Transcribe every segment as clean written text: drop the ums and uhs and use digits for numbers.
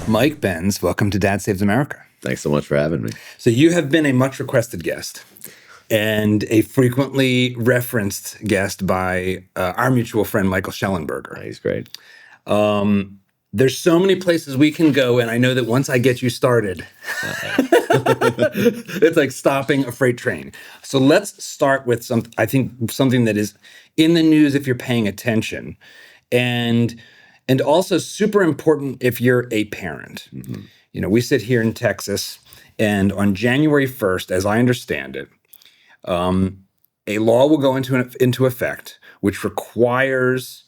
Mike Benz, welcome to Dad Saves America. Thanks so much for having me. So you have been a much requested guest and a frequently referenced guest by our mutual friend, Michael Schellenberger. He's great. There's so many places we can go, and I know that once I get you started, it's like stopping a freight train. So let's start with something that is in the news if you're paying attention, and also super important if you're a parent. Mm-hmm. You know, we sit here in Texas, and on January 1st, as I understand it, a law will go into effect which requires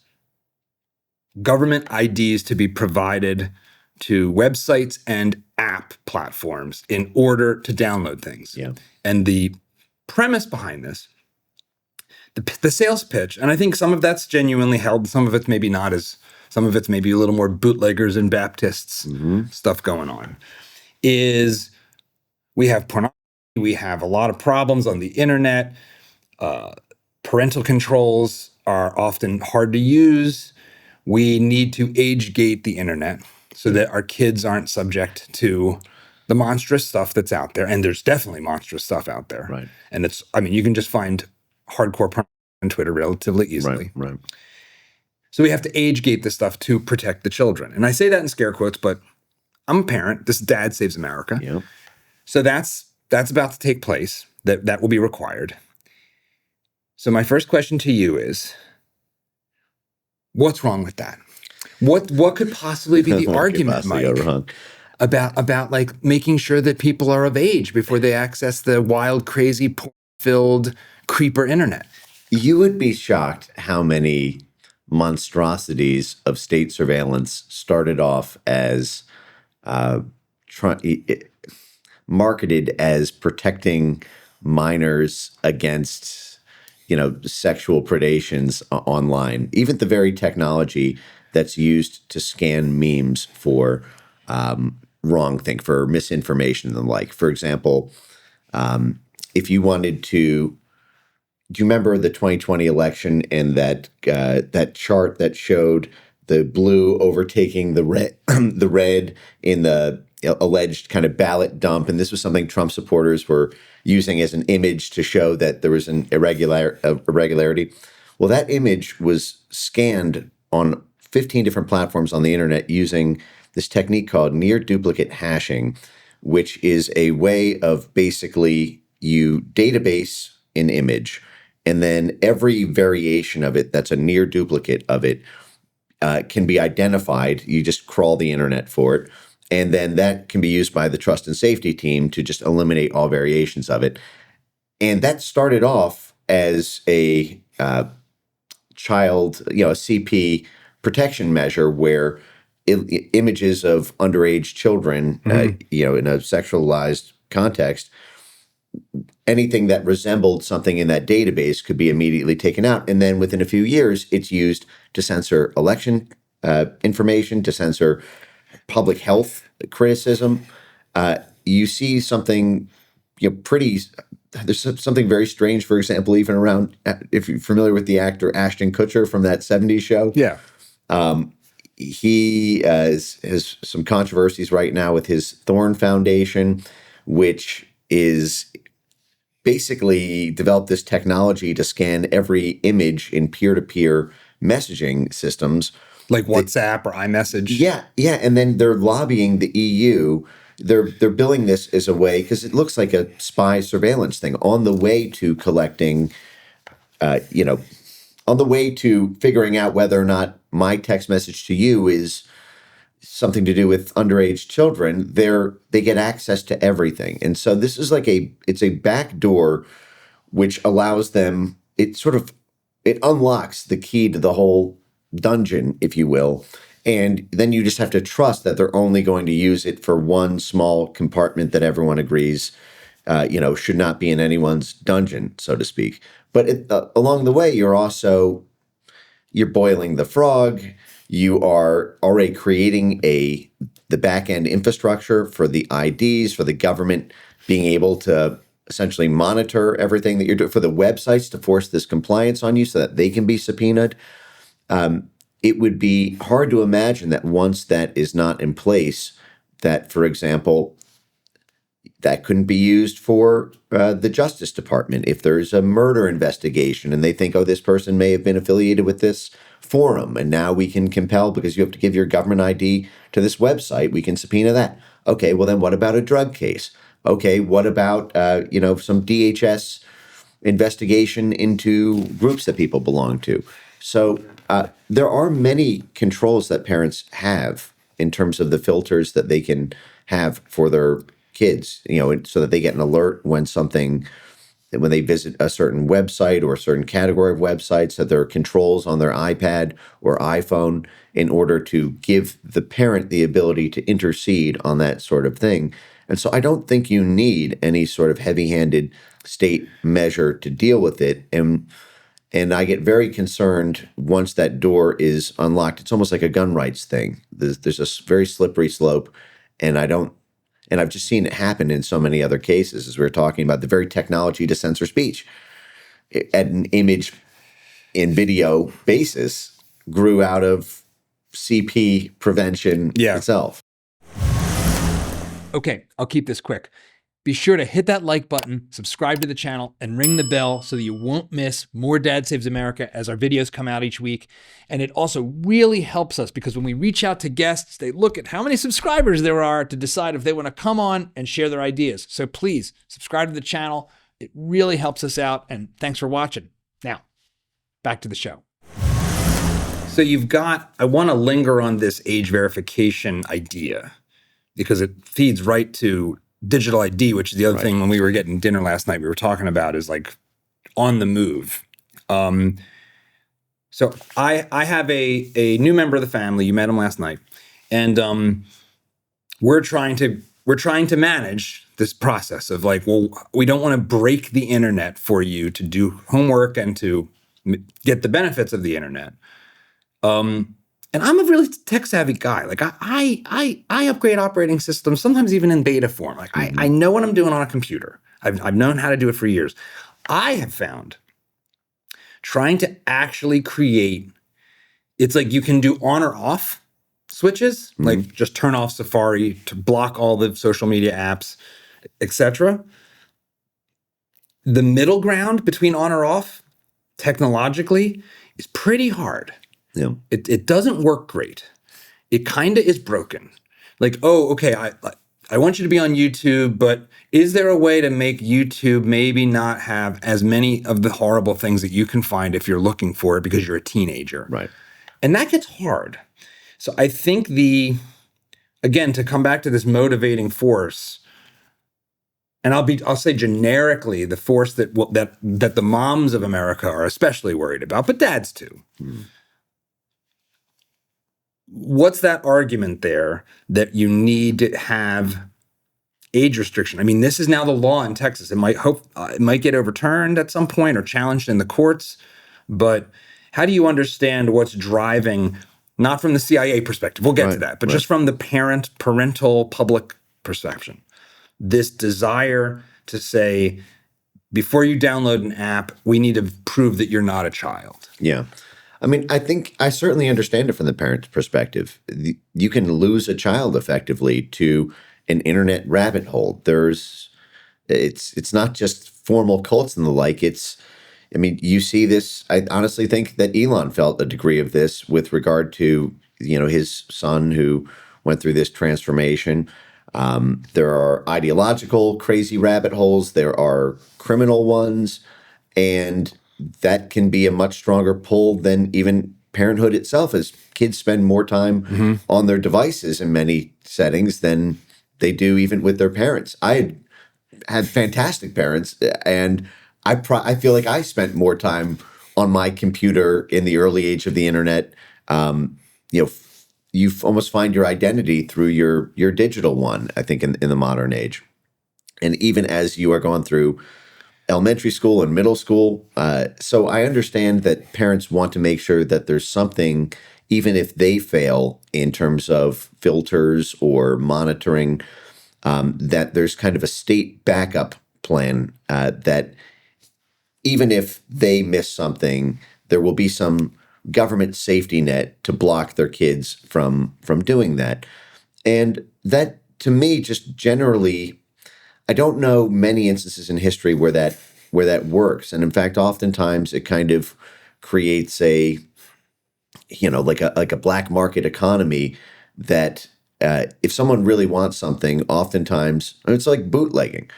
government IDs to be provided to websites and app platforms in order to download things. Yeah. And the premise behind this, the sales pitch, and I think some of that's genuinely held, some of it's maybe not some of it's maybe a little more bootleggers and Baptists stuff going on, is we have pornography, we have a lot of problems on the internet, parental controls are often hard to use. We need to age gate the internet so that our kids aren't subject to the monstrous stuff that's out there. And there's definitely monstrous stuff out there. Right. And you can just find hardcore porn on Twitter relatively easily. Right. So we have to age gate this stuff to protect the children. And I say that in scare quotes, but I'm a parent. This is Dad Saves America. Yep. So that's about to take place. That will be required. So my first question to you is, what's wrong with that? What could possibly be the argument, Mike, about like making sure that people are of age before they access the wild, crazy, porn-filled creeper internet? You would be shocked how many monstrosities of state surveillance started off as marketed as protecting minors against sexual predations online. Even the very technology that's used to scan memes for for misinformation and the like. For example, if you wanted to, do you remember the 2020 election and that chart that showed the blue overtaking the red in the alleged kind of ballot dump? And this was something Trump supporters were using as an image to show that there was an irregularity. Well, that image was scanned on 15 different platforms on the internet using this technique called near duplicate hashing, which is a way of basically you database an image, and then every variation of it that's a near duplicate of it can be identified. You just crawl the internet for it. And then that can be used by the trust and safety team to just eliminate all variations of it. And that started off as a a CP protection measure where images of underage children, in a sexualized context, anything that resembled something in that database could be immediately taken out. And then within a few years, it's used to censor election information, to censor public health criticism. You see something, there's something very strange, for example, even around, if you're familiar with the actor Ashton Kutcher from that 70s show. Yeah. He has some controversies right now with his Thorn Foundation, which is basically developed this technology to scan every image in peer-to-peer messaging systems. Like WhatsApp or iMessage. Yeah. And then they're lobbying the EU. They're billing this as a way, because it looks like a spy surveillance thing on the way to collecting, on the way to figuring out whether or not my text message to you is something to do with underage children. They get access to everything. And so this is it's a backdoor which allows them, it unlocks the key to the whole dungeon, if you will. And then you just have to trust that they're only going to use it for one small compartment that everyone agrees, should not be in anyone's dungeon, so to speak. But along the way, you're boiling the frog. You are already creating the back-end infrastructure for the IDs, for the government being able to essentially monitor everything that you're doing, for the websites to force this compliance on you so that they can be subpoenaed. It would be hard to imagine that once that is not in place, that, for example, that couldn't be used for the Justice Department if there's a murder investigation and they think, oh, this person may have been affiliated with this forum, and now we can compel, because you have to give your government ID to this website, we can subpoena that. Okay, well then what about a drug case? Okay, what about some DHS investigation into groups that people belong to? So there are many controls that parents have in terms of the filters that they can have for their kids, so that they get an alert when they visit a certain website or a certain category of websites, that there are controls on their iPad or iPhone in order to give the parent the ability to intercede on that sort of thing. And so I don't think you need any sort of heavy-handed state measure to deal with it. And I get very concerned once that door is unlocked. It's almost like a gun rights thing. There's a very slippery slope, and I've just seen it happen in so many other cases, as we were talking about the very technology to censor speech at an image and video basis grew out of CP prevention itself. Okay, I'll keep this quick. Be sure to hit that like button, subscribe to the channel, and ring the bell so that you won't miss more Dad Saves America as our videos come out each week. And it also really helps us, because when we reach out to guests, they look at how many subscribers there are to decide if they want to come on and share their ideas. So please subscribe to the channel. It really helps us out. And thanks for watching. Now, back to the show. So I want to linger on this age verification idea, because it feeds right to digital ID, which is the other thing when we were getting dinner last night, we were talking about, is like on the move. So I have a new member of the family. You met him last night. And we're trying to manage this process of like, well, we don't want to break the internet for you to do homework and to get the benefits of the internet. And I'm a really tech-savvy guy. Like I upgrade operating systems, sometimes even in beta form. Like I know what I'm doing on a computer. I've known how to do it for years. I have found trying to actually create, it's like you can do on or off switches, like just turn off Safari to block all the social media apps, etc. The middle ground between on or off, technologically, is pretty hard. Yeah. It doesn't work great. It kind of is broken. Like, oh, okay, I want you to be on YouTube, but is there a way to make YouTube maybe not have as many of the horrible things that you can find if you're looking for it because you're a teenager? Right. And that gets hard. So I think again, to come back to this motivating force, and I'll say generically the force that the moms of America are especially worried about, but dads too. What's that argument there that you need to have age restriction? I mean, this is now the law in Texas. It might get overturned at some point or challenged in the courts. But how do you understand what's driving, not from the CIA perspective, we'll get to that, but just from the parental public perception, this desire to say, before you download an app, we need to prove that you're not a child. Yeah. I mean, I think I certainly understand it from the parent's perspective. You can lose a child effectively to an internet rabbit hole. It's not just formal cults and the like. You see this. I honestly think that Elon felt a degree of this with regard to, his son who went through this transformation. There are ideological crazy rabbit holes. There are criminal ones, and that can be a much stronger pull than even parenthood itself, as kids spend more time on their devices in many settings than they do even with their parents. I had fantastic parents, and I feel like I spent more time on my computer in the early age of the internet. You almost find your identity through your digital one, I think, in the modern age. And even as you are going through elementary school and middle school. So I understand that parents want to make sure that there's something, even if they fail in terms of filters or monitoring, that there's kind of a state backup plan that even if they miss something, there will be some government safety net to block their kids from doing that. And that to me, just generally, I don't know many instances in history where that works. And in fact, oftentimes it kind of creates a, like a black market economy that if someone really wants something, oftentimes it's like bootlegging.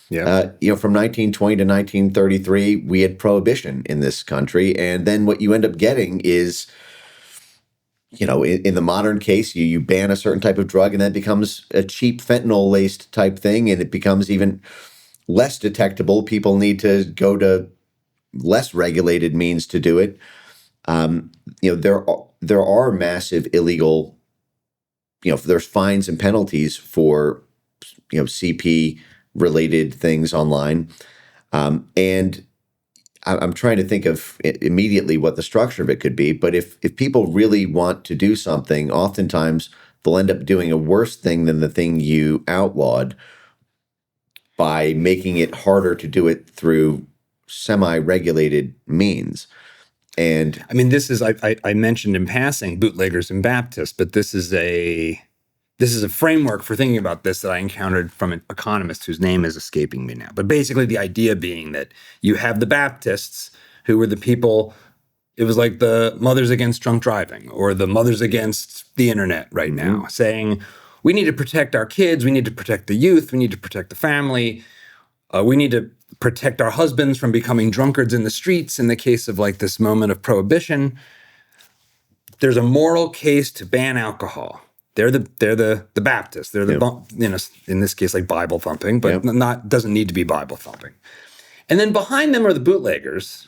Yeah. From 1920 to 1933, we had prohibition in this country. And then what you end up getting is, in the modern case, you ban a certain type of drug and that becomes a cheap fentanyl-laced type thing, and it becomes even less detectable. People need to go to less regulated means to do it. There are massive illegal, there's fines and penalties for, CP related things online. And I'm trying to think of immediately what the structure of it could be. But if people really want to do something, oftentimes they'll end up doing a worse thing than the thing you outlawed by making it harder to do it through semi-regulated means. And I mean, this is, I mentioned in passing bootleggers and Baptists, but this is a framework for thinking about this that I encountered from an economist whose name is escaping me now. But basically the idea being that you have the Baptists who were the people, it was like the Mothers Against Drunk Driving or the Mothers Against the Internet right now, saying we need to protect our kids, we need to protect the youth, we need to protect the family, we need to protect our husbands from becoming drunkards in the streets in the case of like this moment of prohibition. There's a moral case to ban alcohol. They're the Baptists. They're the in this case like Bible thumping, but doesn't need to be Bible thumping. And then behind them are the bootleggers.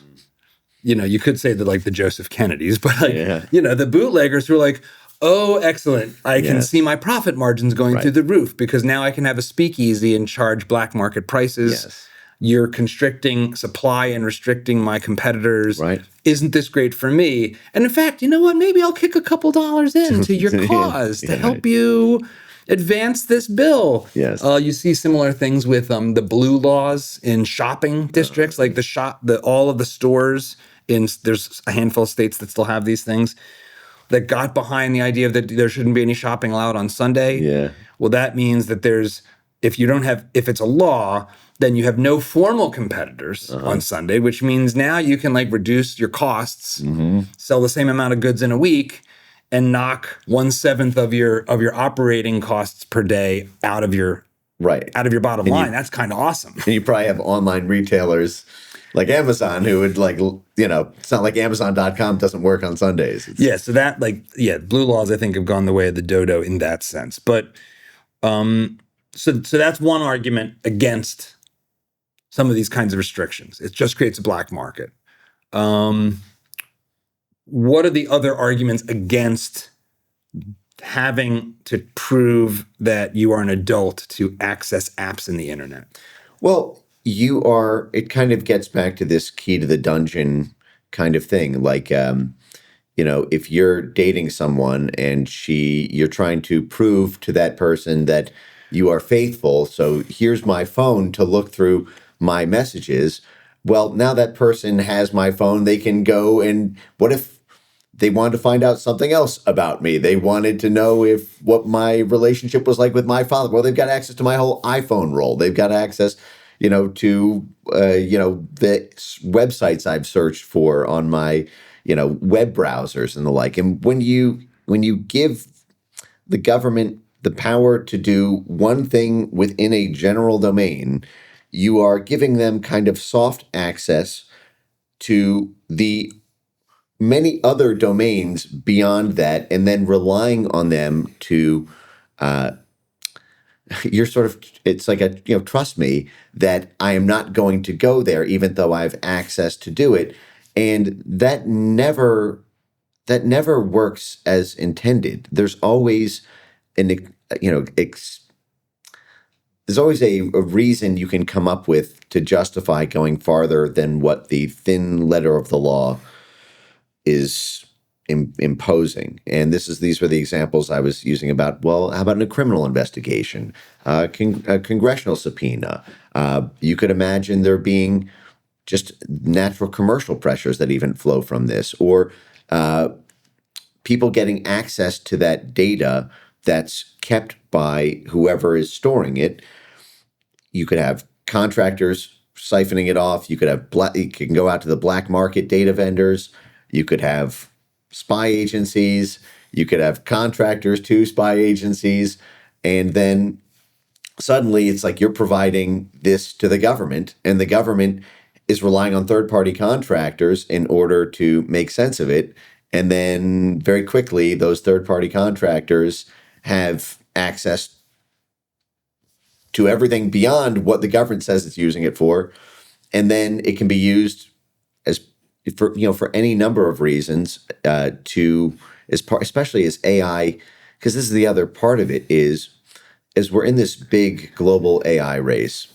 You could say that like the Joseph Kennedys, but the bootleggers who are like, oh, excellent! I can see my profit margins going through the roof because now I can have a speakeasy and charge black market prices. Yes. You're constricting supply and restricting my competitors. Right. Isn't this great for me? And in fact, you know what? Maybe I'll kick a couple dollars into your cause to help you advance this bill. Yes. You see similar things with the blue laws in shopping districts, like all of the stores there's a handful of states that still have these things that got behind the idea that there shouldn't be any shopping allowed on Sunday. Yeah. Well, that means that if it's a law, then you have no formal competitors on Sunday, which means now you can like reduce your costs, sell the same amount of goods in a week, and knock 1/7 of your operating costs per day out of your bottom line. That's kind of awesome. And you probably have online retailers like Amazon who would it's not like Amazon.com doesn't work on Sundays. So that blue laws I think have gone the way of the dodo in that sense. But so that's one argument against some of these kinds of restrictions. It just creates a black market. What are the other arguments against having to prove that you are an adult to access apps in the internet? Well, it kind of gets back to this key to the dungeon kind of thing. Like, if you're dating someone and you're trying to prove to that person that you are faithful, so here's my phone to look through my messages. Well, now that person has my phone, they can go and what if they wanted to find out something else about me? They wanted to know what my relationship was like with my father. Well, they've got access to my whole iPhone roll. They've got access, to the websites I've searched for on my, web browsers and the like. And when you give the government the power to do one thing within a general domain, you are giving them kind of soft access to the many other domains beyond that, and then relying on them to, it's like trust me that I am not going to go there, even though I have access to do it. And that never works as intended. There's always there's always a reason you can come up with to justify going farther than what the thin letter of the law is imposing. And these were the examples I was using about, well, how about in a criminal investigation, a congressional subpoena? You could imagine there being just natural commercial pressures that even flow from this, or people getting access to that data that's kept by whoever is storing it. You could have contractors siphoning it off. You could have you can go out to the black market data vendors. You could have spy agencies. You could have contractors to spy agencies. And then suddenly it's like you're providing this to the government, and the government is relying on third-party contractors in order to make sense of it. And then very quickly, those third-party contractors have access to everything beyond what the government says it's using it for. And then it can be used as for any number of reasons especially as AI, because this is the other part of it is we're in this big global AI race.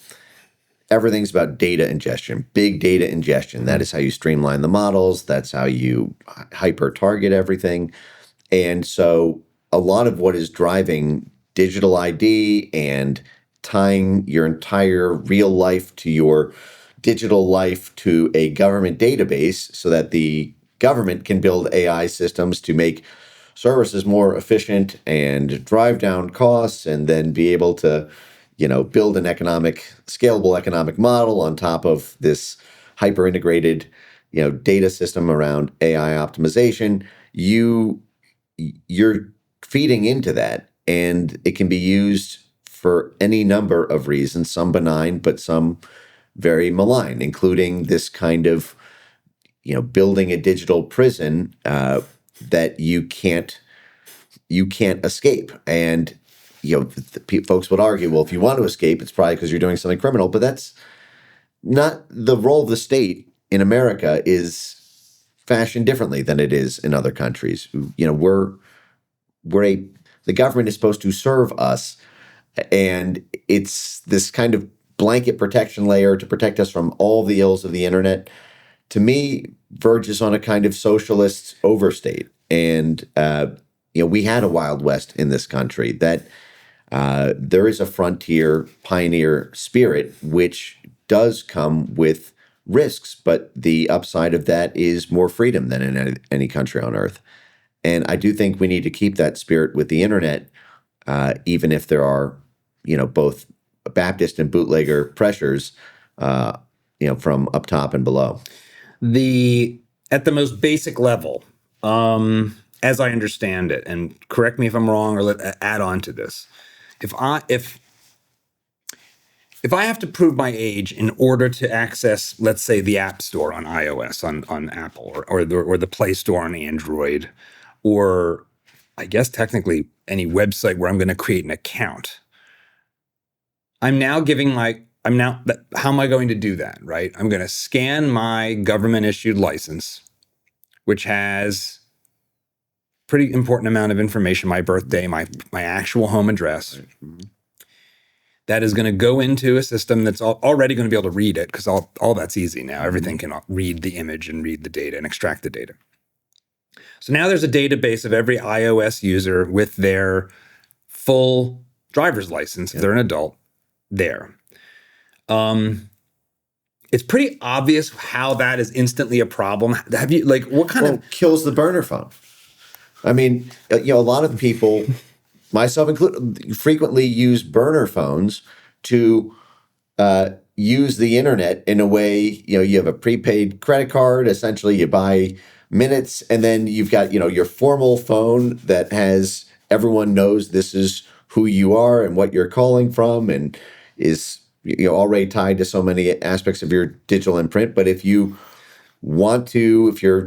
Everything's about data ingestion, big data ingestion. That is how you streamline the models. That's how you hyper target everything. And so a lot of what is driving digital ID and tying your entire real life to your digital life to a government database so that the government can build AI systems to make services more efficient and drive down costs, and then be able to, build an scalable economic model on top of this hyper integrated, data system around AI optimization. You're feeding into that, and it can be used for any number of reasons, some benign, but some very malign, including this kind of, building a digital prison that you can't escape. And folks would argue, well, if you want to escape, it's probably because you're doing something criminal. But that's not the role of the state in America. Is fashioned differently than it is in other countries. The government is supposed to serve us, and it's this kind of blanket protection layer to protect us from all the ills of the internet. To me, verges on a kind of socialist overstate. And we had a Wild West in this country. That there is a frontier pioneer spirit, which does come with risks, but the upside of that is more freedom than in any country on earth. And I do think we need to keep that spirit with the internet, even if there are, both Baptist and bootlegger pressures, from up top and below. At the most basic level, as I understand it, and correct me if I'm wrong or add on to this, if I have to prove my age in order to access, let's say, the App Store on iOS, on Apple, or the Play Store on Android, or I guess technically any website where I'm going to create an account, how am I going to do that, right? I'm going to scan my government-issued license, which has pretty important amount of information, my birthday, my actual home address. That is going to go into a system that's already going to be able to read it, because all that's easy now. Everything can read the image and read the data and extract the data. So now there's a database of every iOS user with their full driver's license, if they're an adult, there. It's pretty obvious how that is instantly a problem. Have you, what kind of... kills the burner phone. I mean, a lot of people, myself included, frequently use burner phones to use the internet in a way, you have a prepaid credit card, essentially you buy minutes, and then you've got, your formal phone that has, everyone knows this is who you are and what you're calling from, and is, already tied to so many aspects of your digital imprint. But if you're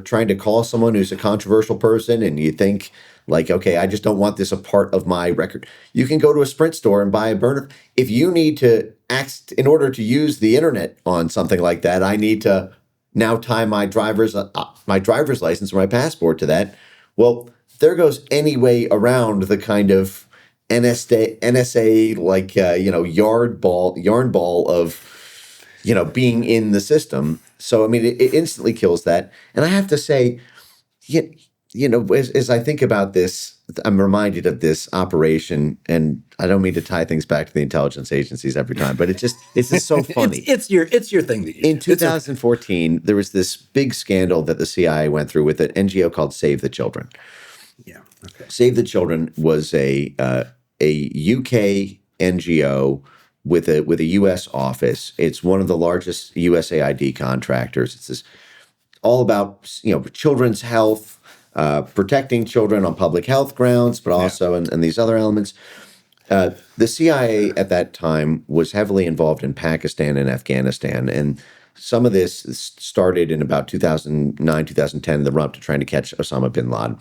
trying to call someone who's a controversial person and you think okay, I just don't want this a part of my record, you can go to a Sprint store and buy a burner. If you need to in order to use the internet on something like that, I need to now tie my driver's license or my passport to that. Well, there goes any way around the kind of NSA yarn ball of being in the system. So I mean, it instantly kills that. And I have to say, as I think about this, I'm reminded of this operation, and I don't mean to tie things back to the intelligence agencies every time, but it's just so funny. it's your thing that you In 2014, there was this big scandal that the CIA went through with an NGO called Save the Children. Yeah. Save the Children was a UK NGO with a U.S. office. It's one of the largest USAID contractors. It's this, all about children's health, protecting children on public health grounds, but also and these other elements. The CIA at that time was heavily involved in Pakistan and Afghanistan, and some of this started in about 2009, 2010, the run-up to trying to catch Osama bin Laden.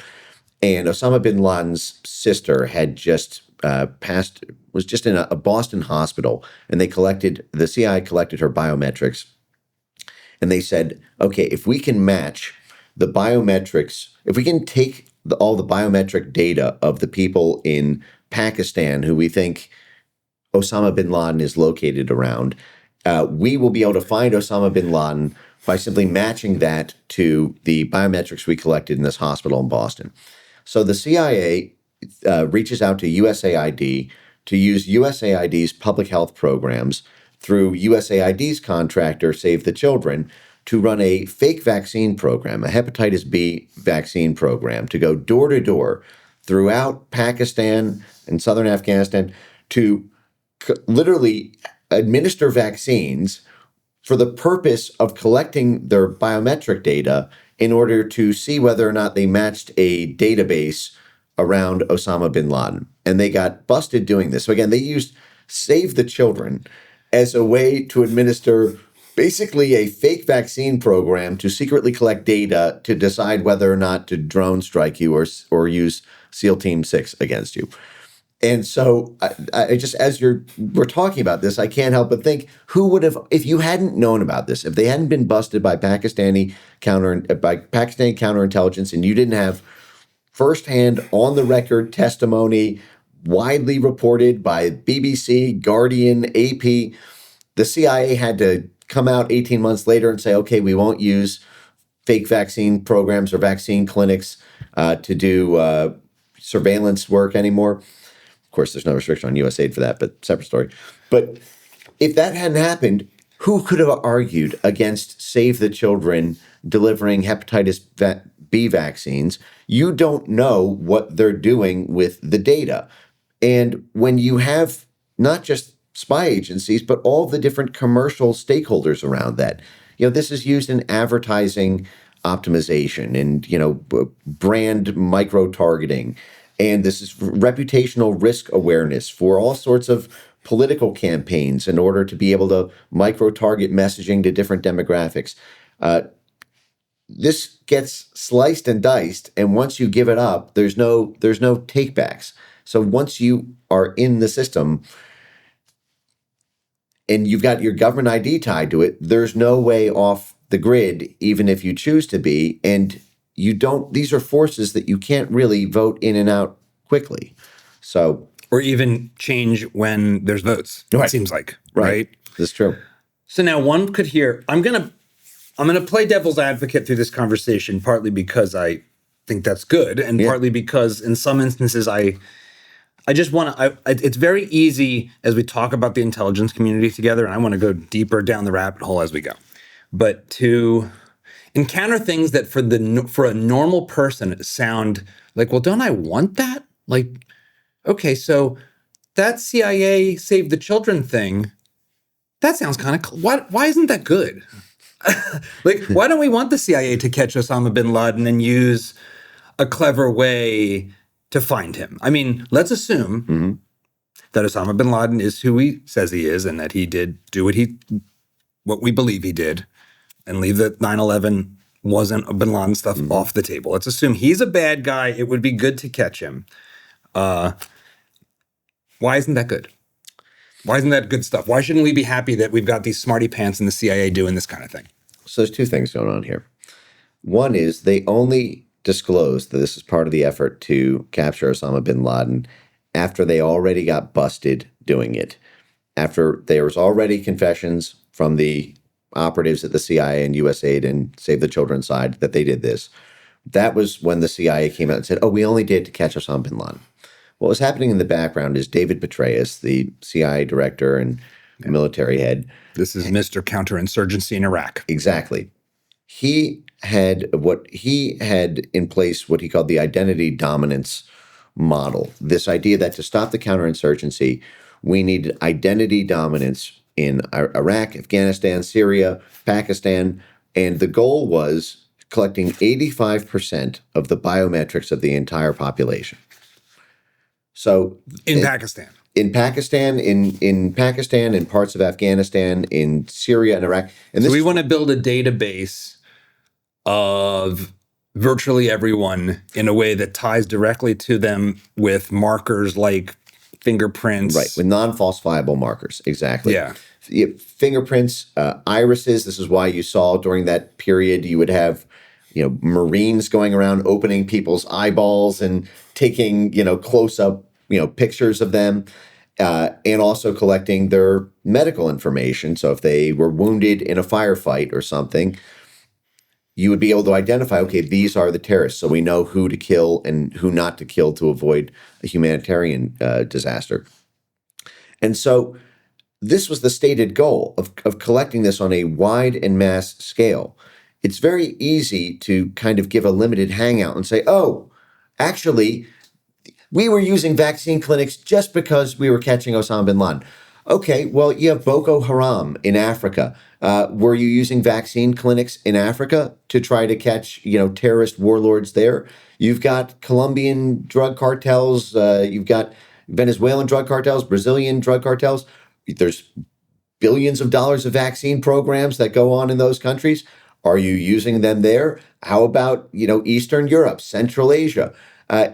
And Osama bin Laden's sister had just was just in a Boston hospital, and the CIA collected her biometrics, and they said, okay, if we can match the biometrics, if we can take all the biometric data of the people in Pakistan who we think Osama bin Laden is located around, we will be able to find Osama bin Laden by simply matching that to the biometrics we collected in this hospital in Boston. So the CIA reaches out to USAID to use USAID's public health programs through USAID's contractor, Save the Children, to run a fake vaccine program, a hepatitis B vaccine program, to go door to door throughout Pakistan and southern Afghanistan to literally administer vaccines for the purpose of collecting their biometric data in order to see whether or not they matched a database around Osama bin Laden. And they got busted doing this. So again, they used Save the Children as a way to administer basically a fake vaccine program to secretly collect data to decide whether or not to drone strike you or use SEAL Team 6 against you. And so I just, we're talking about this, I can't help but think, who would have, if you hadn't known about this, if they hadn't been busted by Pakistani counterintelligence, and you didn't have firsthand on the record testimony widely reported by BBC, Guardian, AP, the CIA had to come out 18 months later and say, okay, we won't use fake vaccine programs or vaccine clinics to do surveillance work anymore. Of course, there's no restriction on USAID for that, but separate story. But if that hadn't happened, who could have argued against Save the Children delivering hepatitis B vaccines? You don't know what they're doing with the data. And when you have not just spy agencies, but all the different commercial stakeholders around that, this is used in advertising optimization and, brand micro-targeting. And this is reputational risk awareness for all sorts of political campaigns in order to be able to micro-target messaging to different demographics. This gets sliced and diced, and once you give it up, there's no takebacks. So once you are in the system and you've got your government ID tied to it, there's no way off the grid, even if you choose to be. And these are forces that you can't really vote in and out quickly. So, or even change when there's votes. Right. It seems like, right? That's true. So now one could hear, I'm going to play devil's advocate through this conversation, partly because I think that's good, and partly because in some instances I just want to, it's very easy as we talk about the intelligence community together, and I want to go deeper down the rabbit hole as we go, but to encounter things that for a normal person sound like, well, don't I want that? Like, okay, so that CIA Save the Children thing, that sounds kind of, why isn't that good? Like, why don't we want the CIA to catch Osama bin Laden and use a clever way to find him? I mean, let's assume that Osama bin Laden is who he says he is, and that he did do what we believe he did, and leave the 9/11 wasn't bin Laden stuff off the table. Let's assume he's a bad guy. It would be good to catch him. Why isn't that good? Why isn't that good stuff? Why shouldn't we be happy that we've got these smarty pants in the CIA doing this kind of thing? So there's two things going on here. One is they only disclosed that this is part of the effort to capture Osama bin Laden after they already got busted doing it. After there was already confessions from the operatives at the CIA and USAID and Save the Children side that they did this. That was when the CIA came out and said, oh, we only did to catch Osama bin Laden. What was happening in the background is David Petraeus, the CIA director and military head. This is Mr. Counterinsurgency in Iraq. Exactly. he had in place what he called the identity dominance model. This idea that to stop the counterinsurgency, we needed identity dominance in Iraq, Afghanistan, Syria, Pakistan, and the goal was collecting 85% of the biometrics of the entire population. So In Pakistan. In Pakistan, in parts of Afghanistan, in Syria and Iraq. And So we want to build a database of virtually everyone in a way that ties directly to them with markers like fingerprints. Right, with non-falsifiable markers, exactly. Yeah. Fingerprints, irises. This is why you saw during that period you would have, Marines going around opening people's eyeballs and taking, close-up, pictures of them, and also collecting their medical information. So if they were wounded in a firefight or something, you would be able to identify, okay, these are the terrorists. So we know who to kill and who not to kill to avoid a humanitarian disaster. And so this was the stated goal of collecting this on a wide and mass scale. It's very easy to kind of give a limited hangout and say, oh, actually, we were using vaccine clinics just because we were catching Osama bin Laden. Okay, well, you have Boko Haram in Africa. Were you using vaccine clinics in Africa to try to catch, terrorist warlords there? You've got Colombian drug cartels. You've got Venezuelan drug cartels, Brazilian drug cartels. There's billions of dollars of vaccine programs that go on in those countries. Are you using them there? How about, Eastern Europe, Central Asia?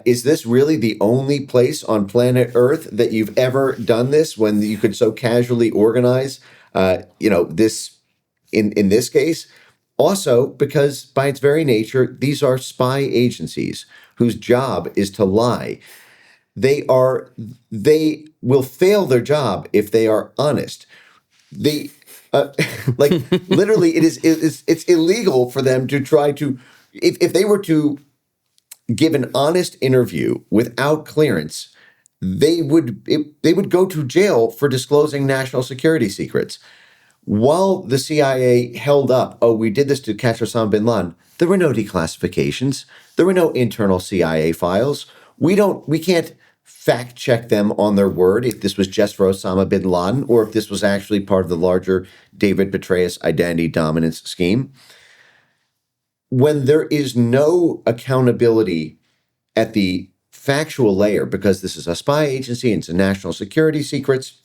Is this really the only place on planet Earth that you've ever done this when you could so casually organize, this in this case? Also, because by its very nature, these are spy agencies whose job is to lie. They will fail their job if they are honest. Literally, it's illegal for them to try to, if they were to give an honest interview without clearance, they would go to jail for disclosing national security secrets. While the CIA held up, oh, we did this to catch Osama bin Laden, there were no declassifications. There were no internal CIA files. We can't fact check them on their word if this was just for Osama bin Laden or if this was actually part of the larger David Petraeus identity dominance scheme. When there is no accountability at the factual layer, because this is a spy agency and it's a national security secrets,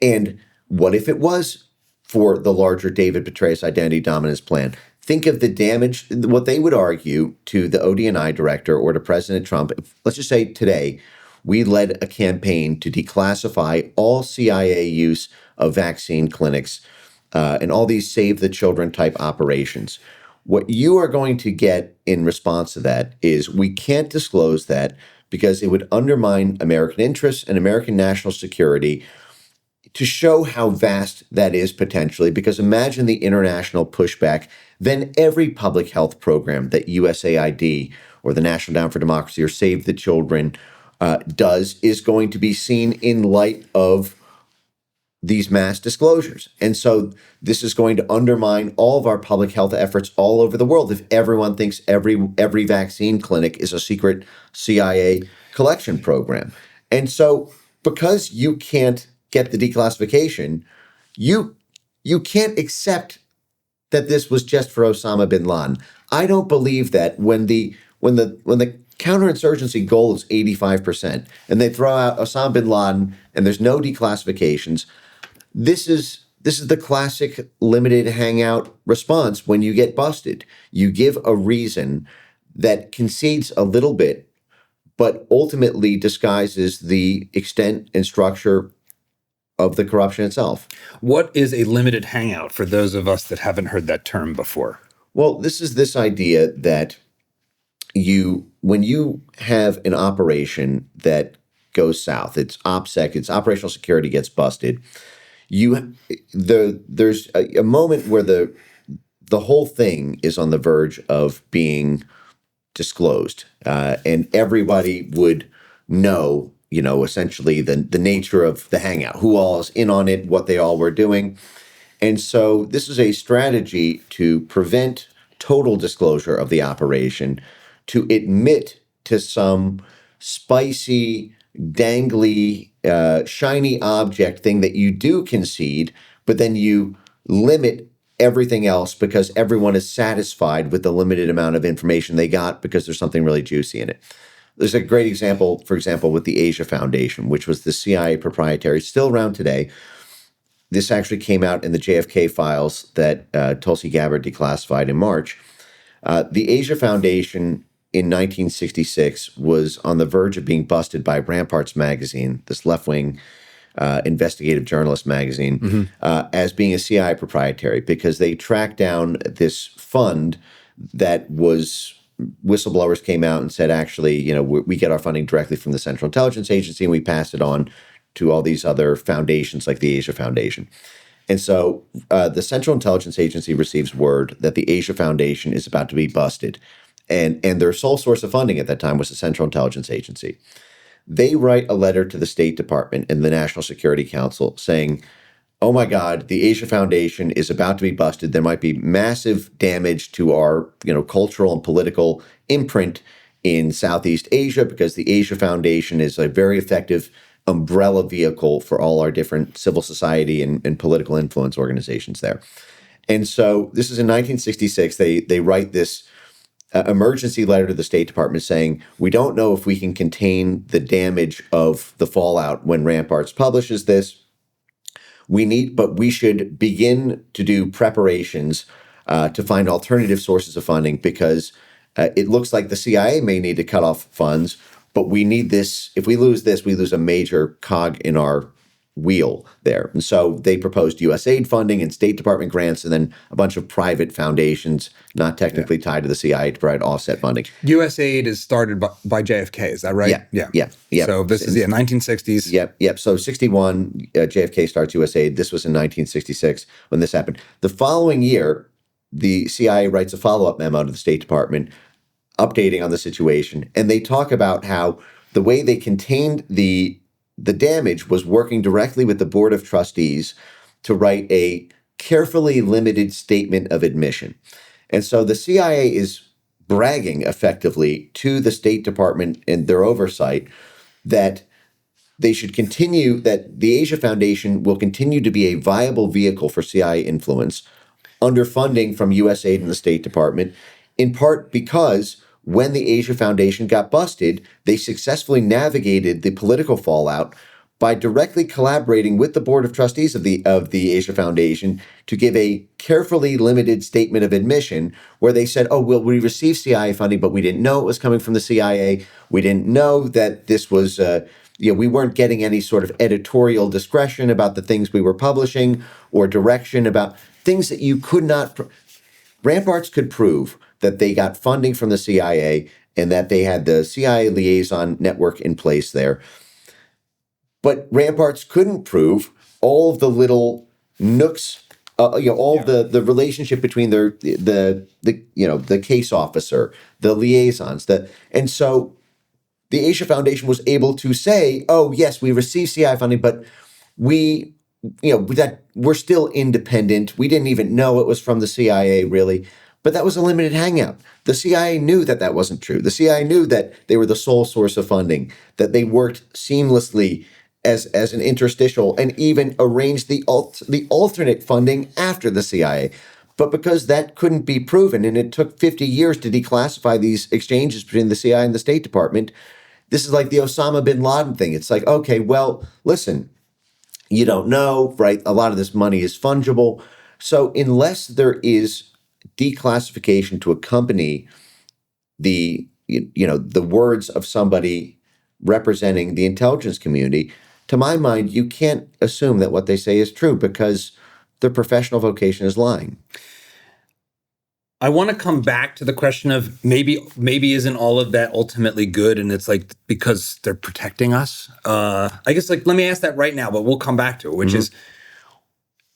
and what if it was for the larger David Petraeus identity dominance plan? Think of the damage, what they would argue to the ODNI director or to President Trump. Let's just say today, we led a campaign to declassify all CIA use of vaccine clinics and all these save the children type operations. What you are going to get in response to that is we can't disclose that because it would undermine American interests and American national security to show how vast that is potentially, because imagine the international pushback, then every public health program that USAID or the National Endowment for Democracy or Save the Children does is going to be seen in light of these mass disclosures. And so this is going to undermine all of our public health efforts all over the world if everyone thinks every vaccine clinic is a secret CIA collection program. And so because you can't get the declassification, you can't accept that this was just for Osama bin Laden. I don't believe that when the counterinsurgency goal is 85% and they throw out Osama bin Laden and there's no declassifications, this is the classic limited hangout response when you get busted. You give a reason that concedes a little bit, but ultimately disguises the extent and structure of the corruption itself. What is a limited hangout for those of us that haven't heard that term before? Well, this is this idea that when you have an operation that goes south, it's OPSEC, it's operational security gets busted, there's a moment where the whole thing is on the verge of being disclosed, and everybody would know, essentially the nature of the hangout, who all is in on it, what they all were doing. And so this is a strategy to prevent total disclosure of the operation, to admit to some spicy, dangly, shiny object thing that you do concede, but then you limit everything else because everyone is satisfied with the limited amount of information they got because there's something really juicy in it. There's a great example, for example, with the Asia Foundation, which was the CIA proprietary, still around today. This actually came out in the JFK files that Tulsi Gabbard declassified in March. The Asia Foundation in 1966 was on the verge of being busted by Ramparts magazine, this left-wing investigative journalist magazine, as being a CIA proprietary because they tracked down this fund that was whistleblowers came out and said, actually, we get our funding directly from the Central Intelligence Agency and we pass it on to all these other foundations like the Asia Foundation. And so the Central Intelligence Agency receives word that the Asia Foundation is about to be busted. And their sole source of funding at that time was the Central Intelligence Agency. They write a letter to the State Department and the National Security Council saying, oh my God, the Asia Foundation is about to be busted. There might be massive damage to our, cultural and political imprint in Southeast Asia because the Asia Foundation is a very effective umbrella vehicle for all our different civil society and political influence organizations there. And so this is in 1966. They write this emergency letter to the State Department saying, we don't know if we can contain the damage of the fallout when Ramparts publishes this. But we should begin to do preparations to find alternative sources of funding because it looks like the CIA may need to cut off funds, but we need this. If we lose this, we lose a major cog in our wheel there. And so they proposed USAID funding and State Department grants and then a bunch of private foundations not technically tied to the CIA to provide offset funding. USAID is started by JFK, is that right? Yeah. So this is 1960s. Yep. So 61, JFK starts USAID. This was in 1966 when this happened. The following year, the CIA writes a follow-up memo to the State Department updating on the situation. And they talk about how the way they contained the damage was working directly with the Board of Trustees to write a carefully limited statement of admission. And so the CIA is bragging effectively to the State Department and their oversight that they should continue, that the Asia Foundation will continue to be a viable vehicle for CIA influence under funding from USAID and the State Department, in part because when the Asia Foundation got busted, they successfully navigated the political fallout by directly collaborating with the Board of Trustees of the Asia Foundation to give a carefully limited statement of admission where they said, oh, well, we received CIA funding, but we didn't know it was coming from the CIA. We didn't know that this was, we weren't getting any sort of editorial discretion about the things we were publishing or direction about things that you could not. Ramparts could prove that they got funding from the CIA and that they had the CIA liaison network in place there. But Ramparts couldn't prove all of the little nooks, the relationship between the case officer, the liaisons, and so the Asia Foundation was able to say, oh yes, we received CIA funding, but we're still independent. We didn't even know it was from the CIA really. But that was a limited hangout. The CIA knew that wasn't true. The CIA knew that they were the sole source of funding, that they worked seamlessly as an interstitial and even arranged the alternate funding after the CIA. But because that couldn't be proven and it took 50 years to declassify these exchanges between the CIA and the State Department, this is like the Osama bin Laden thing. It's like, okay, well, listen, you don't know, right? A lot of this money is fungible. So unless there is declassification to accompany the words of somebody representing the intelligence community, to my mind, you can't assume that what they say is true because their professional vocation is lying. I want to come back to the question of maybe isn't all of that ultimately good, and it's like because they're protecting us. I guess let me ask that right now, but we'll come back to it, which is.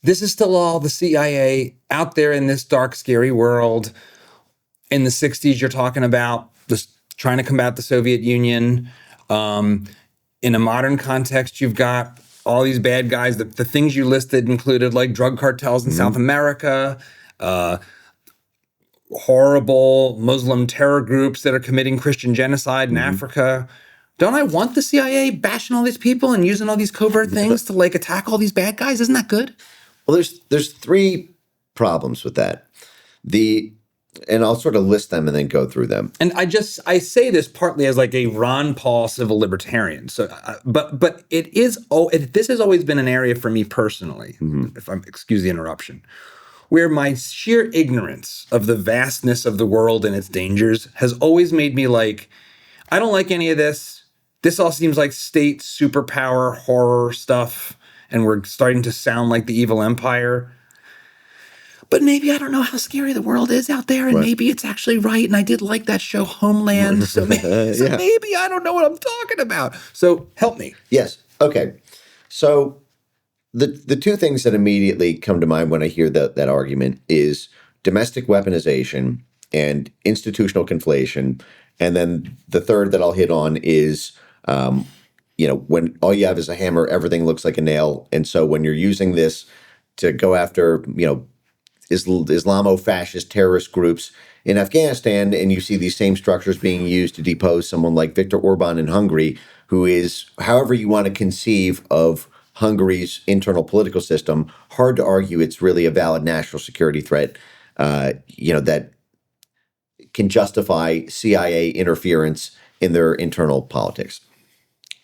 This is still all the CIA out there in this dark, scary world. In the 60s, you're talking about just trying to combat the Soviet Union. In a modern context, you've got all these bad guys. The things you listed included like drug cartels in South America, horrible Muslim terror groups that are committing Christian genocide in Africa. Don't I want the CIA bashing all these people and using all these covert things to like attack all these bad guys? Isn't that good? Well, there's three problems with that. And I'll sort of list them and then go through them. And I say this partly as like a Ron Paul civil libertarian. So, but this has always been an area for me personally, if I'm excuse the interruption, where my sheer ignorance of the vastness of the world and its dangers has always made me like, I don't like any of this. This all seems like state superpower horror stuff, and we're starting to sound like the evil empire. But maybe I don't know how scary the world is out there, and maybe it's actually right. And I did like that show Homeland, so maybe I don't know what I'm talking about. So help me. Yes. Okay. So the two things that immediately come to mind when I hear that argument is domestic weaponization and institutional conflation. And then the third that I'll hit on is, when all you have is a hammer, everything looks like a nail. And so when you're using this to go after, Islamo-fascist terrorist groups in Afghanistan, and you see these same structures being used to depose someone like Viktor Orban in Hungary, who is, however you want to conceive of Hungary's internal political system, hard to argue it's really a valid national security threat, that can justify CIA interference in their internal politics.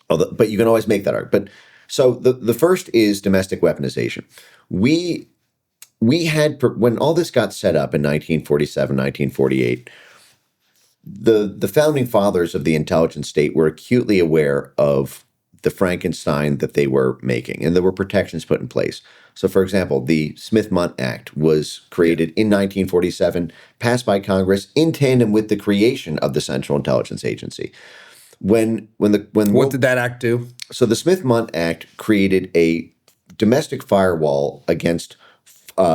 But you can always make that argument. But so the first is domestic weaponization. We had, when all this got set up in 1947, 1948, the founding fathers of the intelligence state were acutely aware of the Frankenstein that they were making, and there were protections put in place. So, for example, the Smith-Mundt Act was created in 1947, passed by Congress in tandem with the creation of the Central Intelligence Agency. What did that act do? So the Smith-Mundt Act created a domestic firewall against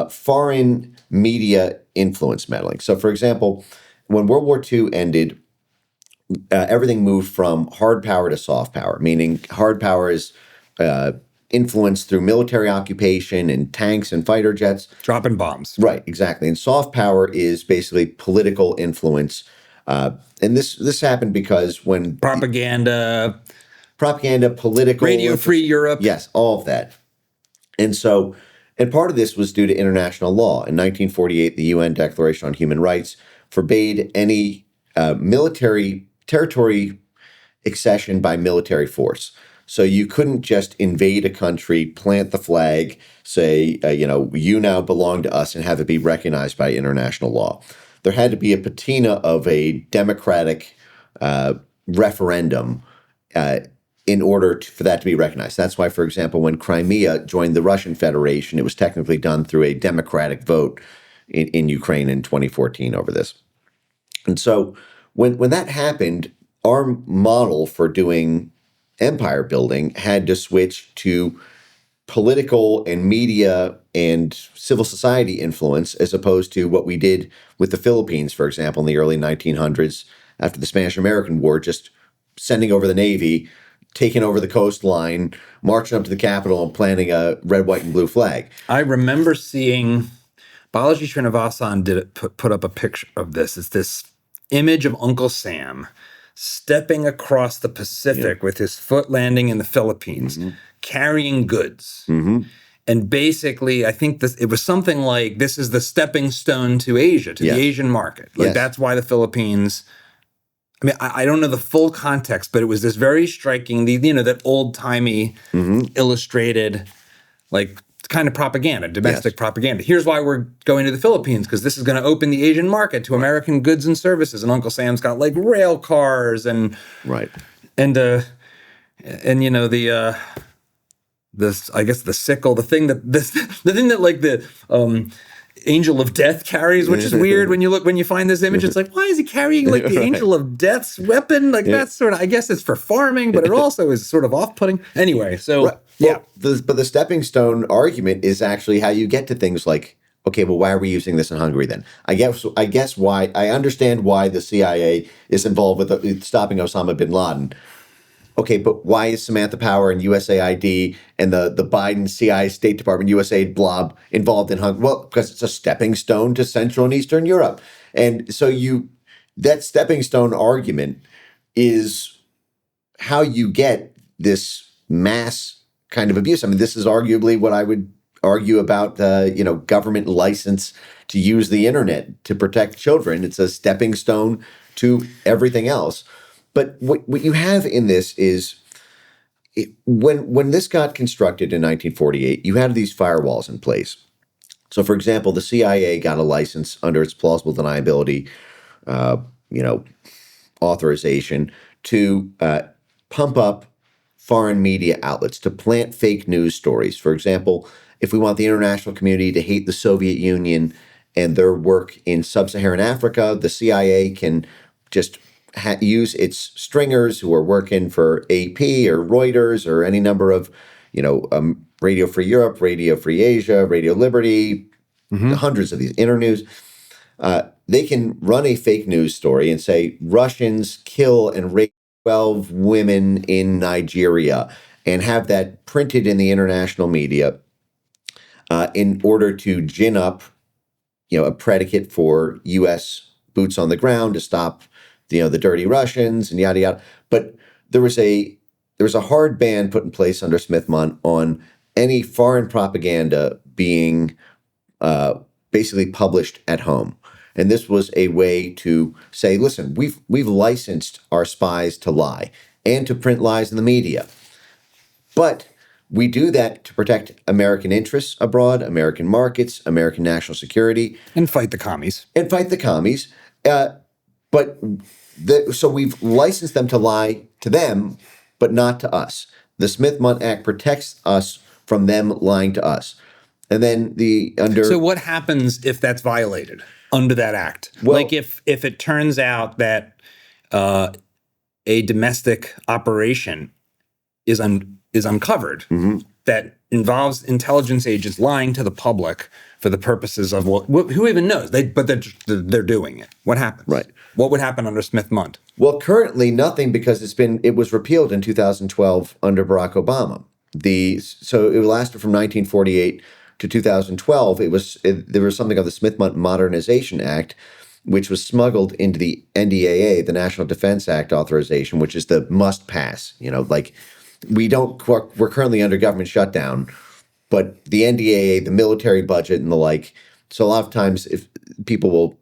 foreign media influence meddling. So, for example, when World War II ended, everything moved from hard power to soft power, meaning hard power is influence through military occupation and tanks and fighter jets. Dropping bombs. Right, exactly. And soft power is basically political influence. And this happened because when propaganda, political, Radio Free Europe. Yes, all of that. And part of this was due to international law. In 1948, the UN Declaration on Human Rights forbade any military territory accession by military force. So you couldn't just invade a country, plant the flag, say, you now belong to us, and have it be recognized by international law. There had to be a patina of a democratic referendum in order for that to be recognized. That's why, for example, when Crimea joined the Russian Federation, it was technically done through a democratic vote in Ukraine in 2014 over this. And so when that happened, our model for doing empire building had to switch to political and media and civil society influence, as opposed to what we did with the Philippines, for example, in the early 1900s after the Spanish-American War, just sending over the Navy, taking over the coastline, marching up to the Capitol, and planting a red, white, and blue flag. I remember seeing Balaji Srinivasan put up a picture of this. It's this image of Uncle Sam stepping across the Pacific with his foot landing in the Philippines, carrying goods. And basically, I think it was something like, this is the stepping stone to Asia, to the Asian market. Like that's why the Philippines, I mean, I don't know the full context, but it was this very striking, that old-timey illustrated, like, kind of propaganda, domestic propaganda. Here's why we're going to the Philippines, because this is going to open the Asian market to American goods and services. And Uncle Sam's got like rail cars and the I guess the sickle, the thing that like the angel of death carries, which is weird when you find this image. It's like, why is he carrying like the angel of death's weapon? Like that's sort of, I guess it's for farming, but it also is sort of off-putting. Anyway, so but the stepping stone argument is actually how you get to things like, okay, well, why are we using this in Hungary then? I guess why, I understand why the CIA is involved with stopping Osama bin Laden. okay, but why is Samantha Power and USAID and the Biden CIA State Department USAID blob involved in Hungary? Well, because it's a stepping stone to Central and Eastern Europe. And so that stepping stone argument is how you get this mass kind of abuse. I mean, this is arguably what I would argue about government license to use the internet to protect children. It's a stepping stone to everything else. But what you have in this is when this got constructed in 1948, you had these firewalls in place. So, for example, the CIA got a license under its plausible deniability, authorization to pump up foreign media outlets, to plant fake news stories. For example, if we want the international community to hate the Soviet Union and their work in sub-Saharan Africa, the CIA can just use its stringers who are working for AP or Reuters or any number of, Radio Free Europe, Radio Free Asia, Radio Liberty, hundreds of these internews. They can run a fake news story and say Russians kill and rape 12 women in Nigeria and have that printed in the international media in order to gin up, a predicate for U.S. boots on the ground to stop, the dirty Russians and yada yada. But there was a hard ban put in place under Smith-Mundt on any foreign propaganda being basically published at home. And this was a way to say, listen, we've licensed our spies to lie and to print lies in the media. But we do that to protect American interests abroad, American markets, American national security. And fight the commies. So we've licensed them to lie to them, but not to us. The Smith-Mundt Act protects us from them lying to us. And then So what happens if that's violated under that act? Well, like if it turns out that a domestic operation is uncovered that involves intelligence agents lying to the public for the purposes of who even knows? But they're doing it. What happens? Right. What would happen under Smith-Mundt? Well, currently nothing, because it was repealed in 2012 under Barack Obama. So it lasted from 1948 to 2012. There was something called the Smith-Mundt Modernization Act, which was smuggled into the NDAA, the National Defense Act authorization, which is the must pass. We're currently under government shutdown, but the NDAA, the military budget and the like. So a lot of times if people will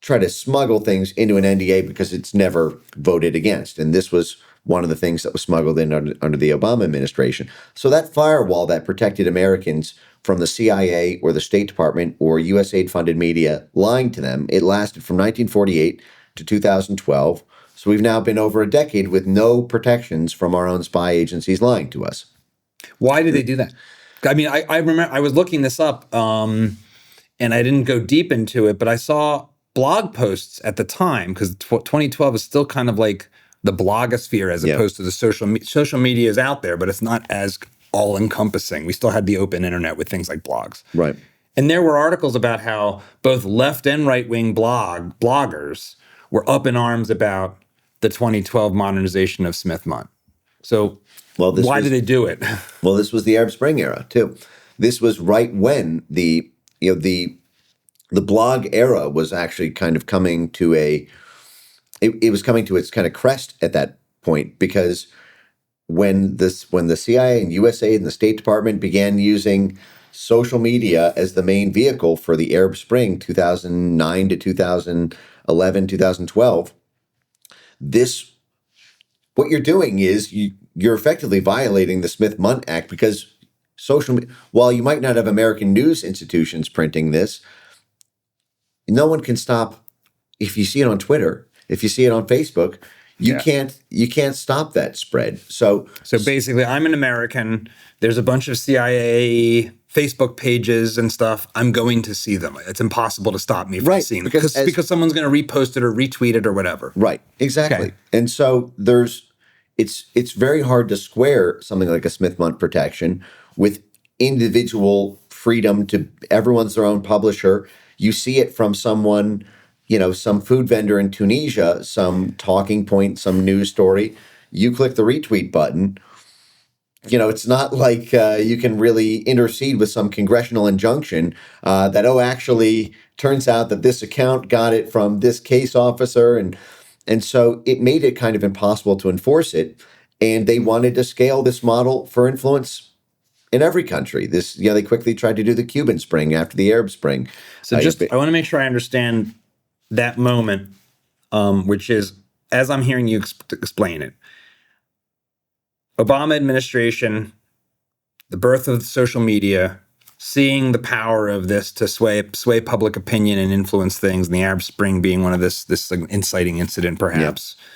try to smuggle things into an NDA because it's never voted against. And this was one of the things that was smuggled in under the Obama administration. So that firewall that protected Americans from the CIA or the State Department or USAID-funded media lying to them, it lasted from 1948 to 2012. So we've now been over a decade with no protections from our own spy agencies lying to us. Why did they do that? I mean, I remember I was looking this up and I didn't go deep into it, but I saw blog posts at the time, because 2012 is still kind of like the blogosphere as opposed to the social media is out there, but it's not as all-encompassing. We still had the open internet with things like blogs. Right. And there were articles about how both left and right-wing bloggers were up in arms about the 2012 modernization of Smith-Mundt. So why did they do it? Well, this was the Arab Spring era, too. This was right when the blog era was actually kind of coming to it was coming to its kind of crest at that point, because when the CIA and USAID and the State Department began using social media as the main vehicle for the Arab Spring, 2009 to 2011, 2012, what you're doing is you're effectively violating the Smith-Mundt Act, because while you might not have American news institutions printing this, no one can stop. If you see it on Twitter, if you see it on Facebook, you can't stop that spread. So basically, I'm an American. There's a bunch of CIA Facebook pages and stuff. I'm going to see them. It's impossible to stop me from seeing them because someone's going to repost it or retweet it or whatever. Right. Exactly. Okay. And so it's very hard to square something like a Smith-Mundt protection with individual freedom to everyone's their own publisher. You see it from someone, some food vendor in Tunisia, some talking point, some news story. you click the retweet button. It's not like you can really intercede with some congressional injunction that, actually turns out that this account got it from this case officer. And so it made it kind of impossible to enforce it. And they wanted to scale this model for influence in every country. They quickly tried to do the Cuban Spring after the Arab Spring. So I want to make sure I understand that moment, which is, as I'm hearing you explain it, Obama administration, the birth of social media, seeing the power of this to sway public opinion and influence things, and the Arab Spring being one of this like inciting incident, perhaps. Yep.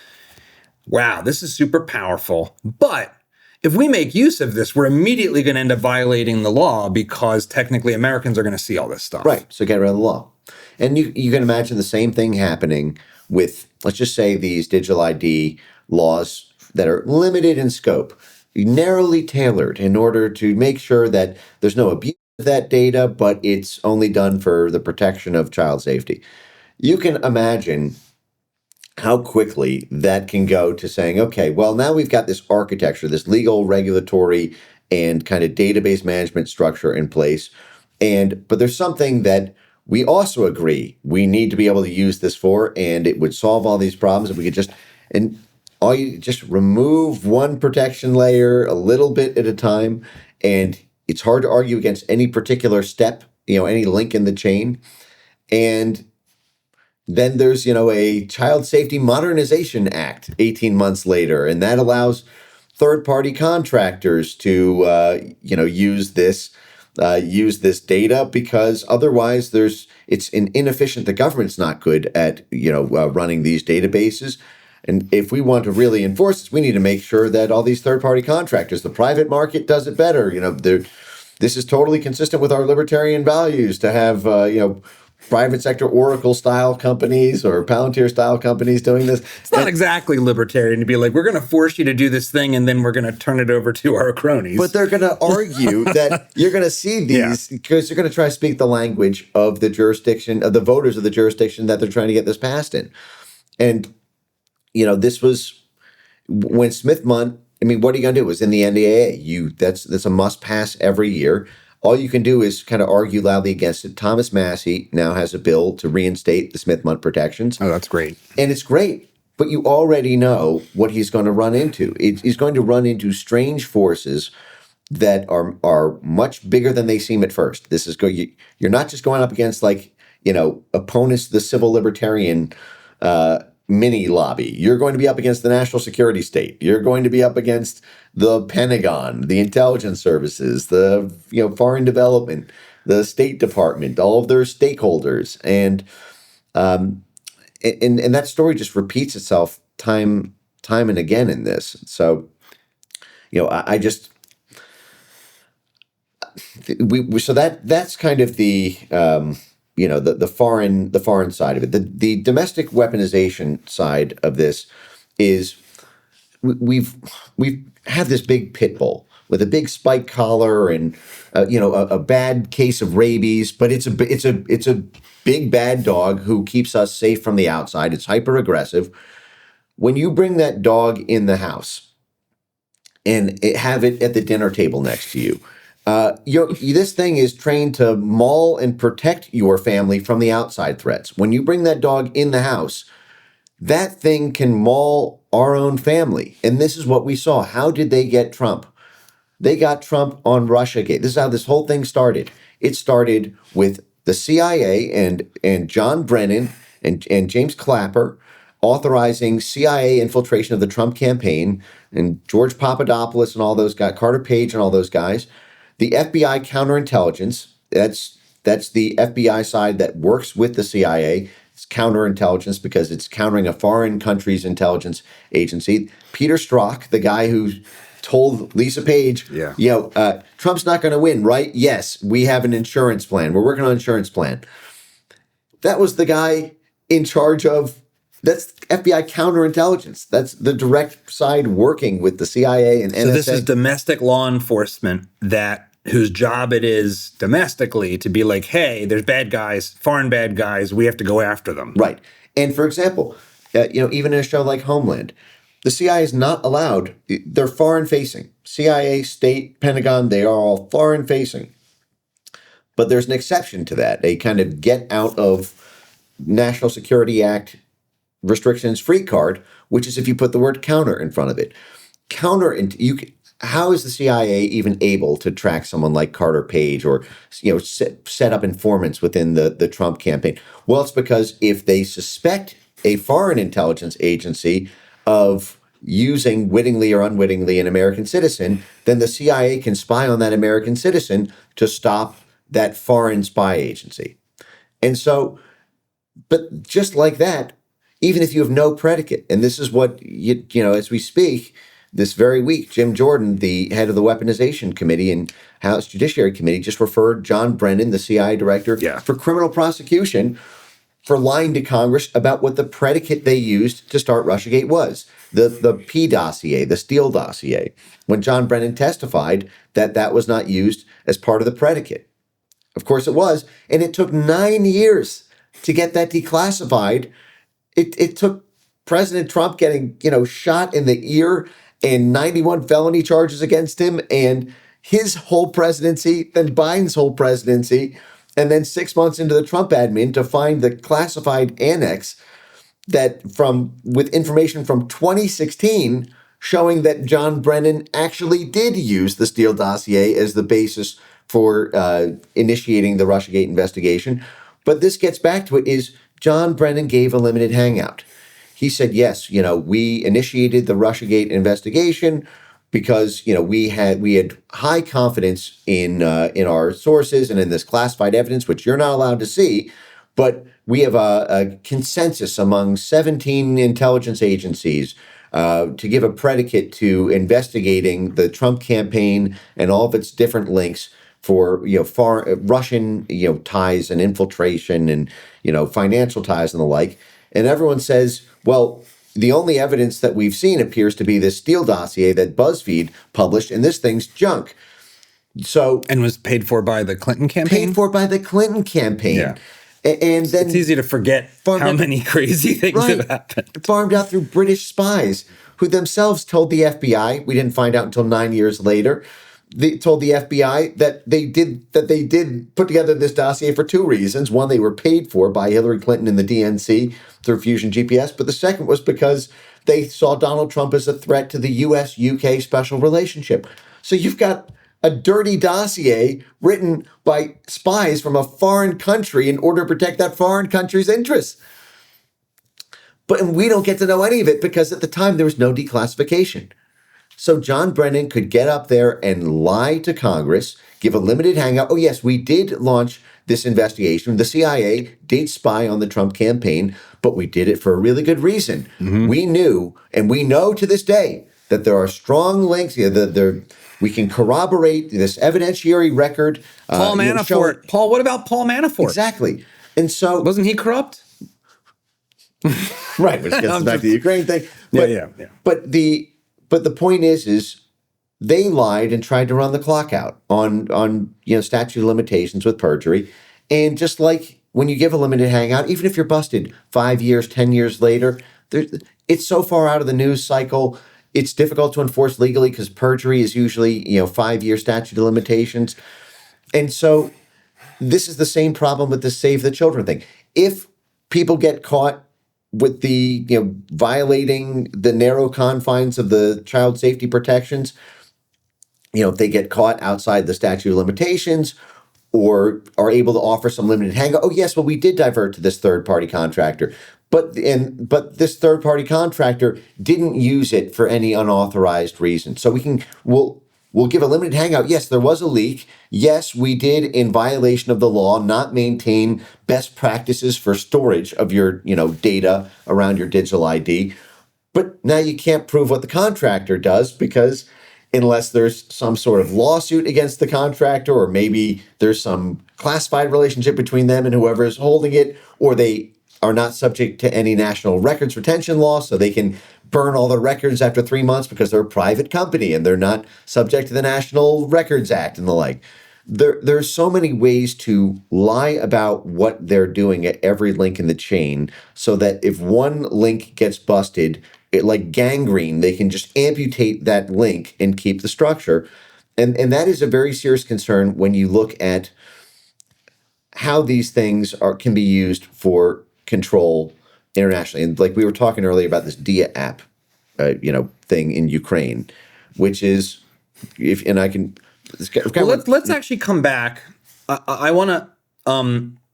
Wow, this is super powerful. But if we make use of this, we're immediately going to end up violating the law because technically Americans are going to see all this stuff. Right. So get rid of the law. And you can imagine the same thing happening with, let's just say, these digital ID laws that are limited in scope, narrowly tailored in order to make sure that there's no abuse of that data, but it's only done for the protection of child safety. You can imagine how quickly that can go to saying, okay, well, now we've got this architecture, this legal, regulatory, and kind of database management structure in place. But there's something that we also agree we need to be able to use this for, and it would solve all these problems if we could just remove one protection layer a little bit at a time. And it's hard to argue against any particular step, any link in the chain. And then there's, a Child Safety Modernization Act 18 months later, and that allows third-party contractors to, use this data, because otherwise it's inefficient. The government's not good at, running these databases. And if we want to really enforce this, we need to make sure that all these third-party contractors, the private market does it better. This is totally consistent with our libertarian values to have, private sector Oracle-style companies or Palantir-style companies doing this. It's not exactly libertarian to be like, we're going to force you to do this thing and then we're going to turn it over to our cronies. But they're going to argue that you're going to see these because you're going to try to speak the language of the jurisdiction, of the voters of the jurisdiction that they're trying to get this passed in. And, this was when Smith-Mundt, what are you going to do? It was in the NDAA. That's a must-pass every year. All you can do is kind of argue loudly against it. Thomas Massie now has a bill to reinstate the Smith-Mundt protections. Oh, that's great. And it's great, but you already know what he's going to run into. He's going to run into strange forces that are much bigger than they seem at first. You're not just going up against opponents to the civil libertarian mini lobby. You're going to be up against the national security state. You're going to be up against the Pentagon, the intelligence services, the foreign development, the State Department, all of their stakeholders, and that story just repeats itself time and again in this. So, I just so that's kind of the the foreign side of it. The domestic weaponization side of this is we've had this big pit bull with a big spike collar and a bad case of rabies, but it's a big bad dog who keeps us safe from the outside. It's hyper aggressive. When you bring that dog in the house and have it at the dinner table next to you, this thing is trained to maul and protect your family from the outside threats. When you bring that dog in the house, that thing can maul our own family. And this is what we saw. How did they get Trump? They got Trump on Russiagate. This is how this whole thing started. It started with the CIA and John Brennan and James Clapper authorizing CIA infiltration of the Trump campaign, and George Papadopoulos and all those guys, Carter Page and all those guys. The FBI counterintelligence, that's the FBI side that works with the CIA. It's counterintelligence because it's countering a foreign country's intelligence agency. Peter Strzok, the guy who told Lisa Page, Trump's not going to win, right? Yes, we have an insurance plan. We're working on an insurance plan. That was the guy in charge of, that's FBI counterintelligence. That's the direct side working with the CIA and NSA. So this is domestic law enforcement whose job it is domestically to be like, hey, there's bad guys, foreign bad guys, we have to go after them. Right. And for example, even in a show like Homeland, the CIA is not allowed. They're foreign facing. CIA, state, Pentagon, they are all foreign facing. But there's an exception to that. A kind of get out of National Security Act restrictions free card, which is if you put the word counter in front of it. How is the CIA even able to track someone like Carter Page or set up informants within the Trump campaign? Well, it's because if they suspect a foreign intelligence agency of using wittingly or unwittingly an American citizen, then the CIA can spy on that American citizen to stop that foreign spy agency. And so, but just like that, even if you have no predicate, and this is what, as we speak, this very week, Jim Jordan, the head of the Weaponization Committee and House Judiciary Committee, just referred John Brennan, the CIA director, for criminal prosecution for lying to Congress about what the predicate they used to start Russiagate was. The P dossier, the Steele dossier, when John Brennan testified that that was not used as part of the predicate. Of course it was, and it took 9 years to get that declassified. It took President Trump getting, shot in the ear and 91 felony charges against him and his whole presidency, then Biden's whole presidency, and then 6 months into the Trump admin to find the classified annex with information from 2016 showing that John Brennan actually did use the Steele dossier as the basis for initiating the Russiagate investigation. But this gets back to it is John Brennan gave a limited hangout. He said, yes, we initiated the Russiagate investigation because, we had high confidence in our sources and in this classified evidence, which you're not allowed to see. But we have a consensus among 17 intelligence agencies to give a predicate to investigating the Trump campaign and all of its different links for Russian ties and infiltration and financial ties and the like. And everyone says, well, the only evidence that we've seen appears to be this Steele dossier that BuzzFeed published, and this thing's junk. And was paid for by the Clinton campaign? Paid for by the Clinton campaign. Yeah. And then it's easy to forget how many crazy things have happened. Farmed out through British spies who themselves told the FBI, we didn't find out until 9 years later, they told the FBI that they did put together this dossier for two reasons. One, they were paid for by Hillary Clinton and the DNC through Fusion GPS. But the second was because they saw Donald Trump as a threat to the U.S.-UK special relationship. So you've got a dirty dossier written by spies from a foreign country in order to protect that foreign country's interests. But we don't get to know any of it because at the time there was no declassification. So John Brennan could get up there and lie to Congress, give a limited hangout. Oh, yes, we did launch this investigation. The CIA did spy on the Trump campaign, but we did it for a really good reason. Mm-hmm. We knew, and we know to this day, that there are strong links. We can corroborate this evidentiary record. Paul Manafort. Paul, what about Paul Manafort? Exactly. And so... Wasn't he corrupt? Right, which gets back to the Ukraine thing. But, yeah. But the point is they lied and tried to run the clock out on statute of limitations with perjury. And just like when you give a limited hangout, even if you're busted 5 years, 10 years later, it's so far out of the news cycle. It's difficult to enforce legally because perjury is usually 5-year statute of limitations. And so this is the same problem with the Save the Children thing. If people get caught with the violating the narrow confines of the child safety protections, if they get caught outside the statute of limitations or are able to offer some limited hangout, oh yes, well we did divert to this third party contractor, but this third party contractor didn't use it for any unauthorized reason. So we'll give a limited hangout. Yes, there was a leak. Yes, we did, in violation of the law, not maintain best practices for storage of your, data around your digital ID. But now you can't prove what the contractor does because unless there's some sort of lawsuit against the contractor, or maybe there's some classified relationship between them and whoever is holding it, or they are not subject to any national records retention law, so they can burn all the records after 3 months because they're a private company and they're not subject to the National Records Act and the like. There's so many ways to lie about what they're doing at every link in the chain so that if one link gets busted, like gangrene. They can just amputate that link and keep the structure. And that is a very serious concern when you look at how these things can be used for control internationally. And like we were talking earlier about this Dia app, thing in Ukraine, which is, let's actually come back. I want to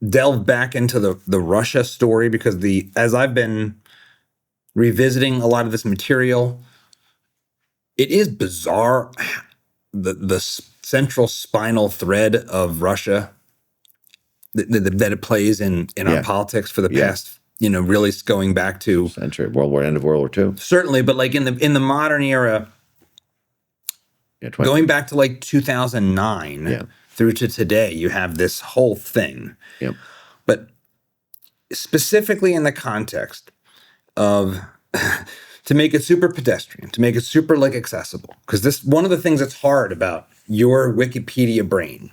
delve back into the Russia story, because as I've been revisiting a lot of this material, it is bizarre the central spinal thread of Russia that it plays in our politics for the past, really going back to century, end of World War II. Certainly, but like in the modern era, going back to like 2009 through to today, you have this whole thing. Yep. But specifically in the context of to make it super pedestrian, to make it super like accessible, because one of the things that's hard about your Wikipedia brain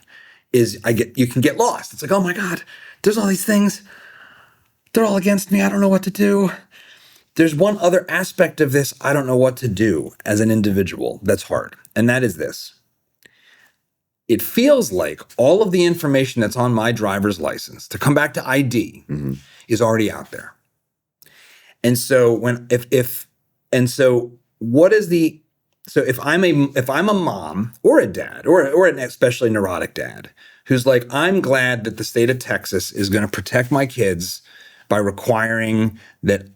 is you can get lost. It's like, oh my God, there's all these things. They're all against me. I don't know what to do. There's one other aspect of this I don't know what to do as an individual that's hard, and that is this. It feels like all of the information that's on my driver's license, to come back to ID, is already out there. And so if I'm a mom or a dad or an especially neurotic dad who's like, I'm glad that the state of Texas is going to protect my kids by requiring that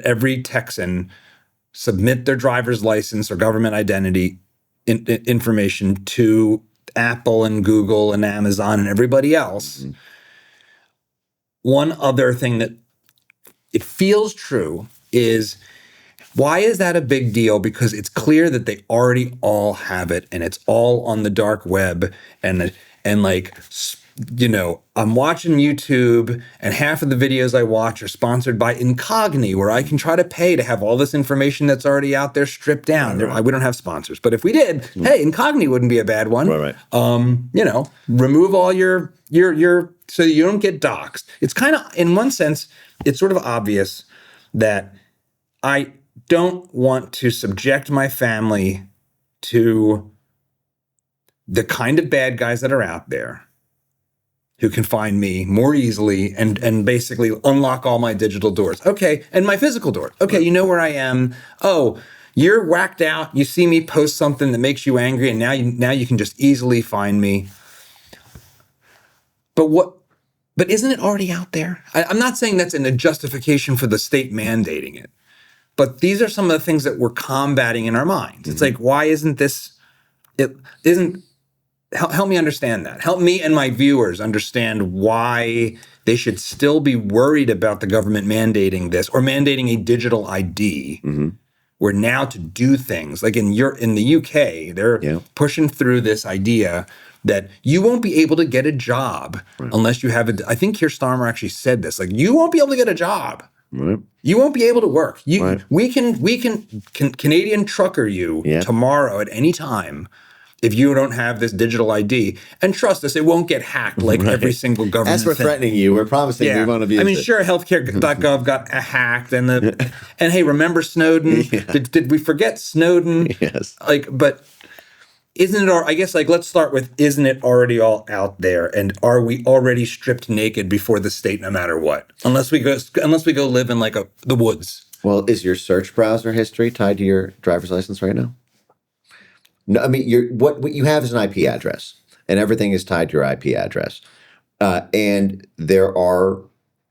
every Texan submit their driver's license or government identity information to Apple and Google and Amazon and everybody else. One other thing that it feels true is, why is that a big deal? Because it's clear that they already all have it, and it's all on the dark web, and like, I'm watching YouTube, and half of the videos I watch are sponsored by Incogni, where I can try to pay to have all this information that's already out there stripped down. Right. We don't have sponsors, but if we did, hey, Incogni wouldn't be a bad one. Right. Remove all your so you don't get doxxed. It's kind of, in one sense, it's sort of obvious that I don't want to subject my family to the kind of bad guys that are out there who can find me more easily and basically unlock all my digital doors. Okay, and my physical door. Okay, you know where I am. Oh, you're whacked out. You see me post something that makes you angry, and now you can just easily find me. But isn't it already out there? I'm not saying that's a justification for the state mandating it, but these are some of the things that we're combating in our minds. It's like, why isn't this? It isn't. Help me understand that. Help me and my viewers understand why they should still be worried about the government mandating this, or mandating a digital ID. Where now to do things like in the UK, they're pushing through this idea that you won't be able to get a job unless you have I think Keir Starmer actually said this, like, you won't be able to get a job. Right. You won't be able to work. We can Canadian trucker you tomorrow at any time if you don't have this digital ID. And trust us, it won't get hacked like every single government As we're threatening you, we're promising we won't abuse it. Sure, healthcare.gov got hacked, and hey, remember Snowden? Did we forget Snowden? Yes. But isn't it? I guess let's start with, isn't it already all out there, and are we already stripped naked before the state, no matter what? Unless we go live in the woods. Well, is your search browser history tied to your driver's license right now? No, I mean, what you have is an IP address, and everything is tied to your IP address. And there are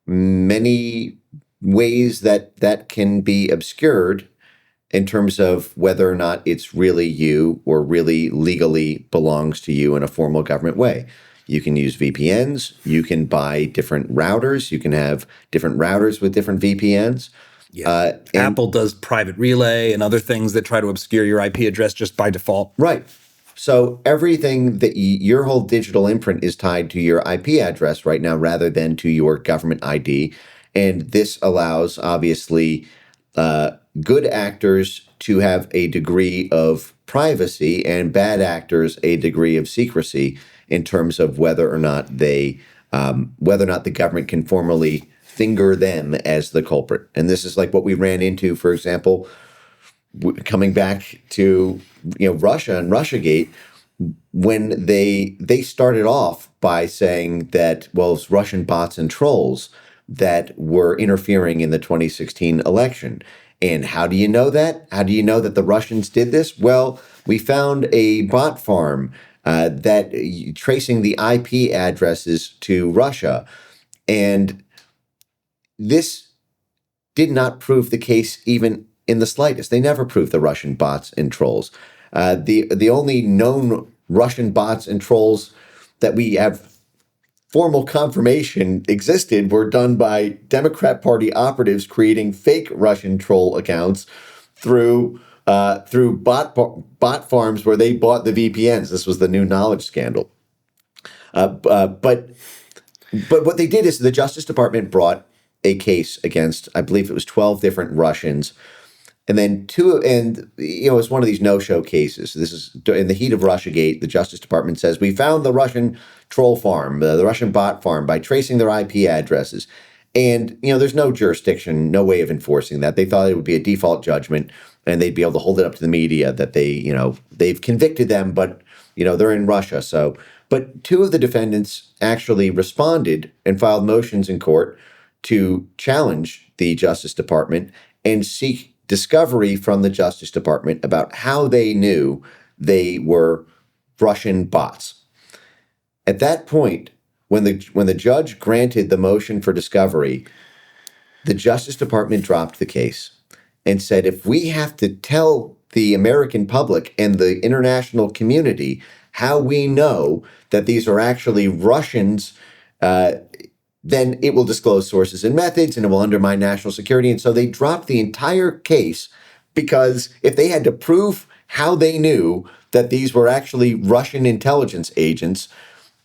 many ways that can be obscured in terms of whether or not it's really you or really legally belongs to you in a formal government way. You can use VPNs. You can buy different routers. You can have different routers with different VPNs. Yeah. Apple does private relay and other things that try to obscure your IP address just by default. Right. So everything that your whole digital imprint is tied to your IP address right now, rather than to your government ID. And this allows, obviously, good actors to have a degree of privacy and bad actors a degree of secrecy in terms of whether or not the government can formally finger them as the culprit. And this is like what we ran into, for example, coming back to Russia and Russiagate, when they started off by saying that, well, it's Russian bots and trolls that were interfering in the 2016 election. And how do you know that? How do you know that the Russians did this? Well, we found a bot farm that tracing the IP addresses to Russia. And this did not prove the case even in the slightest. They never proved the Russian bots and trolls. The only known Russian bots and trolls that we have formal confirmation existed were done by Democrat Party operatives creating fake Russian troll accounts through bot farms where they bought the VPNs. This was the new knowledge scandal. But what they did is the Justice Department brought a case against, I believe it was 12 different Russians. And then it's one of these no-show cases. This is in the heat of Russiagate. The Justice Department says, we found the Russian troll farm, the Russian bot farm, by tracing their IP addresses. And, there's no jurisdiction, no way of enforcing that. They thought it would be a default judgment and they'd be able to hold it up to the media that they've convicted them, but, they're in Russia. So, but two of the defendants actually responded and filed motions in court to challenge the Justice Department and seek discovery from the Justice Department about how they knew they were Russian bots. At that point, when the judge granted the motion for discovery, the Justice Department dropped the case and said, if we have to tell the American public and the international community how we know that these are actually Russians, then it will disclose sources and methods and it will undermine national security. And so they dropped the entire case because if they had to prove how they knew that these were actually Russian intelligence agents,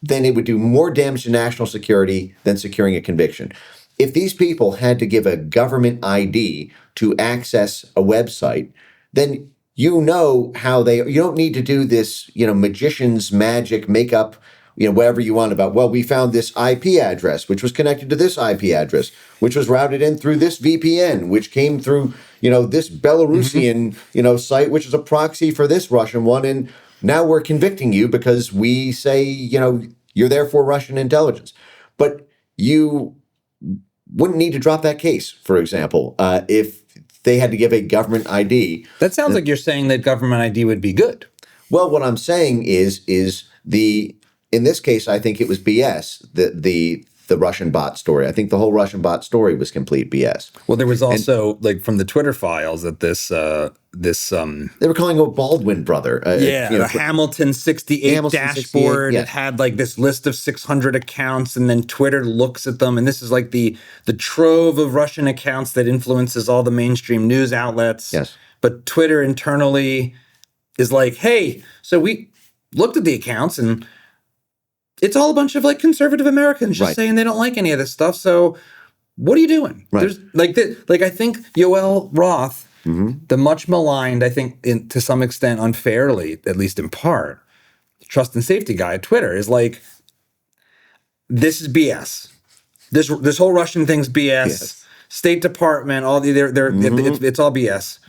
then it would do more damage to national security than securing a conviction. If these people had to give a government ID to access a website, then how you don't need to do this, magician's magic, makeup, whatever you want about, well, we found this IP address, which was connected to this IP address, which was routed in through this VPN, which came through, this Belarusian, site, which is a proxy for this Russian one. And now we're convicting you because we say, you're there for Russian intelligence. But you wouldn't need to drop that case, for example, if they had to give a government ID. That sounds like you're saying that government ID would be good. Well, what I'm saying is in this case, I think it was BS, the Russian bot story. I think the whole Russian bot story was complete BS. Well, there was also, from the Twitter files, that they were calling him a Baldwin brother. The Hamilton 68 dashboard. Yes. It had this list of 600 accounts, and then Twitter looks at them, and this is the trove of Russian accounts that influences all the mainstream news outlets. Yes. But Twitter internally is hey, so we looked at the accounts and it's all a bunch of conservative Americans just saying they don't like any of this stuff. So what are you doing? Right. There's I think Yoel Roth, the much maligned, I think to some extent unfairly, at least in part, trust and safety guy at Twitter is this is BS. This whole Russian thing's BS. Yes. State Department, all it's all BS.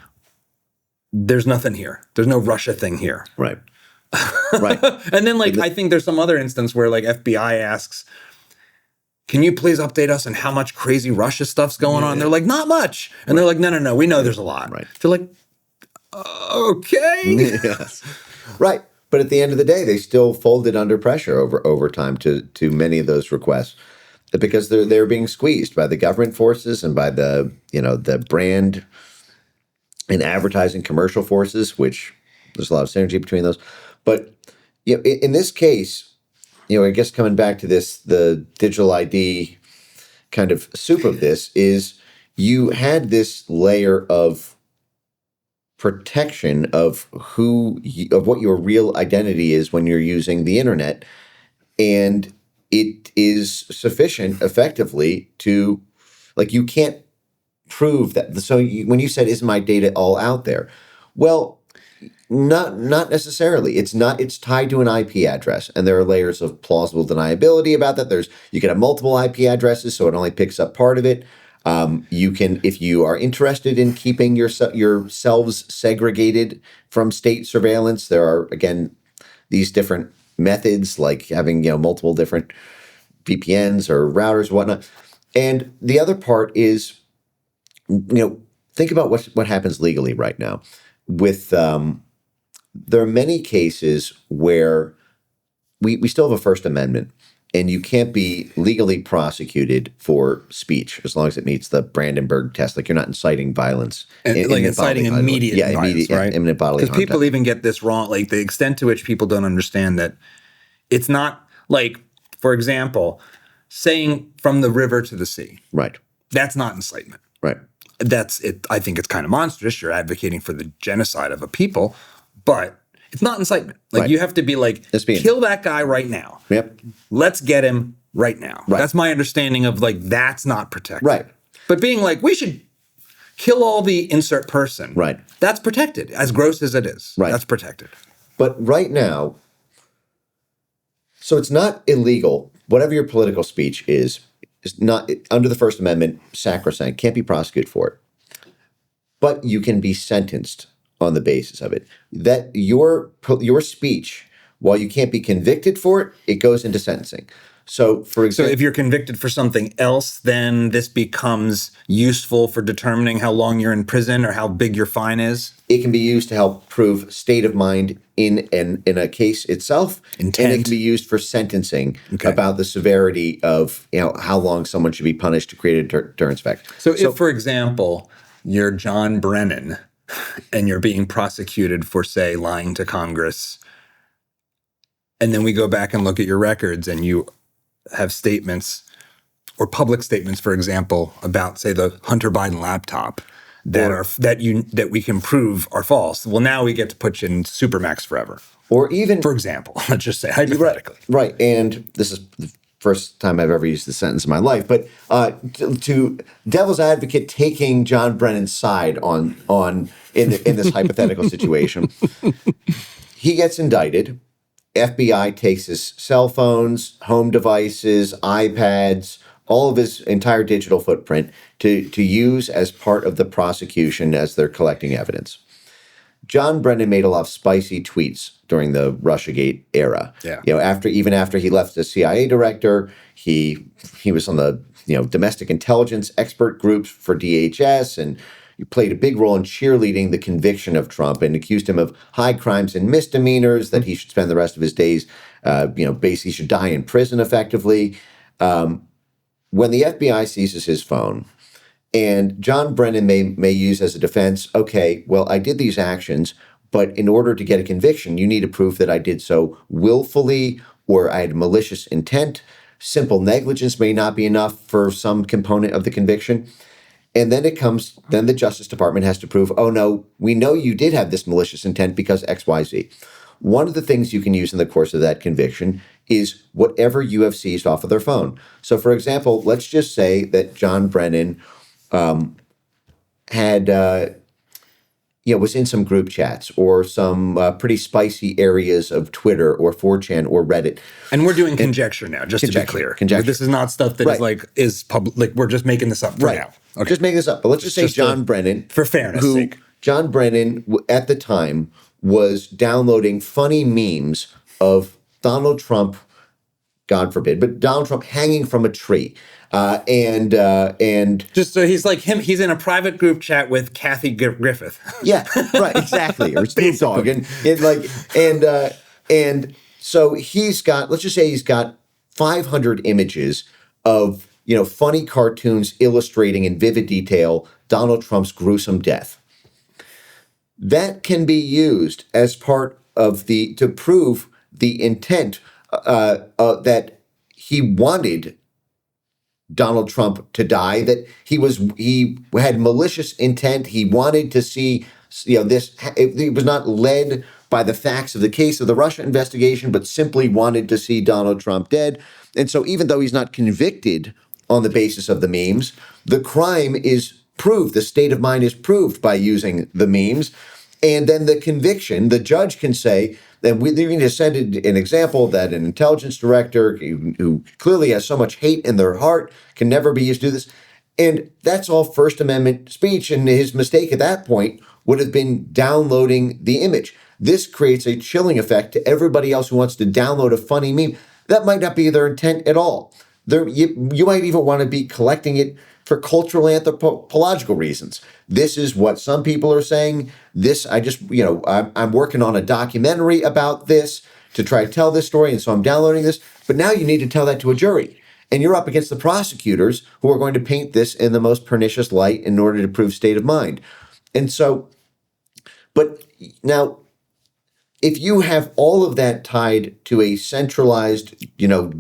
There's nothing here. There's no Russia thing here. Right. Right. And then I think there's some other instance where FBI asks, can you please update us on how much crazy Russia stuff's going on? They're not much. And they're no, we know there's a lot. Right. They're okay. Yes. Right. But at the end of the day, they still folded under pressure over time to many of those requests because they're being squeezed by the government forces and by the brand and advertising commercial forces, which there's a lot of synergy between those. But in this case, I guess coming back to this, the digital ID kind of soup of this is you had this layer of protection of what your real identity is when you're using the internet, and it is sufficient effectively to you can't prove that. So when you said, is my data all out there? Well, Not necessarily. It's not. It's tied to an IP address, and there are layers of plausible deniability about that. You can have multiple IP addresses, so it only picks up part of it. You can, if you are interested in keeping yourselves segregated from state surveillance, there are again these different methods, like having multiple different VPNs or routers, whatnot. And the other part is, think about what happens legally right now. With there are many cases where we still have a First Amendment, and you can't be legally prosecuted for speech as long as it meets the Brandenburg test. Like, you're not inciting violence. And like inciting immediate violence, right? Imminent bodily harm. Because people even get this wrong, like the extent to which people don't understand that it's not like, for example, saying from the river to the sea. Right. That's not incitement. Right. That's it. I think it's kind of monstrous. You're advocating for the genocide of a people, but it's not incitement. Like, right. You have to be like, kill that guy right now. Yep. Let's get him right now. Right. That's my understanding of like, that's not protected. Right. But being like, we should kill all the insert person. Right. That's protected, as gross as it is. Right. That's protected. But right now, so it's not illegal. Whatever your political speech is not under the First Amendment, sacrosanct, can't be prosecuted for it. But you can be sentenced on the basis of it. That your speech, while you can't be convicted for it, it goes into sentencing. So, for example, so if you're convicted for something else, then this becomes useful for determining how long you're in prison or how big your fine is? It can be used to help prove state of mind in a case itself. Intent. And it can be used for sentencing about the severity of how long someone should be punished to create a deterrence effect. So if, for example, you're John Brennan and you're being prosecuted for, say, lying to Congress, and then we go back and look at your records and you have statements or public statements, for example, about, say, the Hunter Biden laptop that we can prove are false. Well, now we get to put you in Supermax forever. Or even, for example, let's just say hypothetically. Right. And this is the first time I've ever used this sentence in my life, but to devil's advocate taking John Brennan's side in this hypothetical situation, he gets indicted. FBI takes his cell phones, home devices, iPads, all of his entire digital footprint to use as part of the prosecution as they're collecting evidence. John Brennan made a lot of spicy tweets during the Russiagate era. Yeah. After he left as CIA director, he was on the domestic intelligence expert groups for DHS, and he played a big role in cheerleading the conviction of Trump and accused him of high crimes and misdemeanors, that he should spend the rest of his days, basically should die in prison effectively. When the FBI seizes his phone, and John Brennan may use as a defense, okay, well, I did these actions, but in order to get a conviction, you need to prove that I did so willfully or I had malicious intent. Simple negligence may not be enough for some component of the conviction. And then then the Justice Department has to prove, oh no, we know you did have this malicious intent because X, Y, Z. One of the things you can use in the course of that conviction is whatever you have seized off of their phone. So, for example, let's just say that John Brennan was in some group chats or some pretty spicy areas of Twitter or 4chan or Reddit. And we're doing conjecture now, just to be clear. Conjecture. This is not stuff that is public. Like, we're just making this up for now. Okay. Just making this up. But let's just say John Brennan, for fairness sake. John Brennan at the time was downloading funny memes of Donald Trump, God forbid, but Donald Trump hanging from a tree. And just so he's like him, he's in a private group chat with Kathy Griffith. Yeah, right, exactly. Or Snoop Dogg. And so let's just say he's got 500 images of, funny cartoons illustrating in vivid detail Donald Trump's gruesome death. That can be used as part of to prove the intent that he wanted Donald Trump to die, that he had malicious intent. He wanted to see, this. He was not led by the facts of the case of the Russia investigation, but simply wanted to see Donald Trump dead. And so even though he's not convicted on the basis of the memes, the crime is proved. The state of mind is proved by using the memes. And then the conviction, the judge can say, that we even just said an example that an intelligence director who clearly has so much hate in their heart can never be used to do this. And that's all First Amendment speech. And his mistake at that point would have been downloading the image. This creates a chilling effect to everybody else who wants to download a funny meme. That might not be their intent at all. You might even want to be collecting it for cultural anthropological reasons. This is what some people are saying. I'm working on a documentary about this to try to tell this story, and so I'm downloading this. But now you need to tell that to a jury. And you're up against the prosecutors who are going to paint this in the most pernicious light in order to prove state of mind. And so, but now, if you have all of that tied to a centralized,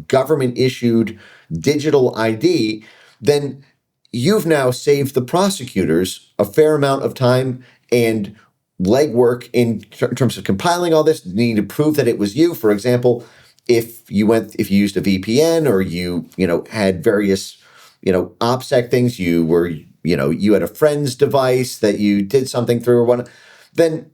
government-issued digital ID, then you've now saved the prosecutors a fair amount of time and legwork in terms of compiling all this. You need to prove that it was you. For example, if you used a VPN or you had various, OPSEC things, you had a friend's device that you did something through or whatnot, then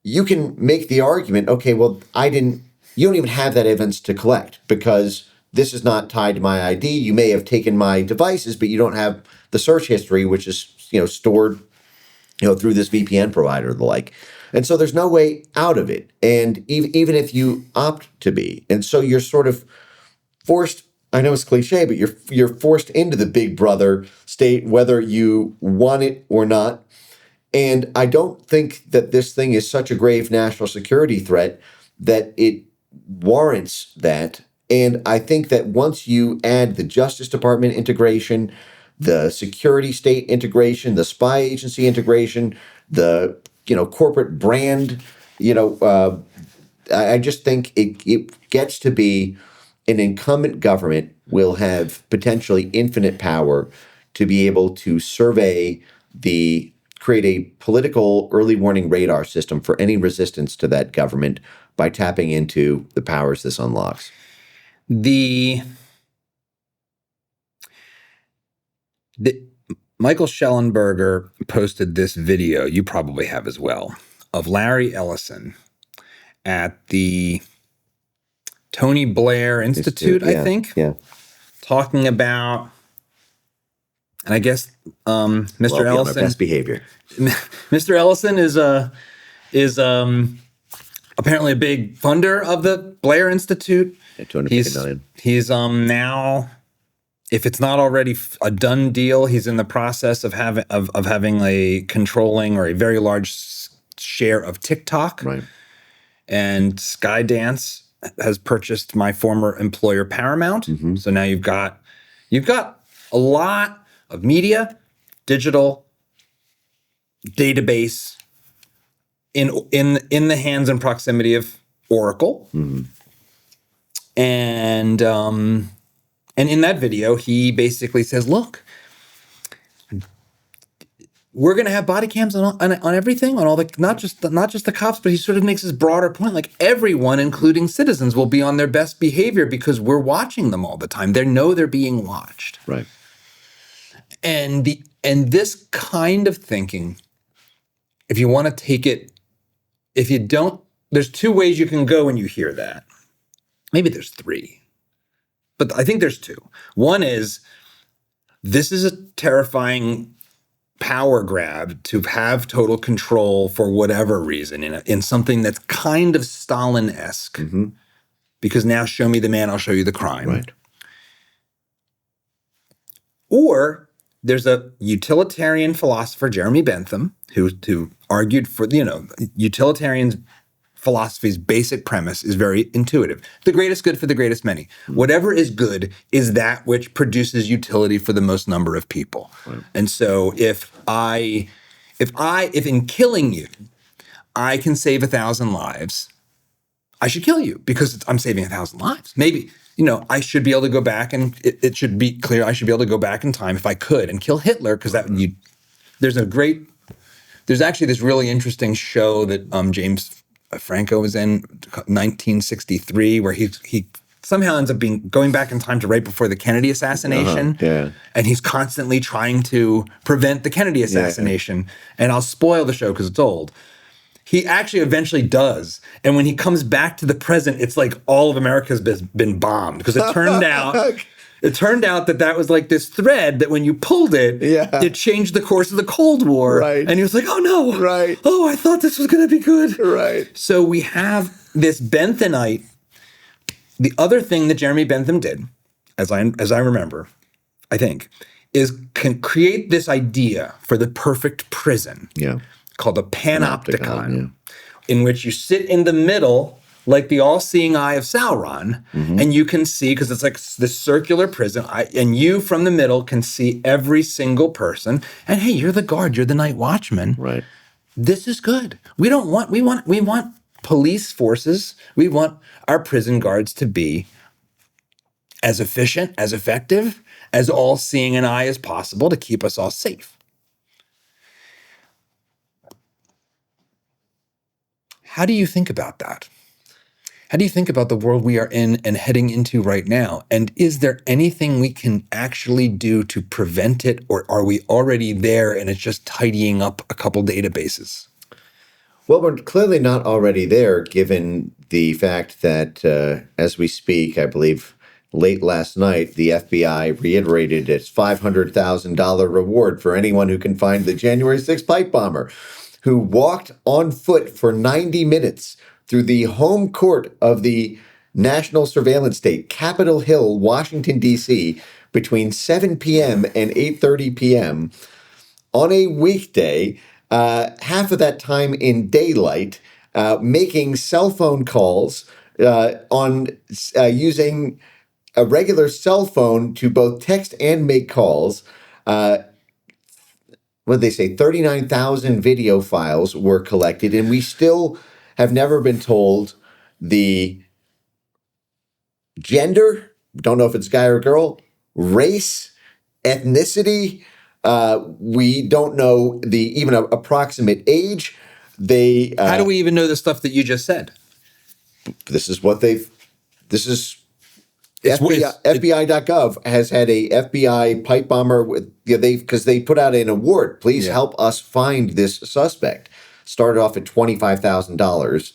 you can make the argument, okay, well, you don't even have that evidence to collect because this is not tied to my ID. You may have taken my devices, but you don't have the search history, which is, stored, through this VPN provider or the like. And so there's no way out of it. And even if you opt to be, and so you're sort of forced, I know it's cliche, but you're forced into the big brother state, whether you want it or not. And I don't think that this thing is such a grave national security threat that it warrants that. And I think that once you add the Justice Department integration, the security state integration, the spy agency integration, the corporate brand, I just think it gets to be an incumbent government will have potentially infinite power to be able to create a political early warning radar system for any resistance to that government by tapping into the powers this unlocks. Michael Schellenberger posted this video, you probably have as well, of Larry Ellison at the Tony Blair Institute, I think, talking about, and I guess Mr. Ellison, on our best behavior. Mr. Ellison is apparently a big funder of the Blair Institute. Yeah, $250 million. He's now, if it's not already a done deal, he's in the process of having a controlling or a very large share of TikTok. Right. And Skydance has purchased my former employer Paramount. Mm-hmm. So now you've got a lot of media, digital, database in the hands and proximity of Oracle. Mm-hmm. And in that video, he basically says, look, we're going to have body cams on everything, on all the, not just the cops, but he sort of makes this broader point, like everyone, including citizens, will be on their best behavior because we're watching them all the time. They know they're being watched. Right. And this kind of thinking, if you want to take it, if you don't, there's two ways you can go when you hear that. Maybe there's three, but I think there's two. One is, this is a terrifying power grab to have total control for whatever reason in something that's kind of Stalin-esque. Mm-hmm. Because now show me the man, I'll show you the crime. Right. Or there's a utilitarian philosopher, Jeremy Bentham, who argued for, utilitarian philosophy's basic premise is very intuitive. The greatest good for the greatest many. Whatever is good is that which produces utility for the most number of people. Right. And so if in killing you, I can save 1,000 lives, I should kill you because I'm saving 1,000 lives. Maybe, I should be able to go back and it should be clear I should be able to go back in time if I could and kill Hitler because there's actually this really interesting show that James Franco was in 1963, where he somehow ends up going back in time to right before the Kennedy assassination. Yeah. And he's constantly trying to prevent the Kennedy assassination. Yeah. And I'll spoil the show because it's old. he actually eventually does. And when he comes back to the present, it's like all of America's been bombed, because it turned out that was like this thread that when you pulled it, it changed the course of the Cold War. Right. And he was like, oh no. Right. Oh, I thought this was going to be good. Right. So we have this Benthamite. The other thing that Jeremy Bentham did, as I remember, I think, is create this idea for the perfect prison called a panopticon, in which you sit in the middle like the all-seeing eye of Sauron, and you can see, because it's like this circular prison, and you from the middle can see every single person. And hey, you're the guard, you're the night watchman. Right. This is good. We want police forces. We want our prison guards to be as efficient, as effective, as all-seeing an eye as possible to keep us all safe. How do you think about that? How do you think about the world we are in and heading into right now? And is there anything we can actually do to prevent it, or are we already there and it's just tidying up a couple databases? Well, we're clearly not already there, given the fact that as we speak, I believe late last night, the FBI reiterated its $500,000 reward for anyone who can find the January 6th pipe bomber, who walked on foot for 90 minutes through the home court of the National Surveillance State, Capitol Hill, Washington, D.C., between 7 p.m. and 8:30 p.m. on a weekday, half of that time in daylight, making cell phone calls using a regular cell phone to both text and make calls. What did they say? 39,000 video files were collected, and we still have never been told the gender, don't know if it's guy or girl, race, ethnicity. We don't know the even approximate age. How do we even know the stuff that you just said? FBI.gov has had a FBI pipe bomber because they put out an award. Please help us find this suspect. Started off at $25,000,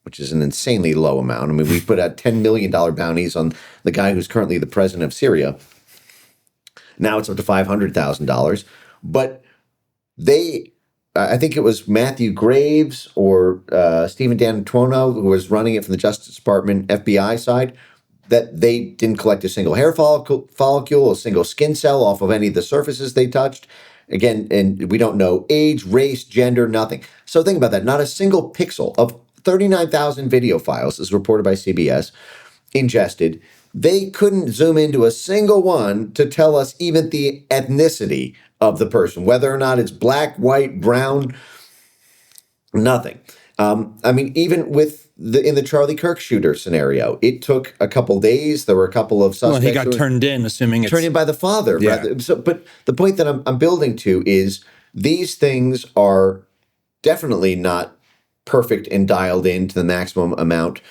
which is an insanely low amount. I mean, we put out $10 million bounties on the guy who's currently the president of Syria. Now it's up to $500,000. But I think it was Matthew Graves or Stephen D'Antuono, who was running it from the Justice Department FBI side, that they didn't collect a single hair follicle, a single skin cell off of any of the surfaces they touched. Again, and we don't know age, race, gender, nothing. So think about that. Not a single pixel of 39,000 video files, as reported by CBS, ingested. They couldn't zoom into a single one to tell us even the ethnicity of the person, whether or not it's black, white, brown, nothing. I mean, even in the Charlie Kirk shooter scenario, it took a couple days. There were a couple of suspects. Well, he got turned in, assuming it's... Turned in by the father. Yeah. Rather. So, but the point that I'm building to is these things are definitely not perfect and dialed in to the maximum amount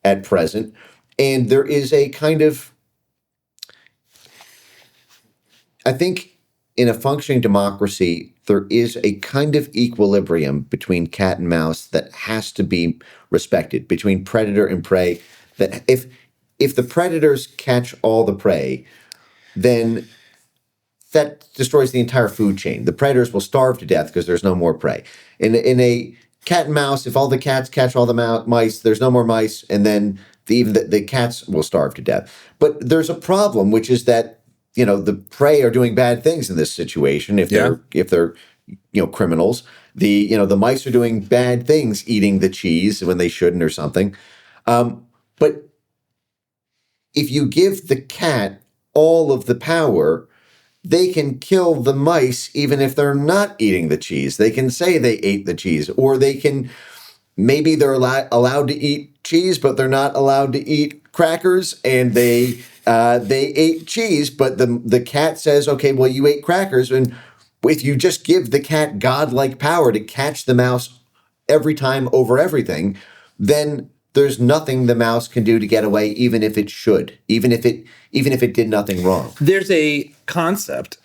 at present. And there is a kind of... I think in a functioning democracy, there is a kind of equilibrium between cat and mouse that has to be respected, between predator and prey. That if the predators catch all the prey, then that destroys the entire food chain. The predators will starve to death because there's no more prey. In a cat and mouse, if all the cats catch all the mice, there's no more mice, and then even the cats will starve to death. But there's a problem, which is that the prey are doing bad things in this situation. If they're criminals, the mice are doing bad things, eating the cheese when they shouldn't or something. But if you give the cat all of the power, they can kill the mice even if they're not eating the cheese. They can say they ate the cheese, or maybe they're allowed to eat cheese, but they're not allowed to eat crackers, and they ate cheese, but the cat says, okay, well, you ate crackers. And if you just give the cat godlike power to catch the mouse every time over everything, then there's nothing the mouse can do to get away, even if it should, even if it did nothing wrong. There's a concept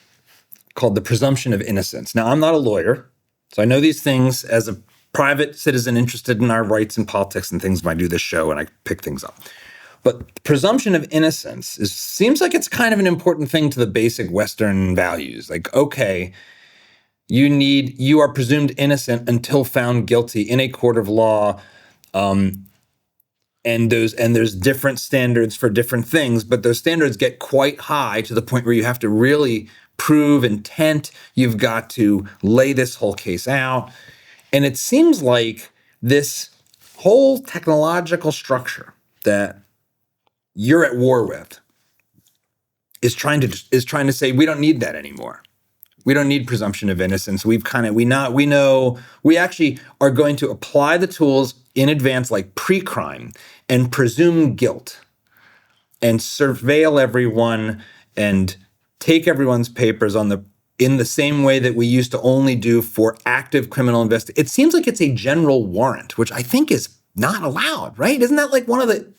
called the presumption of innocence. Now, I'm not a lawyer, so I know these things as a private citizen interested in our rights and politics and things when I do this show and I pick things up. But presumption of innocence seems like it's kind of an important thing to the basic Western values. Like, okay, you are presumed innocent until found guilty in a court of law. And there's different standards for different things, but those standards get quite high to the point where you have to really prove intent. You've got to lay this whole case out. And it seems like this whole technological structure that you're at war with is trying to say we don't need that anymore. We don't need presumption of innocence. We actually are going to apply the tools in advance, like pre-crime, and presume guilt and surveil everyone and take everyone's papers in the same way that we used to only do for active criminal investigation. It seems like it's a general warrant, which I think is not allowed, right? Isn't that like one of the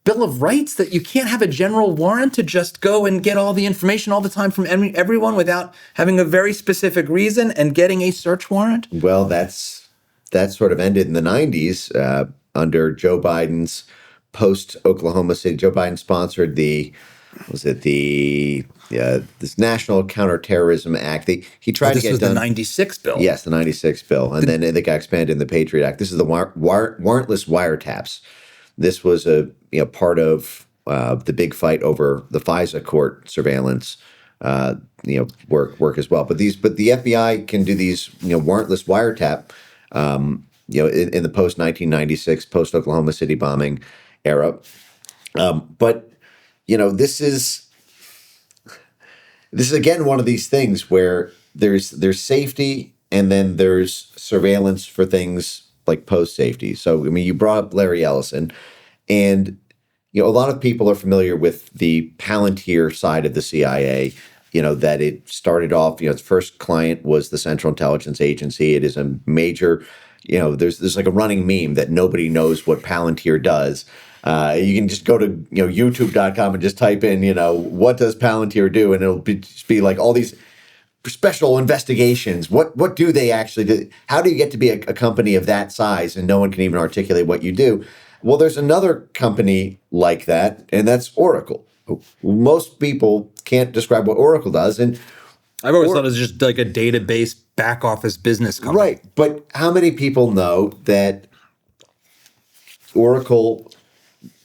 Bill of Rights that you can't have a general warrant to just go and get all the information all the time from everyone without having a very specific reason and getting a search warrant? Well, that sort of ended in the 90s under Joe Biden's post-Oklahoma City. Joe Biden sponsored this National Counterterrorism Act. He tried to get This was done. the 96 bill. Yes, the 96 bill. And then it got expanded in the Patriot Act. This is the warrantless wiretaps. This was a part of the big fight over the FISA court surveillance work as well. But the FBI can do these warrantless wiretap in the post 1996 post Oklahoma City bombing era. But this is again one of these things where there's safety and then there's surveillance for things like post safety. So I mean, you brought up Larry Ellison, and a lot of people are familiar with the Palantir side of the CIA. That it started off. Its first client was the Central Intelligence Agency. It is a major. There's like a running meme that nobody knows what Palantir does. You can just go to YouTube.com and just type in what does Palantir do, and it'll be like all these special investigations. What do they actually do? How do you get to be a company of that size and no one can even articulate what you do? Well, there's another company like that, and that's Oracle. Most people can't describe what Oracle does, and I've always thought it was just like a database back office business company. Right, but how many people know that Oracle?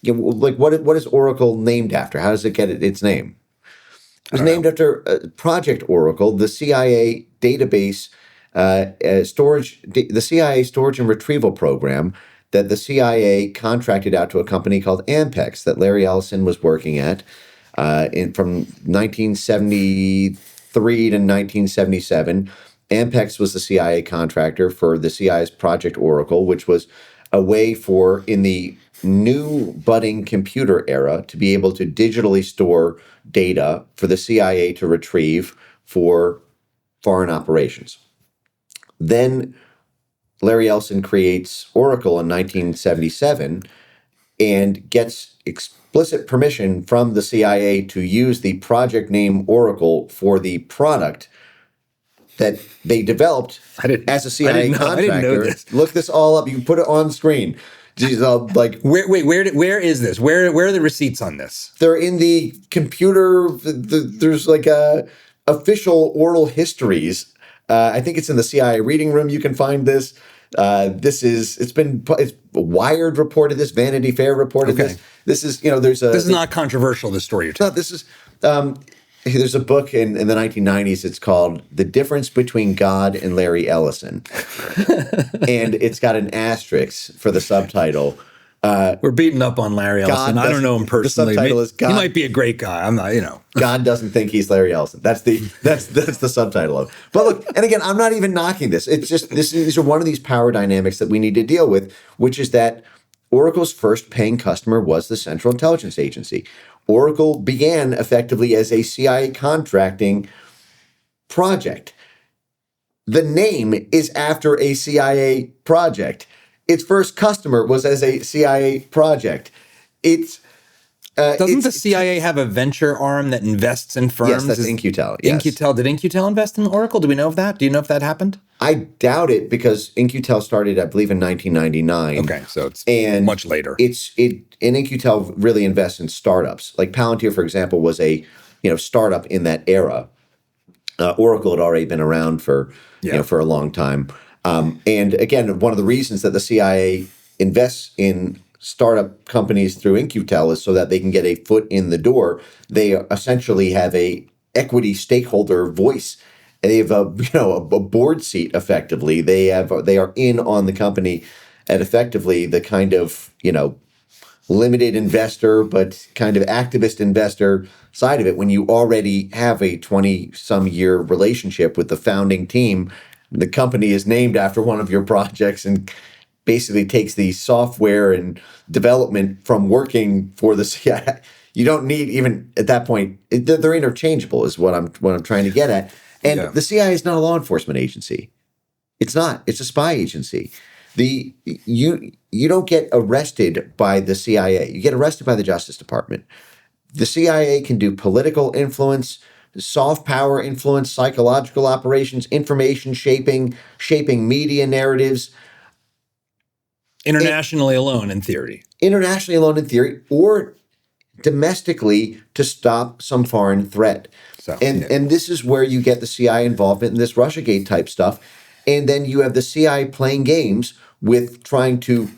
What is Oracle named after? How does it get its name? It was named after Project Oracle, the CIA database storage, the CIA storage and retrieval program that the CIA contracted out to a company called Ampex that Larry Ellison was working at from 1973 to 1977. Ampex was the CIA contractor for the CIA's Project Oracle, which was a way for, in the new budding computer era, to be able to digitally store data for the CIA to retrieve for foreign operations. Then Larry Ellison creates Oracle in 1977 and gets explicit permission from the CIA to use the project name Oracle for the product that they developed as a CIA contractor. I didn't know this. Look this all up. You can put it on screen. Where is this? Where are the receipts on this? They're in the computer. There's like official oral histories. I think it's in the CIA reading room. You can find this. It's Wired reported this. Vanity Fair reported this. This is this is not controversial. The story you're telling. No, this is. There's a book in the 1990s. It's called The Difference Between God and Larry Ellison. And it's got an asterisk for the subtitle. We're beating up on Larry Ellison. I don't know him personally. The subtitle is God. He might be a great guy. I'm not, God doesn't think he's Larry Ellison. That's the subtitle of it. But look, and again, I'm not even knocking this. It's just these are one of these power dynamics that we need to deal with, which is that Oracle's first paying customer was the Central Intelligence Agency. Oracle began effectively as a CIA contracting project. The name is after a CIA project. Its first customer was as a CIA project. Doesn't the CIA have a venture arm that invests in firms? Yes, that's In-Q-Tel. Yes. In-Q-Tel. Did In-Q-Tel invest in Oracle? Do we know of that? Do you know if that happened? I doubt it because In-Q-Tel started, I believe, in 1999. Okay, so it's much later. And In-Q-Tel really invests in startups. Like Palantir, for example, was a startup in that era. Oracle had already been around for for a long time. And again, one of the reasons that the CIA invests in startup companies through In-Q-Tel is so that they can get a foot in the door. They essentially have a equity stakeholder voice. They have a board seat effectively. They are in on the company, and effectively the kind of limited investor but kind of activist investor side of it. When you already have a 20-some year relationship with the founding team, the company is named after one of your projects and basically takes the software and development from working for the CIA. You don't need even at that point. They're interchangeable, is what I'm trying to get at. And the CIA is not a law enforcement agency. It's not. It's a spy agency. You don't get arrested by the CIA. You get arrested by the Justice Department. The CIA can do political influence, soft power influence, psychological operations, information shaping media narratives. Internationally alone in theory. Internationally alone in theory, or domestically to stop some foreign threat. So, and this is where you get the CIA involvement in this Russiagate type stuff. And then you have the CIA playing games with trying to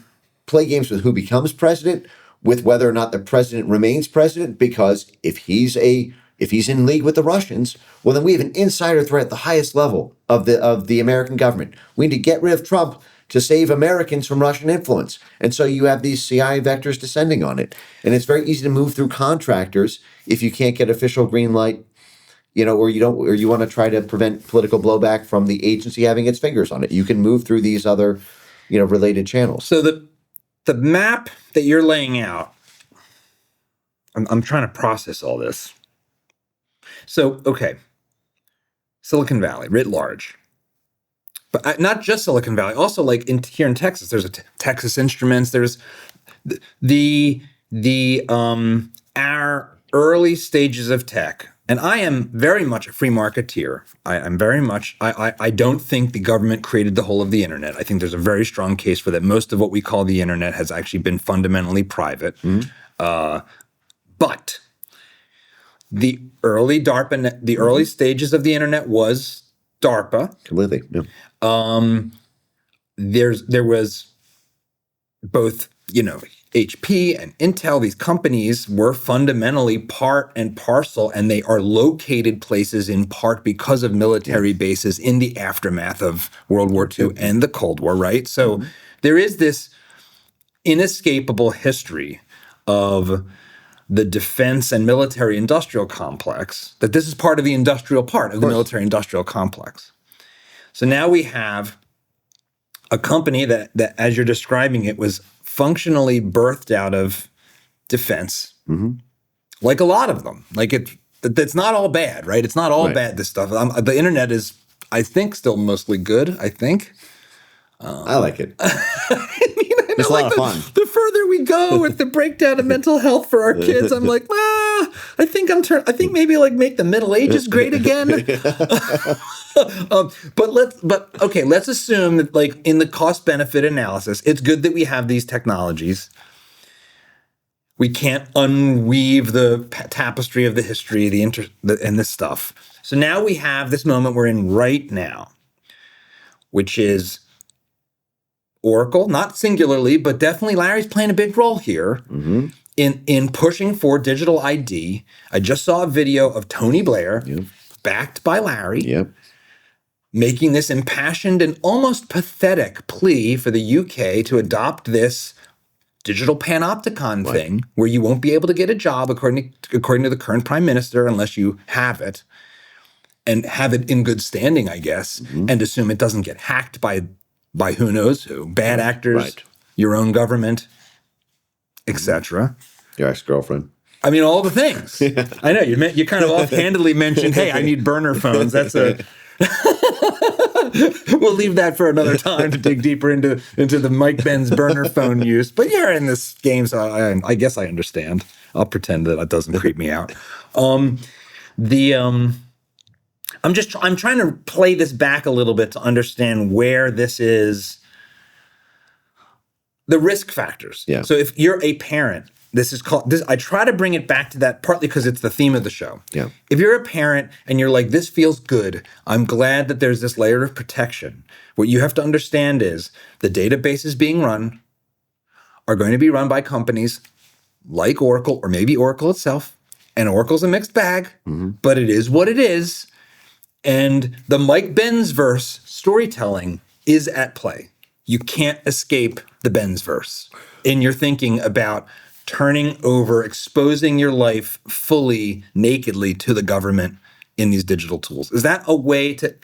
play games with who becomes president, with whether or not the president remains president, because if he's in league with the Russians, well, then we have an insider threat at the highest level of the American government. We need to get rid of Trump to save Americans from Russian influence. And so you have these CIA vectors descending on it. And it's very easy to move through contractors if you can't get official green light, or you want to try to prevent political blowback from the agency having its fingers on it. You can move through these other, related channels. So the map that you're laying out, I'm trying to process all this. So, okay, Silicon Valley, writ large. But not just Silicon Valley, also like here in Texas, there's Texas Instruments. There's our early stages of tech. And I am very much a free marketeer. I don't think the government created the whole of the internet. I think there's a very strong case for that. Most of what we call the internet has actually been fundamentally private. But the early DARPA, the early stages of the internet was DARPA. Completely. Yeah. There was both, HP and Intel. These companies were fundamentally part and parcel, and they are located places in part because of military bases in the aftermath of World War II and the Cold War, right? So there is this inescapable history of the defense and military industrial complex, that this is part of the industrial part of the military industrial complex. So now we have a company that as you're describing it, was functionally birthed out of defense, like a lot of them. Like it's not all bad, right? It's not all bad, this stuff. The internet is, I think, still mostly good, I think. I like it. It's a lot of fun. The further we go with the breakdown of mental health for our kids, I'm like, I think maybe like make the Middle Ages great again. Let's assume that like in the cost benefit analysis, it's good that we have these technologies. We can't unweave the tapestry of the history, and this stuff. So now we have this moment we're in right now, which is Oracle, not singularly, but definitely Larry's playing a big role here in pushing for digital ID. I just saw a video of Tony Blair, backed by Larry, making this impassioned and almost pathetic plea for the UK to adopt this digital panopticon thing, where you won't be able to get a job according to the current prime minister unless you have it, and have it in good standing, I guess, and assume it doesn't get hacked by who knows who, bad actors, your own government, etc. Your ex-girlfriend. I mean, all the things. I know you kind of offhandedly mentioned, hey, I need burner phones. That's a we'll leave that for another time to dig deeper into the Mike Benz burner phone use. But you're in this game, so I guess I understand. I'll pretend that doesn't creep me out. I'm trying to play this back a little bit to understand where this is, the risk factors. Yeah. So if you're a parent, I try to bring it back to that partly because it's the theme of the show. Yeah. If you're a parent and you're like, this feels good, I'm glad that there's this layer of protection. What you have to understand is the databases being run are going to be run by companies like Oracle, or maybe Oracle itself. And Oracle's a mixed bag, but it is what it is. And the Mike Benz verse storytelling is at play. You can't escape the Benz verse in your thinking about turning over, exposing your life fully, nakedly to the government in these digital tools. Is that a way to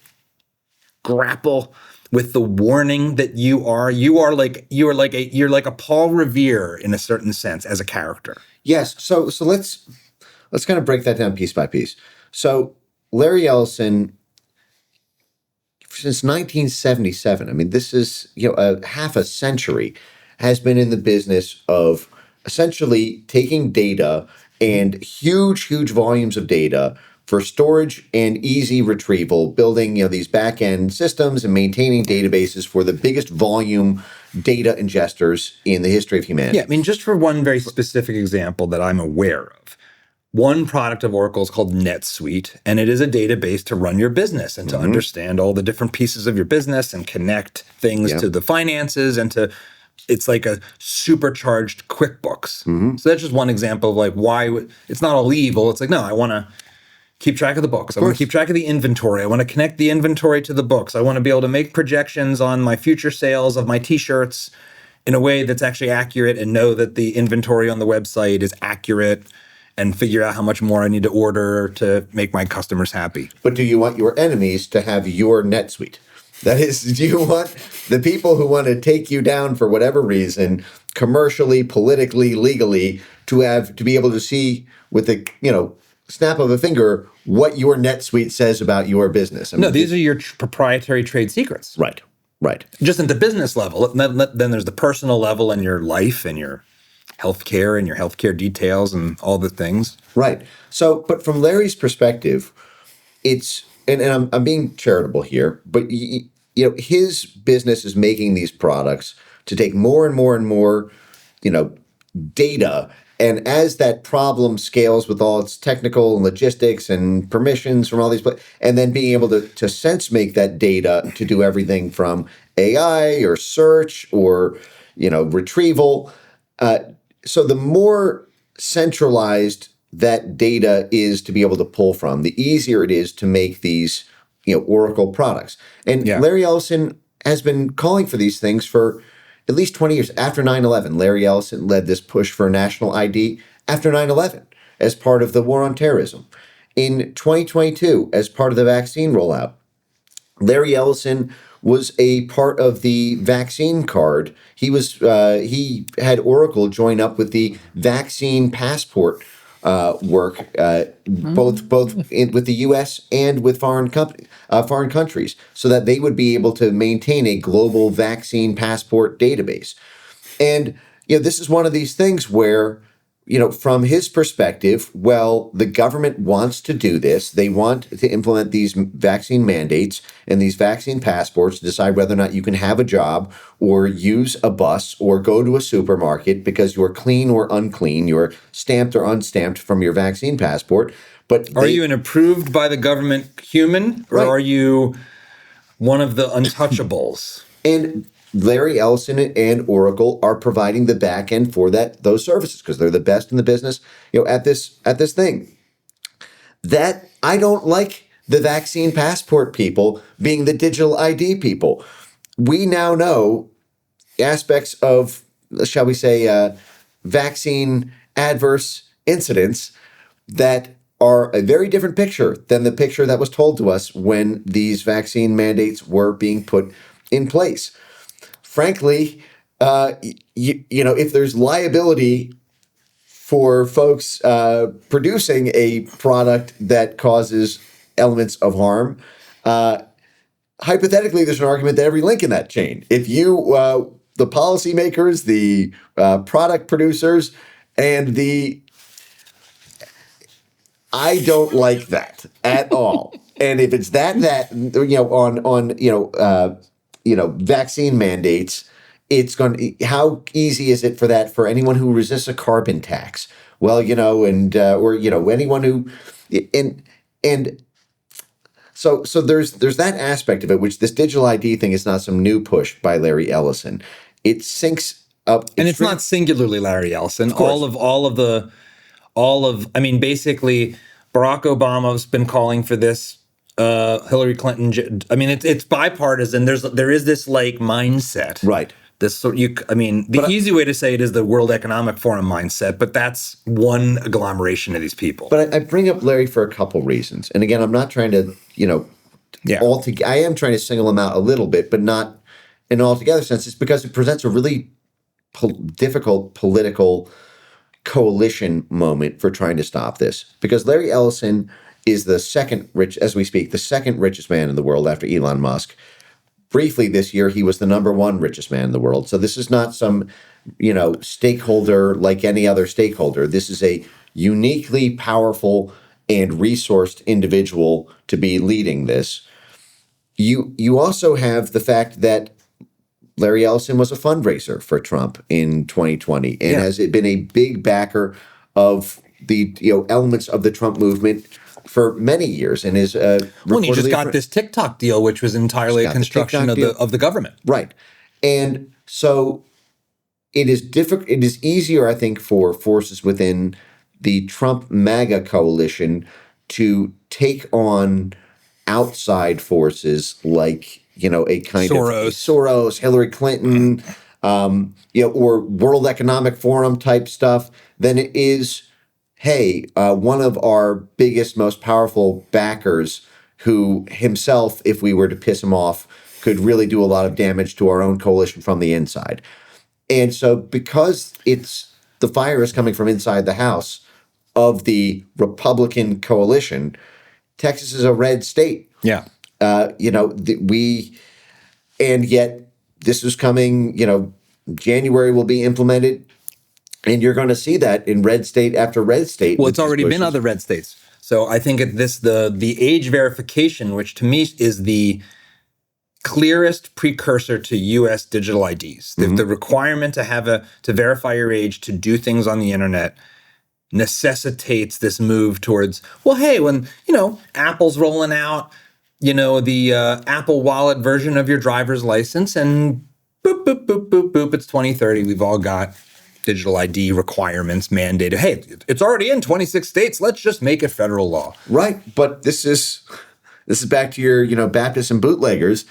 grapple with the warning that you're like a Paul Revere in a certain sense as a character? Yes. So let's kind of break that down piece by piece. So Larry Ellison, since 1977, I mean, this is a half a century, has been in the business of essentially taking data and huge volumes of data for storage and easy retrieval, building these back-end systems and maintaining databases for the biggest volume data ingesters in the history of humanity. Yeah, I mean, just for one very specific example that I'm aware of, one product of Oracle is called NetSuite, and it is a database to run your business and to understand all the different pieces of your business and connect things to the finances it's like a supercharged QuickBooks. So that's just one example of like why it's not all evil. It's like, no, I want to keep track of the books. I want to keep track of the inventory. I want to connect the inventory to the books. I want to be able to make projections on my future sales of my t-shirts in a way that's actually accurate and know that the inventory on the website is accurate and figure out how much more I need to order to make my customers happy. But do you want your enemies to have your NetSuite? That is, do you want the people who want to take you down for whatever reason, commercially, politically, legally, to be able to see with the snap of a finger what your NetSuite says about your business? I mean, No, these are your proprietary trade secrets. Right. Just at the business level. Then there's the personal level and your life and your healthcare and your healthcare details and all the things. Right. So, but from Larry's perspective, it's and I'm being charitable here, but his business is making these products to take more and more and more, data. And as that problem scales with all its technical and logistics and permissions from all these places, and then being able to sense make that data to do everything from AI or search or retrieval. So the more centralized that data is to be able to pull from, the easier it is to make these Oracle products. And Larry Ellison has been calling for these things for at least 20 years. After 9/11, Larry Ellison led this push for national ID after 9/11 as part of the war on terrorism. In 2022, as part of the vaccine rollout, Larry Ellison was a part of the vaccine card. He had Oracle join up with the vaccine passport work, both with the U.S. and with foreign countries, so that they would be able to maintain a global vaccine passport database. And this is one of these things where, from his perspective, well, the government wants to do this. They want to implement these vaccine mandates and these vaccine passports to decide whether or not you can have a job or use a bus or go to a supermarket because you're clean or unclean, you're stamped or unstamped from your vaccine passport. But are you an approved by the government human, or are you one of the untouchables? And Larry Ellison and Oracle are providing the back end for those services because they're the best in the business, at this thing. That I don't like the vaccine passport people being the digital ID people. We now know aspects of, shall we say, vaccine adverse incidents that are a very different picture than the picture that was told to us when these vaccine mandates were being put in place. Frankly, if there's liability for folks producing a product that causes elements of harm, hypothetically, there's an argument that every link in that chain, if the policymakers, the product producers, and the I don't like that at all. And if it's on vaccine mandates, it's going to, how easy is it for anyone who resists a carbon tax? Well, or anyone who, and so there's that aspect of it, which this digital ID thing is not some new push by Larry Ellison. It syncs up, and it's not singularly Larry Ellison. Basically, Barack Obama's been calling for this. Hillary Clinton. I mean, it's bipartisan. There is this like mindset, right? The easy way to say it is the World Economic Forum mindset, but that's one agglomeration of these people. But I bring up Larry for a couple reasons, and again, I'm not trying to, I am trying to single him out a little bit, but not in an altogether sense. It's because it presents a really difficult political coalition moment for trying to stop this. Because Larry Ellison is the second richest man in the world after Elon Musk. Briefly this year, he was the number one richest man in the world. So this is not some, stakeholder like any other stakeholder. This is a uniquely powerful and resourced individual to be leading this. You also have the fact that Larry Ellison was a fundraiser for Trump in 2020 and has been a big backer of the elements of the Trump movement for many years, and is he just got this TikTok deal, which was entirely a construction of the government, right? And so it is difficult. It is easier, I think, for forces within the Trump MAGA coalition to take on outside forces like a kind of Soros, Hillary Clinton, or World Economic Forum type stuff than it is. Hey, one of our biggest, most powerful backers who himself, if we were to piss him off, could really do a lot of damage to our own coalition from the inside. And so because the fire is coming from inside the house of the Republican coalition, Texas is a red state. Yeah. And yet this is coming, January will be implemented. And you're going to see that in red state after red state. Well, it's already been other red states. So I think the age verification, which to me is the clearest precursor to U.S. digital IDs, the requirement to verify your age to do things on the internet, necessitates this move towards, well, hey, when Apple's rolling out, the Apple Wallet version of your driver's license, and boop boop boop boop boop, it's 2030. We've all got digital ID requirements mandated. Hey, it's already in 26 states. Let's just make it federal law. Right. But this is back to your, Baptists and bootleggers.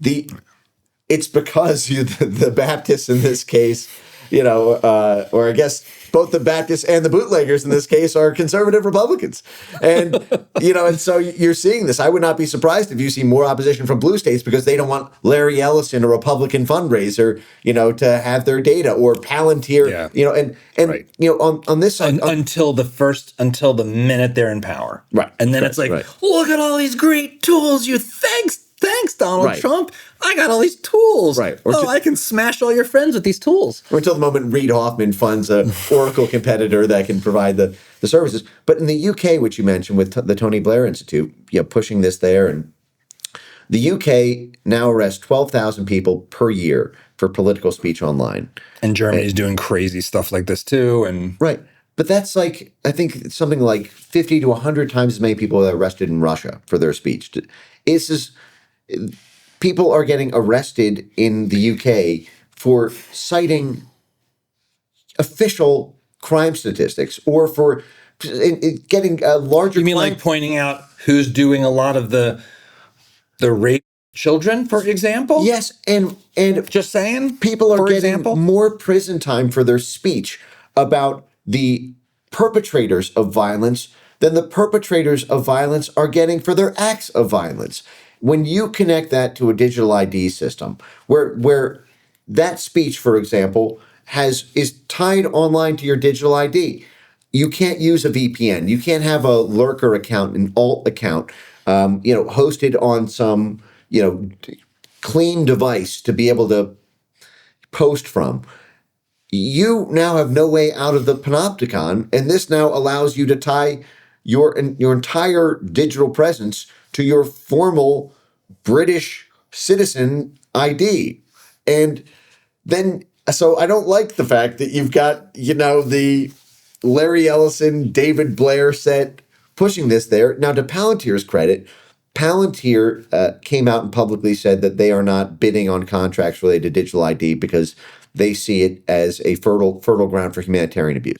It's because the Baptists in this case, or I guess both the Baptists and the bootleggers in this case are conservative Republicans. And, and so you're seeing this. I would not be surprised if you see more opposition from blue states because they don't want Larry Ellison, a Republican fundraiser, to have their data, or Palantir, right. On this side. Until the minute they're in power. Right. And then it's like, look at all these great tools. Thanks, Donald Trump. I got all these tools. Right. I can smash all your friends with these tools. Or until the moment Reid Hoffman funds a Oracle competitor that can provide the services. But in the UK, which you mentioned with the Tony Blair Institute, pushing this there, and the UK now arrests 12,000 people per year for political speech online. And Germany's doing crazy stuff like this too. And right. But that's I think something like 50 to 100 times as many people are arrested in Russia for their speech. People are getting arrested in the UK for citing official crime statistics, or for getting a larger. You mean like pointing out who's doing a lot of the rape of children, for example? Yes, and just saying, people are getting more prison time for their speech about the perpetrators of violence than the perpetrators of violence are getting for their acts of violence. When you connect that to a digital ID system, where that speech, for example, is tied online to your digital ID, you can't use a VPN. You can't have a lurker account, an alt account, hosted on some clean device to be able to post from. You now have no way out of the panopticon, and this now allows you to tie your entire digital presence to your formal British citizen ID. And then, so I don't like the fact that you've got, the Larry Ellison, David Blair set pushing this there. Now, to Palantir's credit, Palantir came out and publicly said that they are not bidding on contracts related to digital ID because they see it as a fertile ground for humanitarian abuse.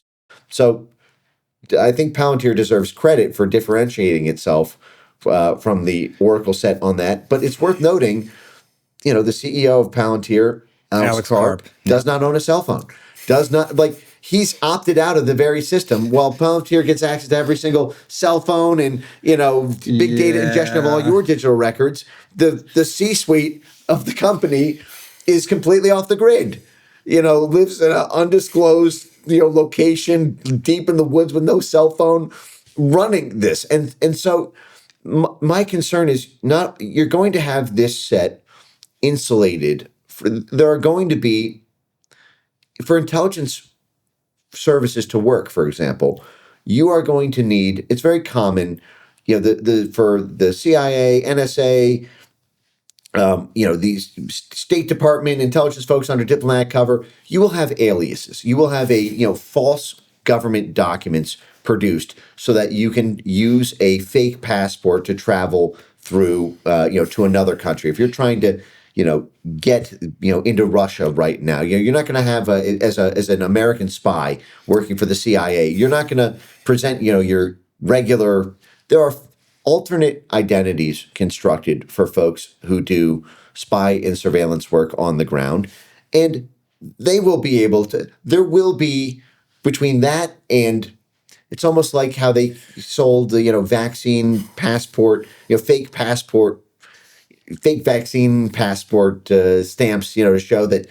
So I think Palantir deserves credit for differentiating itself from the Oracle set on that. But it's worth noting, the CEO of Palantir, Alex Karp, does not own a cell phone. Does not, he's opted out of the very system while Palantir gets access to every single cell phone and, big data ingestion of all your digital records. The C-suite of the company is completely off the grid, lives in an undisclosed, location deep in the woods with no cell phone running this. And so my concern is not, you're going to have this set insulated. There are going to be, for intelligence services to work, for example, you are going to need, it's very common, for the CIA, NSA, these State Department intelligence folks under diplomatic cover, you will have aliases. You will have false government documents produced so that you can use a fake passport to travel through, to another country. If you're trying to, get, into Russia right now, you're not going to have as an American spy working for the CIA, you're not going to present, your regular, there are alternate identities constructed for folks who do spy and surveillance work on the ground. And they will be able to, there will be between that and it's almost like how they sold the, vaccine passport, fake vaccine passport stamps, to show that,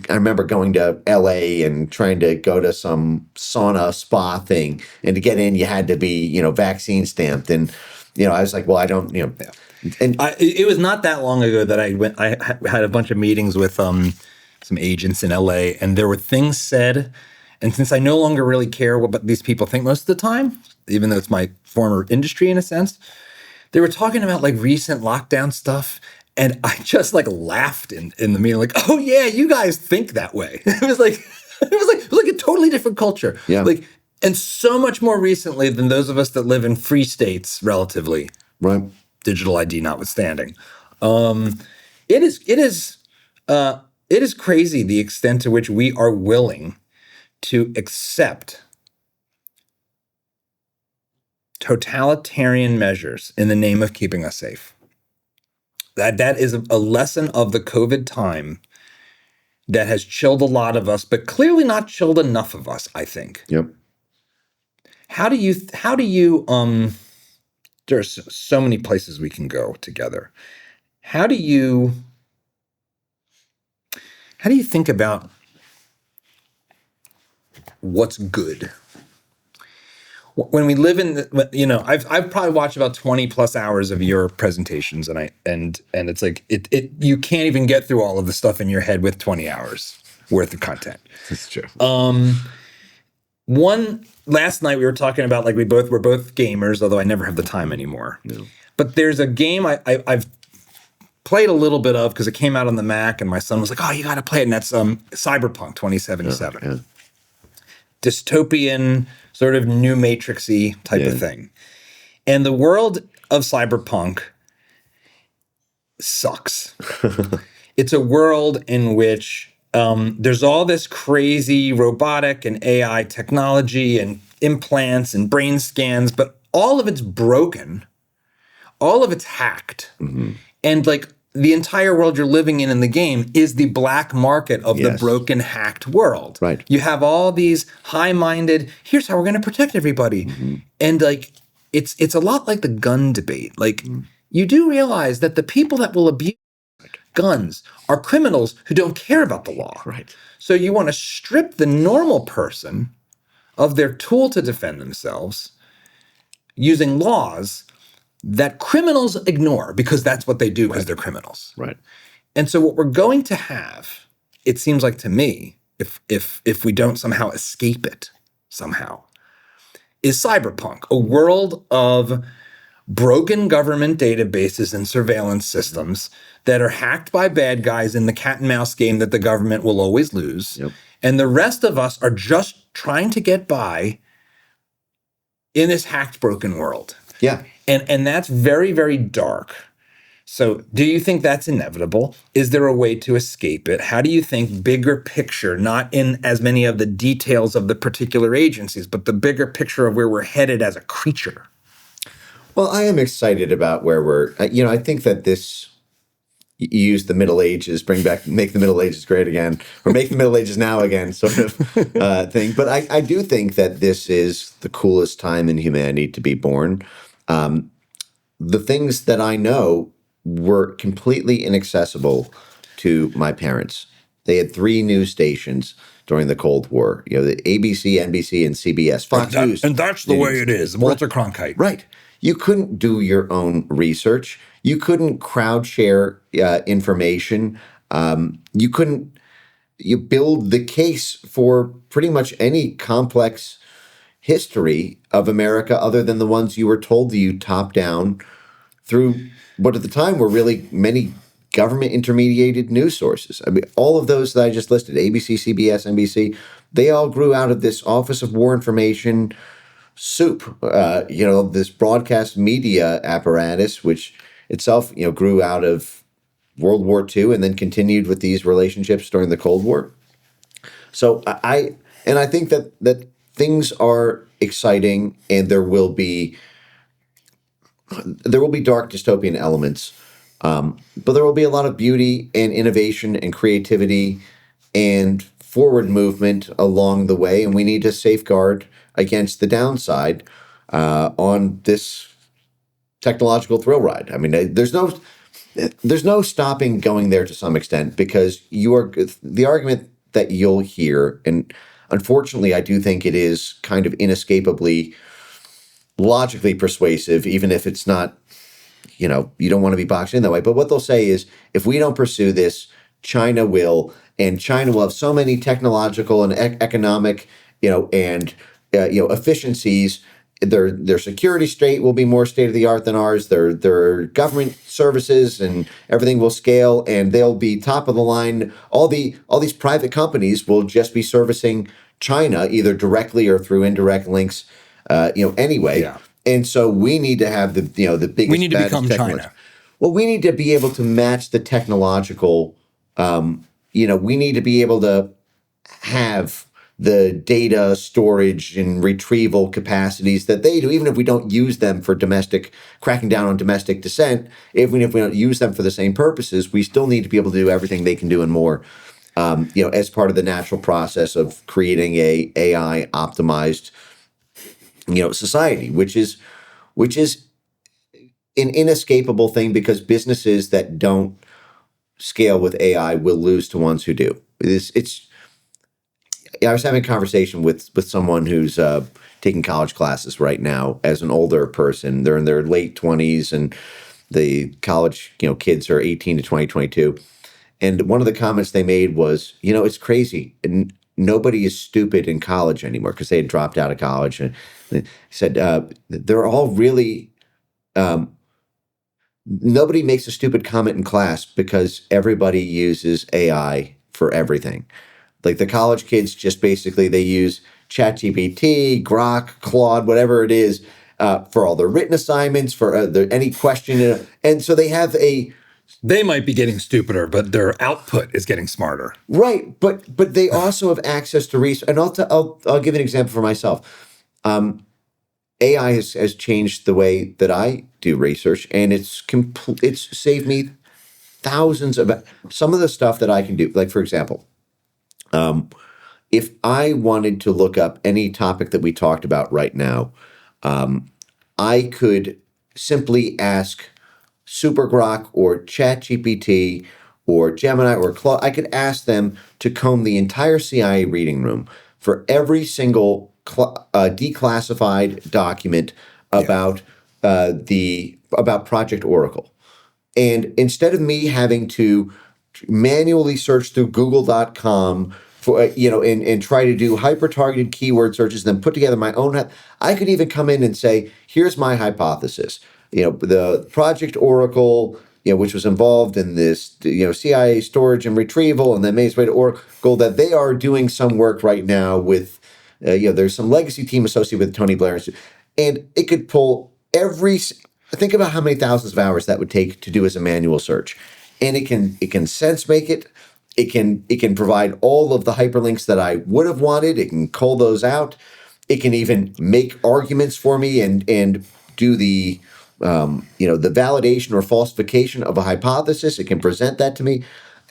I remember going to LA and trying to go to some sauna spa thing, and to get in, you had to be, vaccine stamped. And, I was like, well, I don't, and it was not that long ago that I had a bunch of meetings with some agents in LA, and there were things said. And since I no longer really care what these people think most of the time, even though it's my former industry in a sense, they were talking about recent lockdown stuff. And I just laughed in the meeting, oh yeah, you guys think that way. It was like a totally different culture. Yeah. And so much more recently than those of us that live in free states, relatively. Right. Digital ID notwithstanding. It is crazy the extent to which we are willing to accept totalitarian measures in the name of keeping us safe. That is a lesson of the COVID time that has chilled a lot of us, but clearly not chilled enough of us, I think. Yep. How do you there's so many places we can go together. How do you think about what's good? When we live in I've probably watched about 20 plus hours of your presentations, and it's you can't even get through all of the stuff in your head with 20 hours worth of content. That's true. Last night we were talking about we're both gamers, although I never have the time anymore. No. But there's a game I've played a little bit of because it came out on the Mac, and my son was like, "Oh, you got to play it." And that's Cyberpunk 2077. Yeah. Dystopian, sort of new Matrix-y type of thing. And the world of Cyberpunk sucks. It's a world in which there's all this crazy robotic and AI technology and implants and brain scans, but all of it's broken. All of it's hacked. Mm-hmm. And the entire world you're living in the game is the black market of the broken, hacked world. Right. You have all these high-minded, here's how we're going to protect everybody. Mm-hmm. And it's a lot like the gun debate. You do realize that the people that will abuse guns are criminals who don't care about the law. Right. So you want to strip the normal person of their tool to defend themselves using laws that criminals ignore because that's what they do because they're criminals. Right. And so what we're going to have, it seems like to me, if we don't somehow escape it somehow, is cyberpunk, a world of broken government databases and surveillance systems that are hacked by bad guys in the cat and mouse game that the government will always lose. Yep. And the rest of us are just trying to get by in this hacked, broken world. Yeah. And that's very, very dark. So do you think that's inevitable? Is there a way to escape it? How do you think bigger picture, not in as many of the details of the particular agencies, but the bigger picture of where we're headed as a creature? Well, I am excited about where we're, I think that this, you use the Middle Ages, make the Middle Ages great again, or make the Middle Ages now again sort of thing. But I do think that this is the coolest time in humanity to be born. The things that I know were completely inaccessible to my parents. They had 3 news stations during the Cold War, the ABC, NBC, and CBS, Fox News. And that's the way it is. Walter Cronkite. Right. You couldn't do your own research. You couldn't crowd share information. You build the case for pretty much any complex history of America other than the ones you were told to you top down through what at the time were really many government intermediated news sources. I mean, all of those that I just listed, ABC, CBS, NBC, they all grew out of this Office of War Information soup, this broadcast media apparatus, which itself, grew out of World War II and then continued with these relationships during the Cold War. So I think that things are exciting, and there will be dark dystopian elements, but there will be a lot of beauty and innovation and creativity and forward movement along the way, and we need to safeguard against the downside on this technological thrill ride. I mean, there's no stopping going there to some extent, because the argument that you'll hear, and unfortunately, I do think it is kind of inescapably logically persuasive, even if it's not, you don't want to be boxed in that way. But what they'll say is, if we don't pursue this, China will, and China will have so many technological and economic, efficiencies. Their security state will be more state of the art than ours. Their government services and everything will scale, and they'll be top of the line. All these private companies will just be servicing China either directly or through indirect links. Anyway. Yeah. And so we need to have the biggest. We need to become China. Well, we need to be able to match the technological. We need to be able to have the data storage and retrieval capacities that they do, even if we don't use them for cracking down on domestic dissent. Even if we don't use them for the same purposes, we still need to be able to do everything they can do and more. As part of the natural process of creating a AI optimized, society, which is an inescapable thing, because businesses that don't scale with AI will lose to ones who do. I was having a conversation with someone who's taking college classes right now as an older person. They're in their late 20s, and the college, kids are 18 to 20, 22. And one of the comments they made was, it's crazy. And nobody is stupid in college anymore, because they had dropped out of college. And they said they're all really, nobody makes a stupid comment in class because everybody uses AI for everything. Like the college kids just basically, they use ChatGPT, Grok, Claude, whatever it is, for all their written assignments, for any question. And so they have They might be getting stupider, but their output is getting smarter. Right, but they also have access to research. And I'll give an example for myself. AI has changed the way that I do research, and it's saved me thousands of some of the stuff that I can do. Like, for example, if I wanted to look up any topic that we talked about right now, I could simply ask SuperGrok or ChatGPT or Gemini or Claude. I could ask them to comb the entire CIA reading room for every single declassified document about about Project Oracle. And instead of me having to manually search through Google.com for and try to do hyper targeted keyword searches, then put together my own. I could even come in and say, here's my hypothesis. The Project Oracle, which was involved in this, CIA storage and retrieval, and then made its way to Oracle, that they are doing some work right now with, there's some legacy team associated with Tony Blair, and it could pull think about how many thousands of hours that would take to do as a manual search, and it can sense make it. It can provide all of the hyperlinks that I would have wanted. It can cull those out. It can even make arguments for me and do the the validation or falsification of a hypothesis. It can present that to me,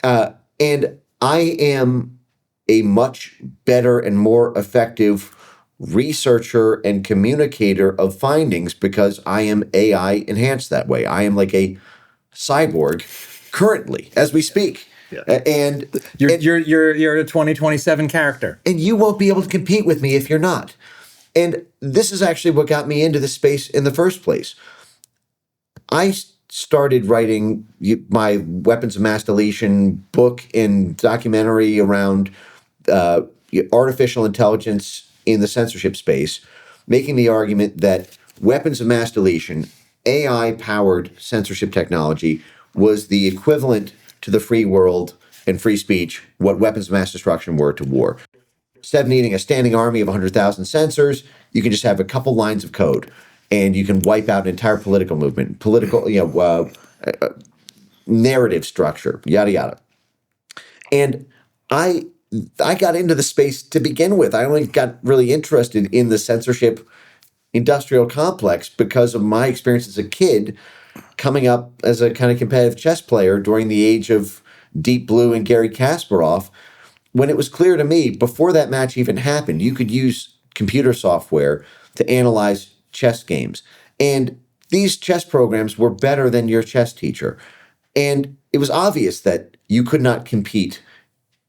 and I am a much better and more effective researcher and communicator of findings because I am AI enhanced that way. I am like a cyborg currently as we speak. Yeah. And you're a 2027 character, and you won't be able to compete with me if you're not. And this is actually what got me into this space in the first place. I started writing my weapons of mass deletion book and documentary around artificial intelligence in the censorship space, making the argument that weapons of mass deletion, AI-powered censorship technology, was the equivalent to the free world and free speech, what weapons of mass destruction were to war. Instead of needing a standing army of 100,000 censors, you can just have a couple lines of code, and you can wipe out an entire political movement, narrative structure, yada yada. And I got into the space to begin with. I only got really interested in the censorship industrial complex because of my experience as a kid, coming up as a kind of competitive chess player during the age of Deep Blue and Garry Kasparov, when it was clear to me, before that match even happened, you could use computer software to analyze chess games. And these chess programs were better than your chess teacher. And it was obvious that you could not compete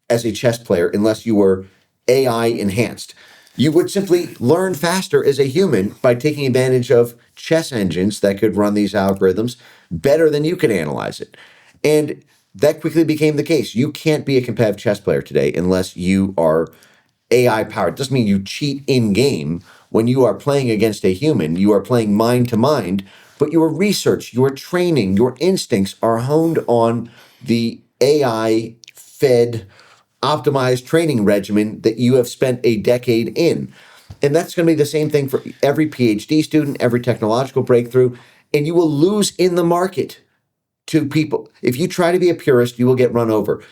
as a chess player unless you were AI enhanced. You would simply learn faster as a human by taking advantage of chess engines that could run these algorithms better than you could analyze it. And that quickly became the case. You can't be a competitive chess player today unless you are AI powered. It doesn't mean you cheat in game. When you are playing against a human, you are playing mind to mind, but your research, your training, your instincts are honed on the AI fed optimized training regimen that you have spent a decade in. And that's going to be the same thing for every PhD student, every technological breakthrough, and you will lose in the market to people. If you try to be a purist, you will get run over.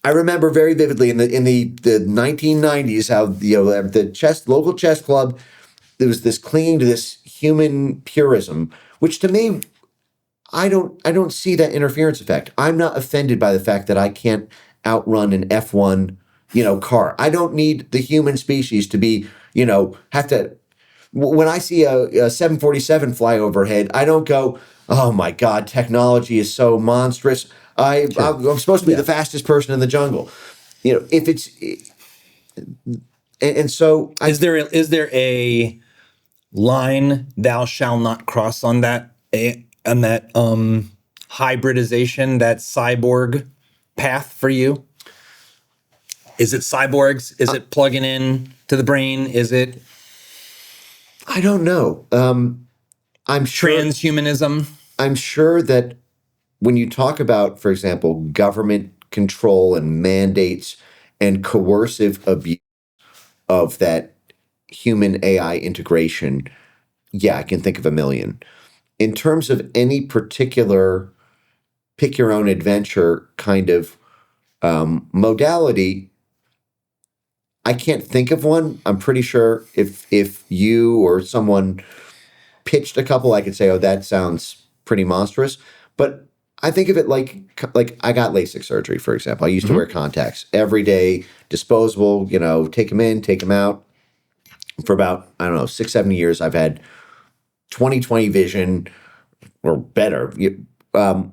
I remember very vividly in the 1990s how the local chess club, there was this clinging to this human purism, which to me, I don't see that interference effect. I'm not offended by the fact that I can't outrun an F1 car. I don't need the human species to be have to. When I see a 747 fly overhead, I don't go, oh my God, technology is so monstrous. I'm supposed to be the fastest person in the jungle. If it's and so is there a line thou shalt not cross on that hybridization, that cyborg path for you? Is it cyborgs? Is it plugging in to the brain? Is it? I don't know. I'm sure transhumanism. I'm sure that when you talk about, for example, government control and mandates and coercive abuse of that human AI integration, yeah, I can think of a million. In terms of any particular pick your own adventure kind of modality, I can't think of one. I'm pretty sure if you or someone pitched a couple, I could say, oh, that sounds pretty monstrous. But I think of it like I got LASIK surgery, for example. I used to wear contacts every day, disposable, take them in, take them out. For about, 6-7 years, I've had 20/20 vision or better. And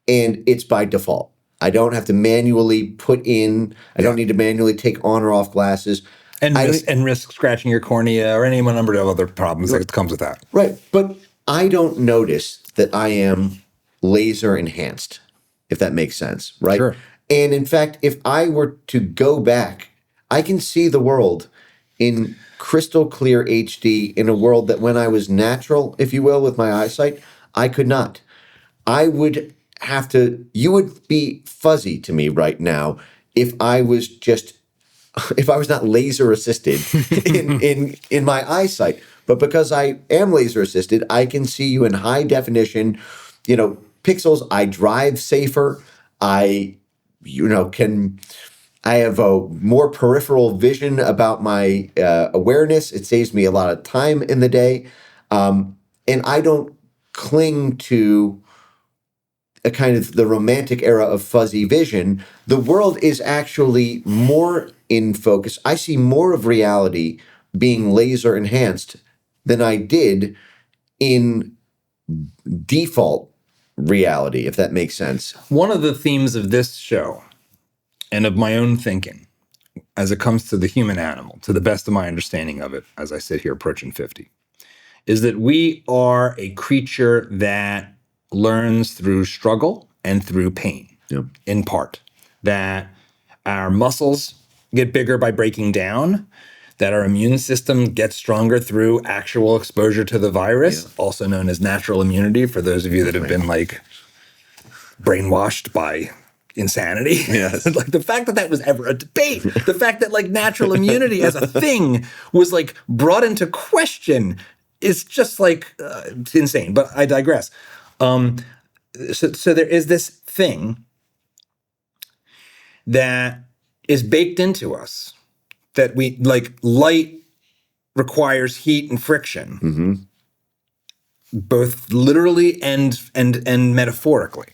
it's by default. I don't have to manually I don't need to manually take on or off glasses. And risk scratching your cornea or any number of other problems that comes with that. Right. But I don't notice that I am laser enhanced, if that makes sense, right? Sure. And in fact, if I were to go back, I can see the world in crystal clear HD in a world that when I was natural, if you will, with my eyesight, I could not. I would have to, you would be fuzzy to me right now if I was just, if I was not laser assisted in my eyesight. But because I am laser assisted, I can see you in high definition, pixels. I drive safer. I have a more peripheral vision about my awareness. It saves me a lot of time in the day. And I don't cling to a kind of the romantic era of fuzzy vision. The world is actually more in focus. I see more of reality being laser enhanced than I did in default reality, if that makes sense. One of the themes of this show and of my own thinking as it comes to the human animal, to the best of my understanding of it, as I sit here approaching 50, is that we are a creature that learns through struggle and through pain, in part. That our muscles get bigger by breaking down, that our immune system gets stronger through actual exposure to the virus, also known as natural immunity, for those of you that have been like brainwashed by insanity. Yes. Like the fact that that was ever a debate, the fact that like natural immunity as a thing was like brought into question is just like insane. But I digress. So there is this thing that is baked into us that we like. Light requires heat and friction, both literally and metaphorically.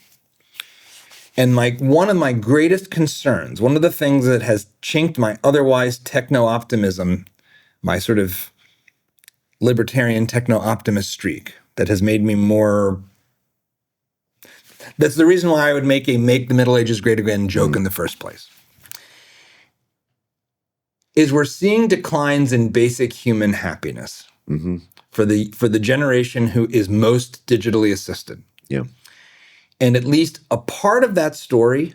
And like one of my greatest concerns, one of the things that has chinked my otherwise techno-optimism, my sort of libertarian techno-optimist streak, that has made me more. That's the reason why I would make the Middle Ages great again joke in the first place. Is we're seeing declines in basic human happiness for the generation who is most digitally assisted. Yeah. And at least a part of that story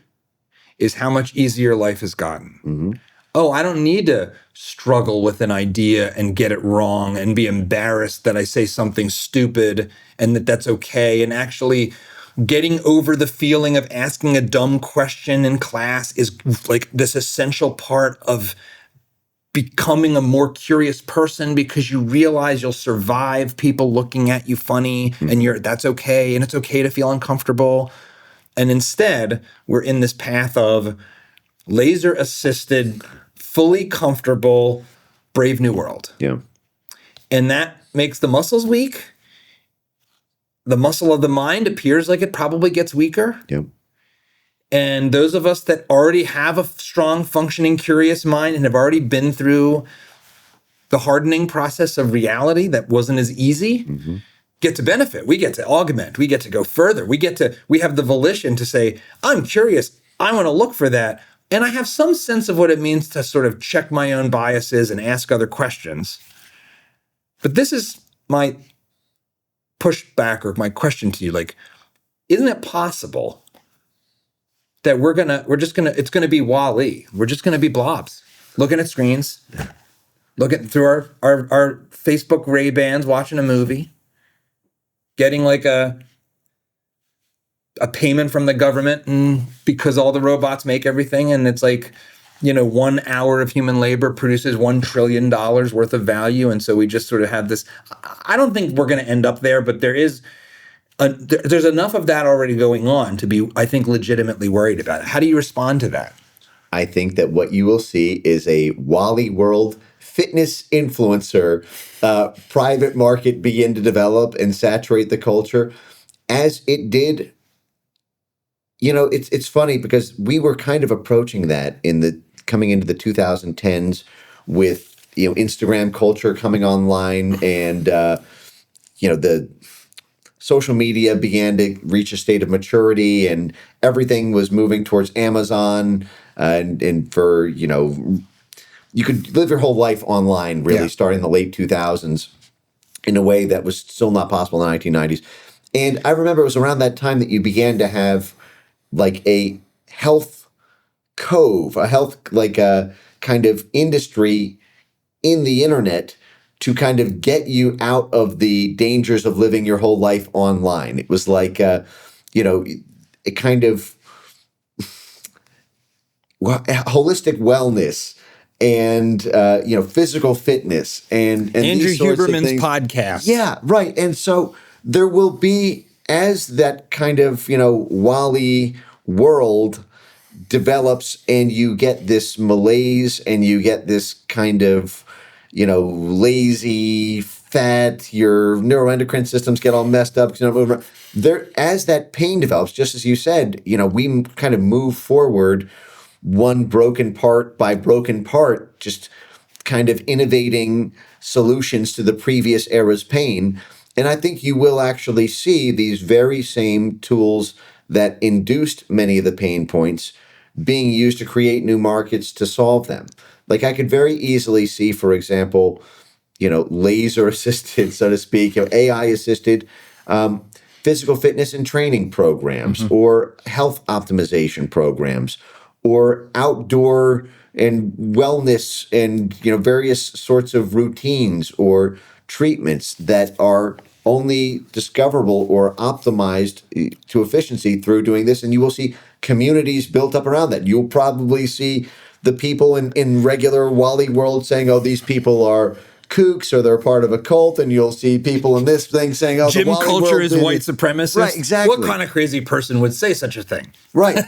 is how much easier life has gotten. Oh, I don't need to struggle with an idea and get it wrong and be embarrassed that I say something stupid and that's okay. And actually getting over the feeling of asking a dumb question in class is like this essential part of becoming a more curious person, because you realize you'll survive people looking at you funny and that's okay. And it's okay to feel uncomfortable. And instead, we're in this path of laser assisted, fully comfortable, brave new world. Yeah. And that makes the muscles weak. The muscle of the mind appears like it probably gets weaker. Yeah. And those of us that already have a strong, functioning, curious mind and have already been through the hardening process of reality that wasn't as easy, get to benefit. We get to augment. We get to go further. We have the volition to say, I'm curious. I want to look for that. And I have some sense of what it means to sort of check my own biases and ask other questions. But this is my pushback or my question to you. Like, isn't it possible that it's gonna be Wall-E? We're just gonna be blobs looking at screens, looking through our Facebook Ray-Bans, watching a movie, getting like a payment from the government, and because all the robots make everything, and it's like, 1 hour of human labor produces $1 trillion worth of value, and so we just sort of have this. I don't think we're going to end up there, but there's enough of that already going on to be, I think, legitimately worried about it. How do you respond to that? I think that what you will see is a Wally World fitness influencer private market begin to develop and saturate the culture as it did. It's funny because we were kind of approaching that coming into the 2010s with, Instagram culture coming online and, the social media began to reach a state of maturity and everything was moving towards Amazon and for, you could live your whole life online really starting in the late 2000s in a way that was still not possible in the 1990s. And I remember it was around that time that you began to have like a health cove, a health, like a kind of industry in the internet to kind of get you out of the dangers of living your whole life online. It was like, you know, a kind of holistic wellness and you know, physical fitness and Andrew these sorts of Huberman's things. podcast. Yeah, right. And so there will be, as that kind of, you know, Wall-E world develops and you get this malaise and you get this kind of, you know, lazy, fat, your neuroendocrine systems get all messed up. You know, there, as that pain develops, just as you said, you know, we kind of move forward one broken part by broken part, just kind of innovating solutions to the previous era's pain. And I think you will actually see these very same tools that induced many of the pain points being used to create new markets to solve them. Like I could very easily see, for example, you know, laser assisted, so to speak, you know, AI assisted physical fitness and training programs, or health optimization programs, or outdoor and wellness and, you know, various sorts of routines or treatments that are only discoverable or optimized to efficiency through doing this. And you will see communities built up around that. You'll probably see the people in regular Wall-E world saying, oh, these people are kooks or they're part of a cult, and you'll see people in this thing saying, oh, Gym the Wall-E culture world is did white it. supremacist. Right, exactly. What kind of crazy person would say such a thing? Right.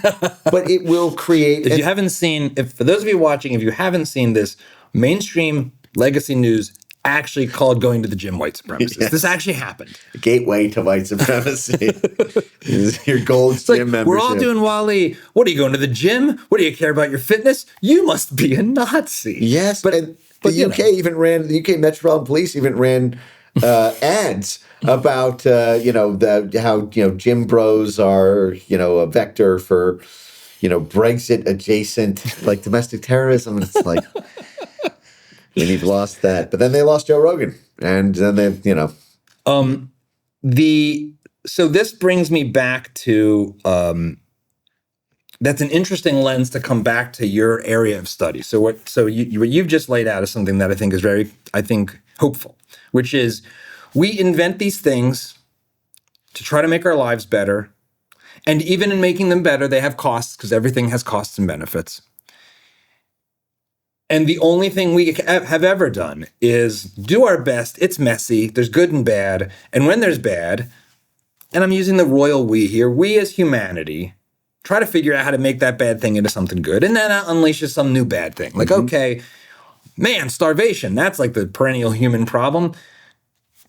But it will create... If you haven't seen, if for those of you watching, if you haven't seen this, mainstream legacy news actually called going to the gym white supremacists. Yes. This actually happened. gateway to white supremacy is your gold It's like, gym membership. we're all doing Wall-E. What are you going to the gym? What do you care about your fitness? You must be a Nazi. Yes, but the UK even ran, the UK Metropolitan Police even ran ads about you know, how, you know, gym bros are, you know, a vector for, you know, Brexit adjacent like domestic terrorism. And it's like, and you've lost that. But then they lost Joe Rogan, and then they, you know, so this brings me back to that's an interesting lens to come back to your area of study. So what you've just laid out is something that I think is very, I think, hopeful, which is we invent these things to try to make our lives better. And even in making them better, they have costs, because everything has costs and benefits. And the only thing we have ever done is do our best. It's messy. There's good and bad. And when there's bad, and I'm using the royal we here, we as humanity try to figure out how to make that bad thing into something good. And then that unleashes some new bad thing. Like, okay, man, starvation, that's like the perennial human problem.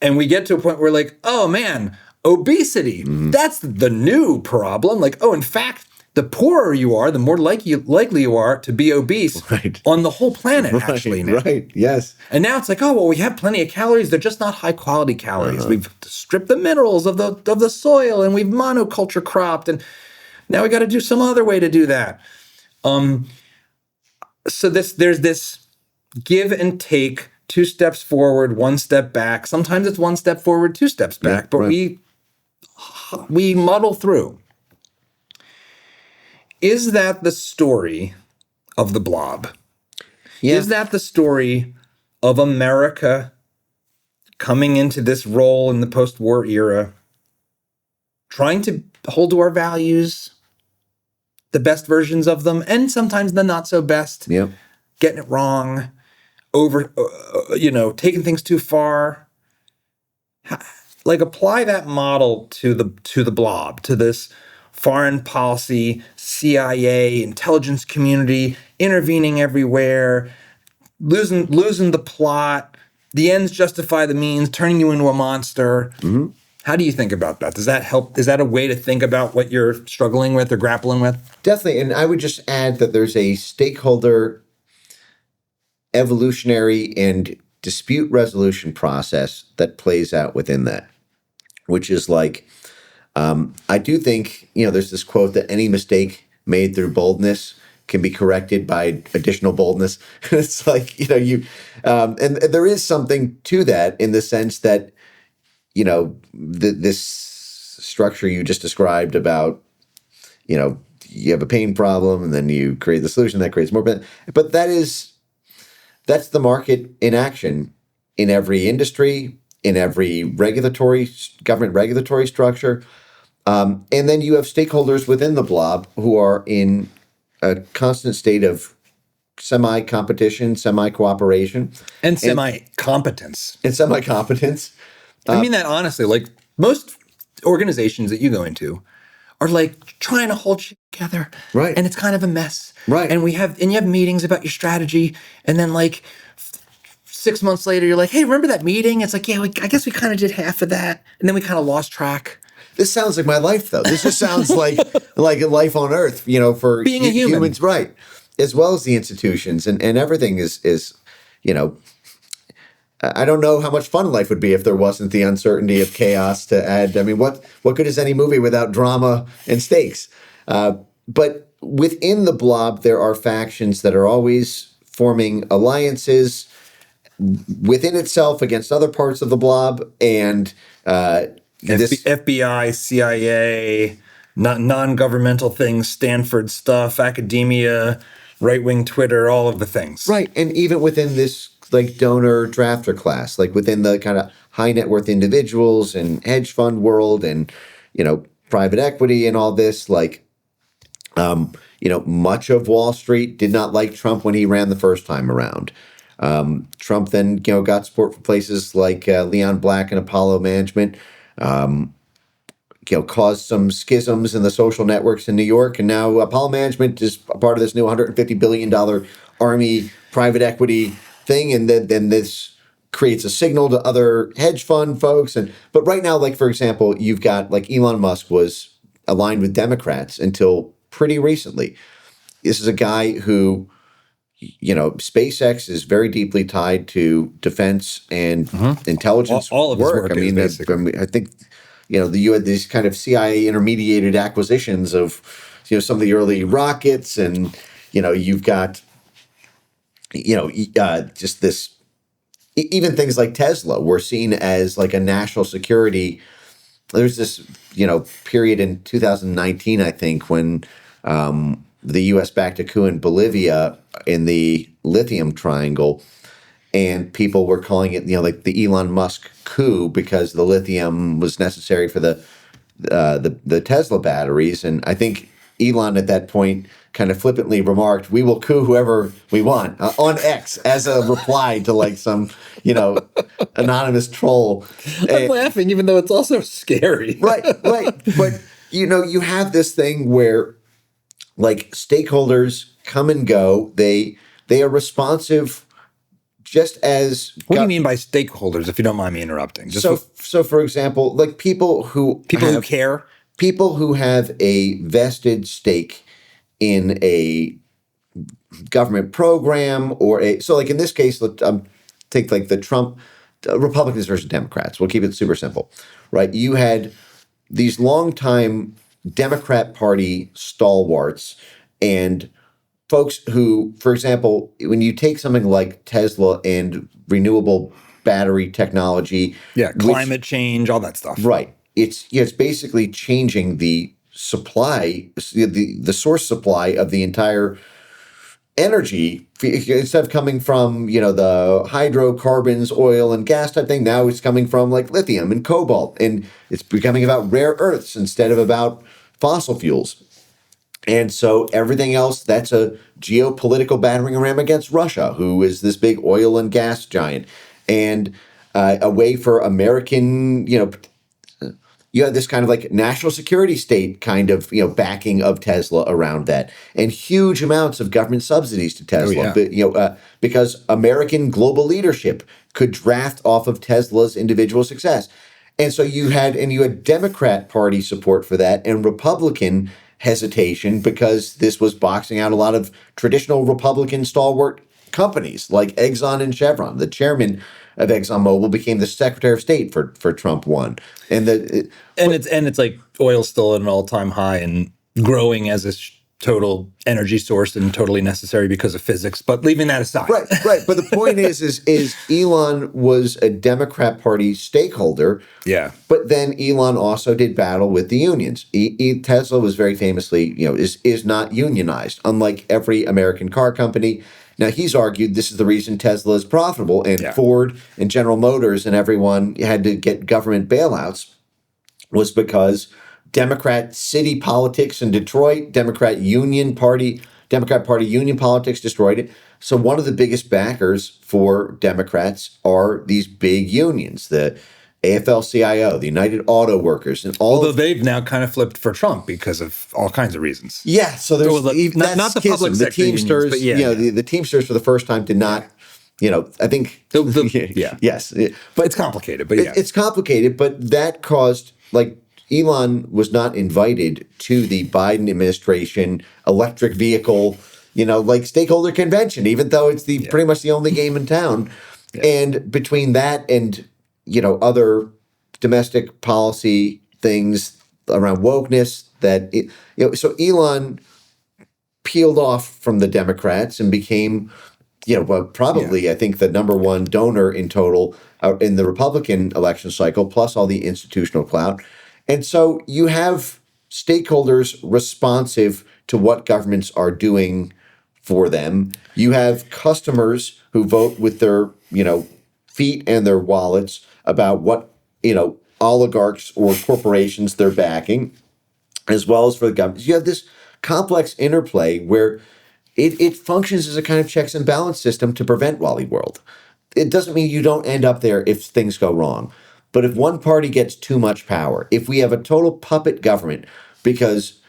And we get to a point where like, oh man, obesity, that's the new problem. Like, oh, in fact, the poorer you are, the more likely you are to be obese on the whole planet, actually. Now. Right, yes. And now it's like, oh, well, we have plenty of calories. They're just not high quality calories. We've stripped the minerals of the soil, and we've monoculture cropped. And now we got to do some other way to do that. So there's this give and take, 2 steps forward, 1 step back. Sometimes it's 1 step forward, 2 steps back, but we muddle through. Is that the story of the blob? Yeah. Is that the story of America coming into this role in the post-war era, trying to hold to our values, the best versions of them, and sometimes the not so best, getting it wrong, taking things too far? Like, apply that model to the blob, to this foreign policy, CIA, intelligence community, intervening everywhere, losing the plot, the ends justify the means, turning you into a monster. How do you think about that? Does that help? Is that a way to think about what you're struggling with or grappling with? Definitely. And I would just add that there's a stakeholder evolutionary and dispute resolution process that plays out within that, which is like, I do think, there's this quote that any mistake made through boldness can be corrected by additional boldness. It's like, and there is something to that in the sense that, this structure you just described about, you have a pain problem, and then you create the solution that creates more. But that's the market in action in every industry, in every government regulatory structure. And then you have stakeholders within the blob who are in a constant state of semi-competition, semi-cooperation. And semi-competence. And semi-competence. I mean that honestly. Like, most organizations that you go into are like trying to hold shit together. Right. And it's kind of a mess. Right. And you have meetings about your strategy. And then like 6 months later, you're like, hey, remember that meeting? It's like, yeah, I guess we kind of did half of that. And then we kind of lost track. This sounds like my life, though. This just sounds like a life on Earth, for being a human. Humans, right? As well as the institutions and everything is. I don't know how much fun life would be if there wasn't the uncertainty of chaos to add. I mean, what good is any movie without drama and stakes? But within the blob, there are factions that are always forming alliances within itself against other parts of the blob, and FBI, CIA, non-governmental things, Stanford stuff, academia, right-wing Twitter, all of the things. Right, and even within this like donor drafter class, like within the kind of high net worth individuals and hedge fund world and, private equity and all this, like, much of Wall Street did not like Trump when he ran the first time around. Trump then, got support from places like Leon Black and Apollo Management, caused some schisms in the social networks in New York. And now Apollo Management is a part of this new $150 billion Army private equity thing. And then this creates a signal to other hedge fund folks. But right now, like, for example, you've got like Elon Musk was aligned with Democrats until pretty recently. This is a guy who, SpaceX is very deeply tied to defense and intelligence all of his work. I mean, I think, you had these kind of CIA intermediated acquisitions of, some of the early rockets, and, you've got, just this, even things like Tesla were seen as like a national security. There's this, period in 2019, I think, when the U.S. backed a coup in Bolivia in the lithium triangle, and people were calling it, like the Elon Musk coup because the lithium was necessary for the Tesla batteries. And I think Elon at that point kind of flippantly remarked, "We will coup whoever we want," on X as a reply to like some, anonymous troll. I'm laughing, even though it's also scary. Right. But, you have this thing where like stakeholders come and go. They are responsive just as. What do you mean by stakeholders, if you don't mind me interrupting? So for example, like people who care, people who have a vested stake in a government program so like in this case, take like the Trump Republicans versus Democrats. We'll keep it super simple, right? You had these longtime Democrat Party stalwarts and folks who, for example, when you take something like Tesla and renewable battery technology, climate change, all that stuff, right? It's basically changing the supply, the source supply of the entire energy. Instead of coming from the hydrocarbons, oil and gas type thing, now it's coming from like lithium and cobalt, and it's becoming about rare earths instead of about fossil fuels. And so everything else, that's a geopolitical battering ram against Russia, who is this big oil and gas giant, and a way for American, you have this kind of like national security state kind of, backing of Tesla around that, and huge amounts of government subsidies to Tesla, because American global leadership could draft off of Tesla's individual success. And so you had Democrat Party support for that and Republican hesitation because this was boxing out a lot of traditional Republican stalwart companies like Exxon and Chevron. The chairman of ExxonMobil became the Secretary of State for Trump 1. And it's like oil's still at an all-time high and growing as a total energy source and totally necessary because of physics. But leaving that aside, Right. But the point is Elon was a Democrat Party stakeholder. Yeah. But then Elon also did battle with the unions. Tesla was very famously, is not unionized, unlike every American car company. Now, he's argued this is the reason Tesla is profitable, and Ford and General Motors and everyone had to get government bailouts was because Democrat city politics in Detroit, Democrat Party union politics destroyed it. So one of the biggest backers for Democrats are these big unions, the AFL-CIO, the United Auto Workers, and all. Although they've now kind of flipped for Trump because of all kinds of reasons. Yeah, so there's not the public the sector Teamsters. unions, but the Teamsters for the first time did not. I think. Yes, but it's complicated. But it's complicated. But that caused Elon was not invited to the Biden administration electric vehicle, stakeholder convention, even though it's pretty much the only game in town. Yeah. And between that and, other domestic policy things around wokeness so Elon peeled off from the Democrats and became, I think the number one donor in total in the Republican election cycle, plus all the institutional clout. And so you have stakeholders responsive to what governments are doing for them. You have customers who vote with their, feet and their wallets about what, oligarchs or corporations they're backing, as well as for the government. You have this complex interplay where it functions as a kind of checks and balance system to prevent Wally World. It doesn't mean you don't end up there if things go wrong. But if one party gets too much power, if we have a total puppet government because,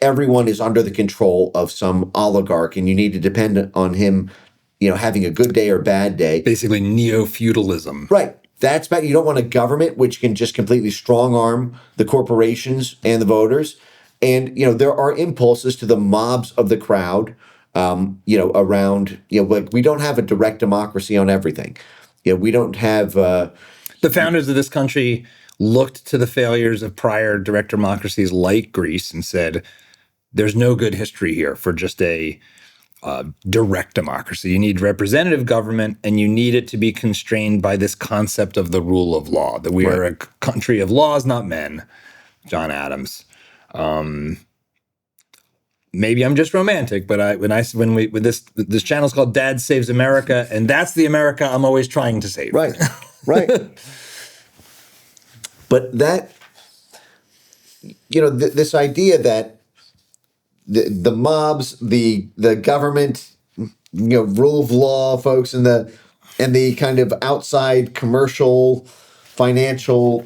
everyone is under the control of some oligarch and you need to depend on him, having a good day or bad day. Basically neo-feudalism. Right. That's bad. You don't want a government which can just completely strong arm the corporations and the voters. And, there are impulses to the mobs of the crowd, around, we don't have a direct democracy on everything. We don't have... The founders of this country looked to the failures of prior direct democracies like Greece and said, there's no good history here for just a direct democracy. You need representative government, and you need it to be constrained by this concept of the rule of law, that we are a country of laws, not men. John Adams. Maybe I'm just romantic, but this channel is called Dad Saves America, and that's the America I'm always trying to save. Right. But that, this idea that the mobs, the government, rule of law folks, and the kind of outside commercial, financial,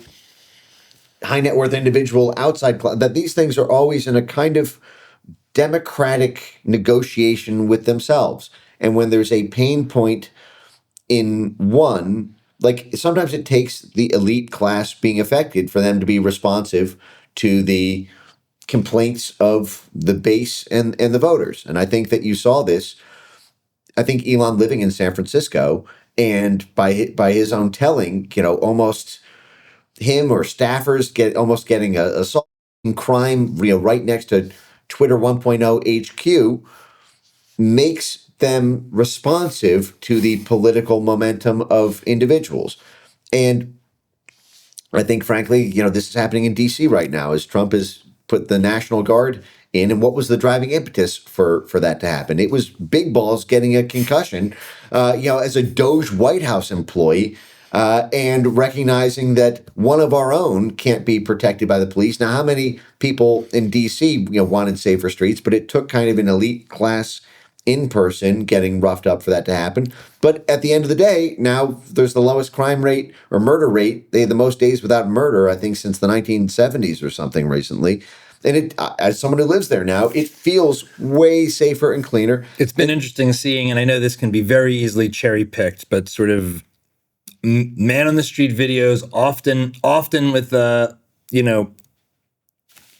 high net worth individual outside, that these things are always in a kind of democratic negotiation with themselves. And when there's a pain point in one, sometimes it takes the elite class being affected for them to be responsive to the complaints of the base and the voters. And I think that you saw this. I think Elon living in San Francisco, and by his own telling, almost him or staffers getting assault and crime, right next to Twitter 1.0 HQ makes them responsive to the political momentum of individuals. And I think, frankly, this is happening in D.C. right now as Trump has put the National Guard in. And what was the driving impetus for that to happen? It was Big Balls getting a concussion, as a Doge White House employee, and recognizing that one of our own can't be protected by the police. Now, how many people in D.C. wanted safer streets? But it took kind of an elite class in person getting roughed up for that to happen. But at the end of the day, now there's the lowest crime rate or murder rate. They had the most days without murder, I think, since the 1970s or something recently. And as someone who lives there now, it feels way safer and cleaner. It's been interesting seeing, and I know this can be very easily cherry picked, but sort of man on the street videos, often with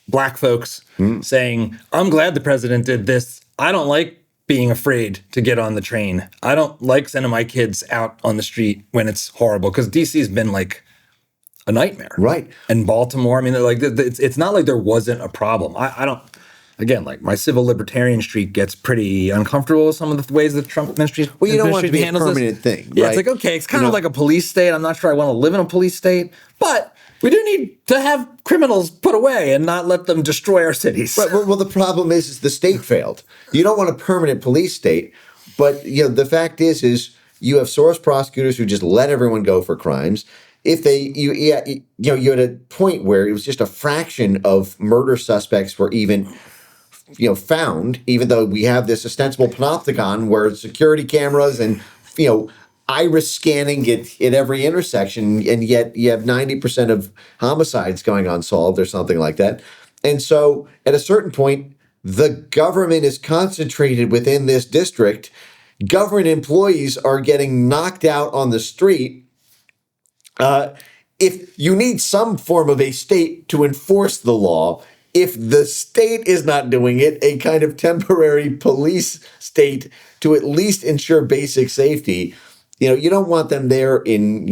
black folks saying, "I'm glad the president did this. I don't like being afraid to get on the train. I don't like sending my kids out on the street when it's horrible," because DC has been like a nightmare, right? And Baltimore, I mean, it's not like there wasn't a problem. I don't. again, like my civil libertarian streak gets pretty uncomfortable with some of the ways the Trump administration. Well, you don't want it to be a handles permanent thing, Yeah, right? it's like, okay, it's kind of like a police state. I'm not sure I want to live in a police state, but we do need to have criminals put away and not let them destroy our cities. Right, well, the problem is the state failed. You don't want a permanent police state, but the fact is you have source prosecutors who just let everyone go for crimes. If you're at a point where it was just a fraction of murder suspects were even found, even though we have this ostensible panopticon where security cameras and iris scanning at every intersection, and yet you have 90% of homicides going unsolved or something like that. And so at a certain point, the government is concentrated within this district. Government employees are getting knocked out on the street. If you need some form of a state to enforce the law, if the state is not doing it, a kind of temporary police state to at least ensure basic safety, you don't want them there in,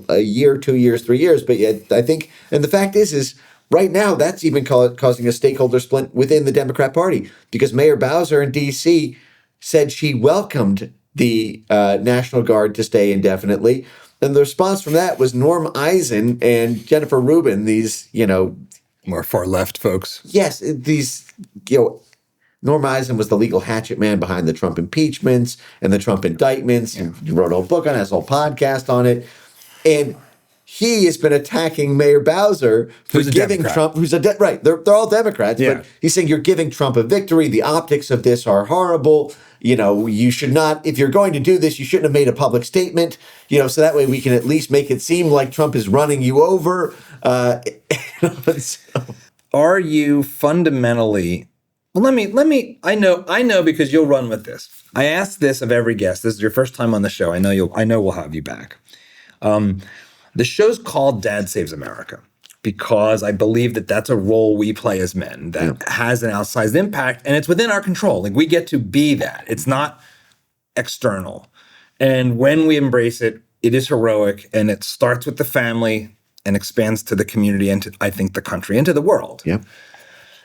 a year, 2 years, 3 years. But yet I think, and the fact is right now that's even causing a stakeholder split within the Democrat Party, because Mayor Bowser in D.C. said she welcomed the National Guard to stay indefinitely. And the response from that was Norm Eisen and Jennifer Rubin, these, more far left folks. Yes, these, Norm Eisen was the legal hatchet man behind the Trump impeachments and the Trump indictments. Yeah. He wrote a whole book on it, has a whole podcast on it. And he has been attacking Mayor Bowser for giving Trump, who's right. They're all Democrats, but he's saying you're giving Trump a victory. The optics of this are horrible. You should not, if you're going to do this, you shouldn't have made a public statement, so that way we can at least make it seem like Trump is running you over. Are you fundamentally, well, let me, I know because you'll run with this. I ask this of every guest. This is your first time on the show. I know we'll have you back. The show's called Dad Saves America because I believe that that's a role we play as men that has an outsized impact, and it's within our control. Like, we get to be that. It's not external. And when we embrace it, it is heroic, and it starts with the family and expands to the community and to, I think, the country and to the world. Yeah.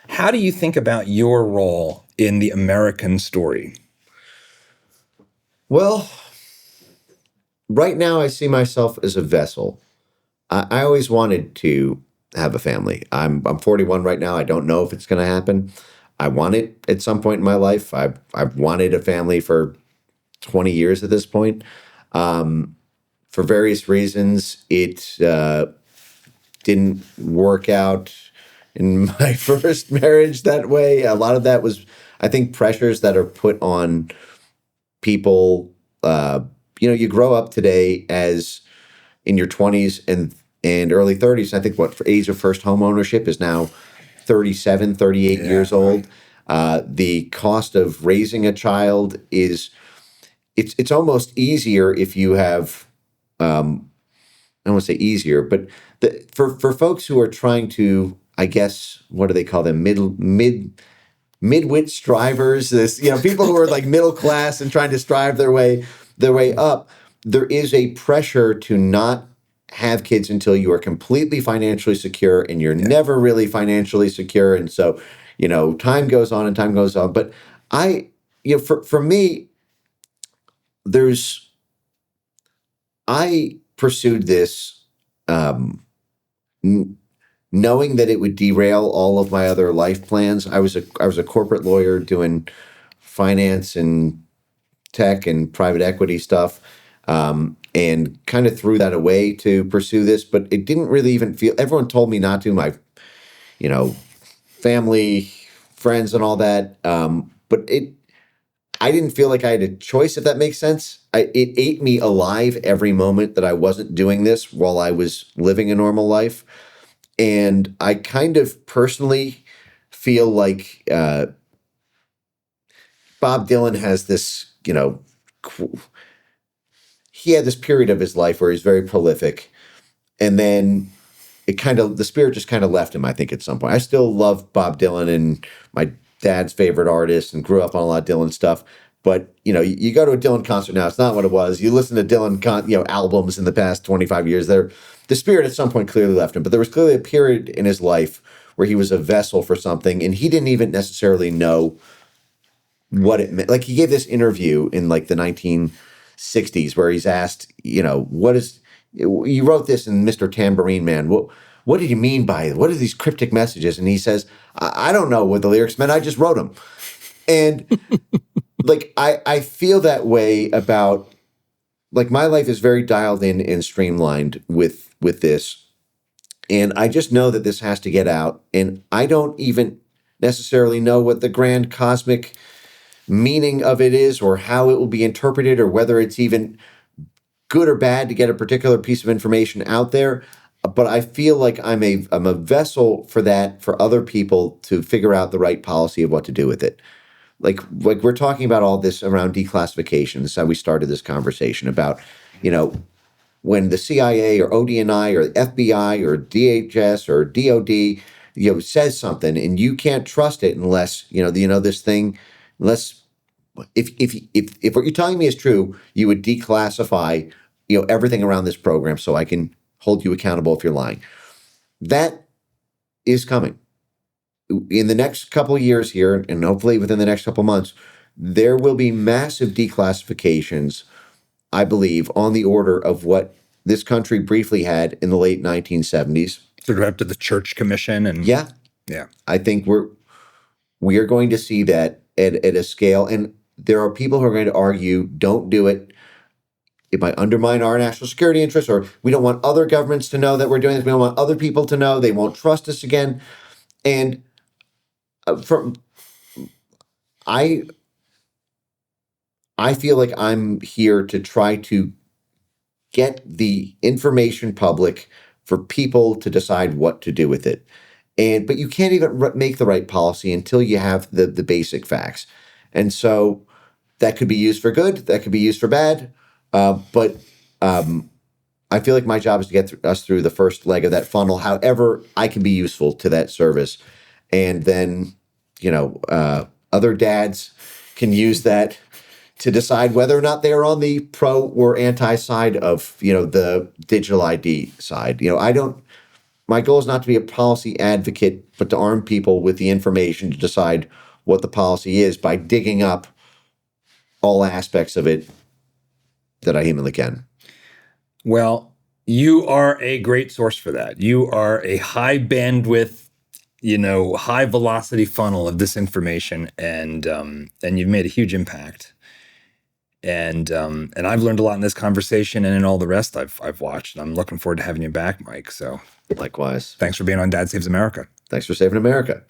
How do you think about your role in the American story? Well, right now I see myself as a vessel. I always wanted to have a family. I'm 41 right now. I don't know if it's going to happen. I want it at some point in my life. I've wanted a family for 20 years at this point. For various reasons, it didn't work out in my first marriage that way. A lot of that was, I think, pressures that are put on people. You grow up today as in your 20s and early 30s. I think for age of first home ownership is now 37, 38 years old. The cost of raising a child is, it's almost easier if you have, I don't want to say easier, but for folks who are trying to, I guess, what do they call them? Midwit strivers, people who are like middle class and trying to strive their way up. There is a pressure to not have kids until you are completely financially secure, and you're never really financially secure. And so, time goes on and time goes on. But for me, I pursued this, knowing that it would derail all of my other life plans. I was a corporate lawyer doing finance and tech and private equity stuff, and kind of threw that away to pursue this. But it didn't really even feel. Everyone told me not to. My, family, friends, and all that. But I didn't feel like I had a choice, if that makes sense. It ate me alive every moment that I wasn't doing this while I was living a normal life. And I kind of personally feel like Bob Dylan has this, he had this period of his life where he's very prolific. And then the spirit just kind of left him, I think, at some point. I still love Bob Dylan and my dad's favorite artist and grew up on a lot of Dylan stuff. But, you go to a Dylan concert now, it's not what it was. You listen to Dylan, albums in the past 25 years. The spirit at some point clearly left him. But there was clearly a period in his life where he was a vessel for something, and he didn't even necessarily know what it meant. Like, he gave this interview in like the 1960s where he's asked, you wrote this in Mr. Tambourine Man. What did you mean by it? What are these cryptic messages? And he says, I don't know what the lyrics meant. I just wrote them. And like, I feel that way about, like, my life is very dialed in and streamlined with this. And I just know that this has to get out. And I don't even necessarily know what the grand cosmic meaning of it is, or how it will be interpreted, or whether it's even good or bad to get a particular piece of information out there. But I feel like I'm a vessel for that, for other people to figure out the right policy of what to do with it. Like we're talking about all this around declassification. This is how we started this conversation about, when the CIA or ODNI or the FBI or DHS or DOD, says something, and you can't trust it unless, this thing, unless if what you're telling me is true, you would declassify, everything around this program so I can hold you accountable if you're lying. That is coming. In the next couple of years here, and hopefully within the next couple of months, there will be massive declassifications, I believe, on the order of what this country briefly had in the late 1970s. Sort of after the Church Commission and yeah. I think we are going to see that at a scale, and there are people who are going to argue, don't do it. It might undermine our national security interests, or we don't want other governments to know that we're doing this. We don't want other people to know. They won't trust us again. And I feel like I'm here to try to get the information public for people to decide what to do with it. But you can't even make the right policy until you have the basic facts. And so that could be used for good, that could be used for bad. But I feel like my job is to get us through the first leg of that funnel, however I can be useful to that service. And then, other dads can use that to decide whether or not they're on the pro or anti side of, the digital ID side. My goal is not to be a policy advocate, but to arm people with the information to decide what the policy is by digging up all aspects of it that I humanly can. Well, you are a great source for that. You are a high bandwidth, high velocity funnel of disinformation, and you've made a huge impact. And I've learned a lot in this conversation and in all the rest I've watched. And I'm looking forward to having you back, Mike. So likewise. Thanks for being on Dad Saves America. Thanks for saving America.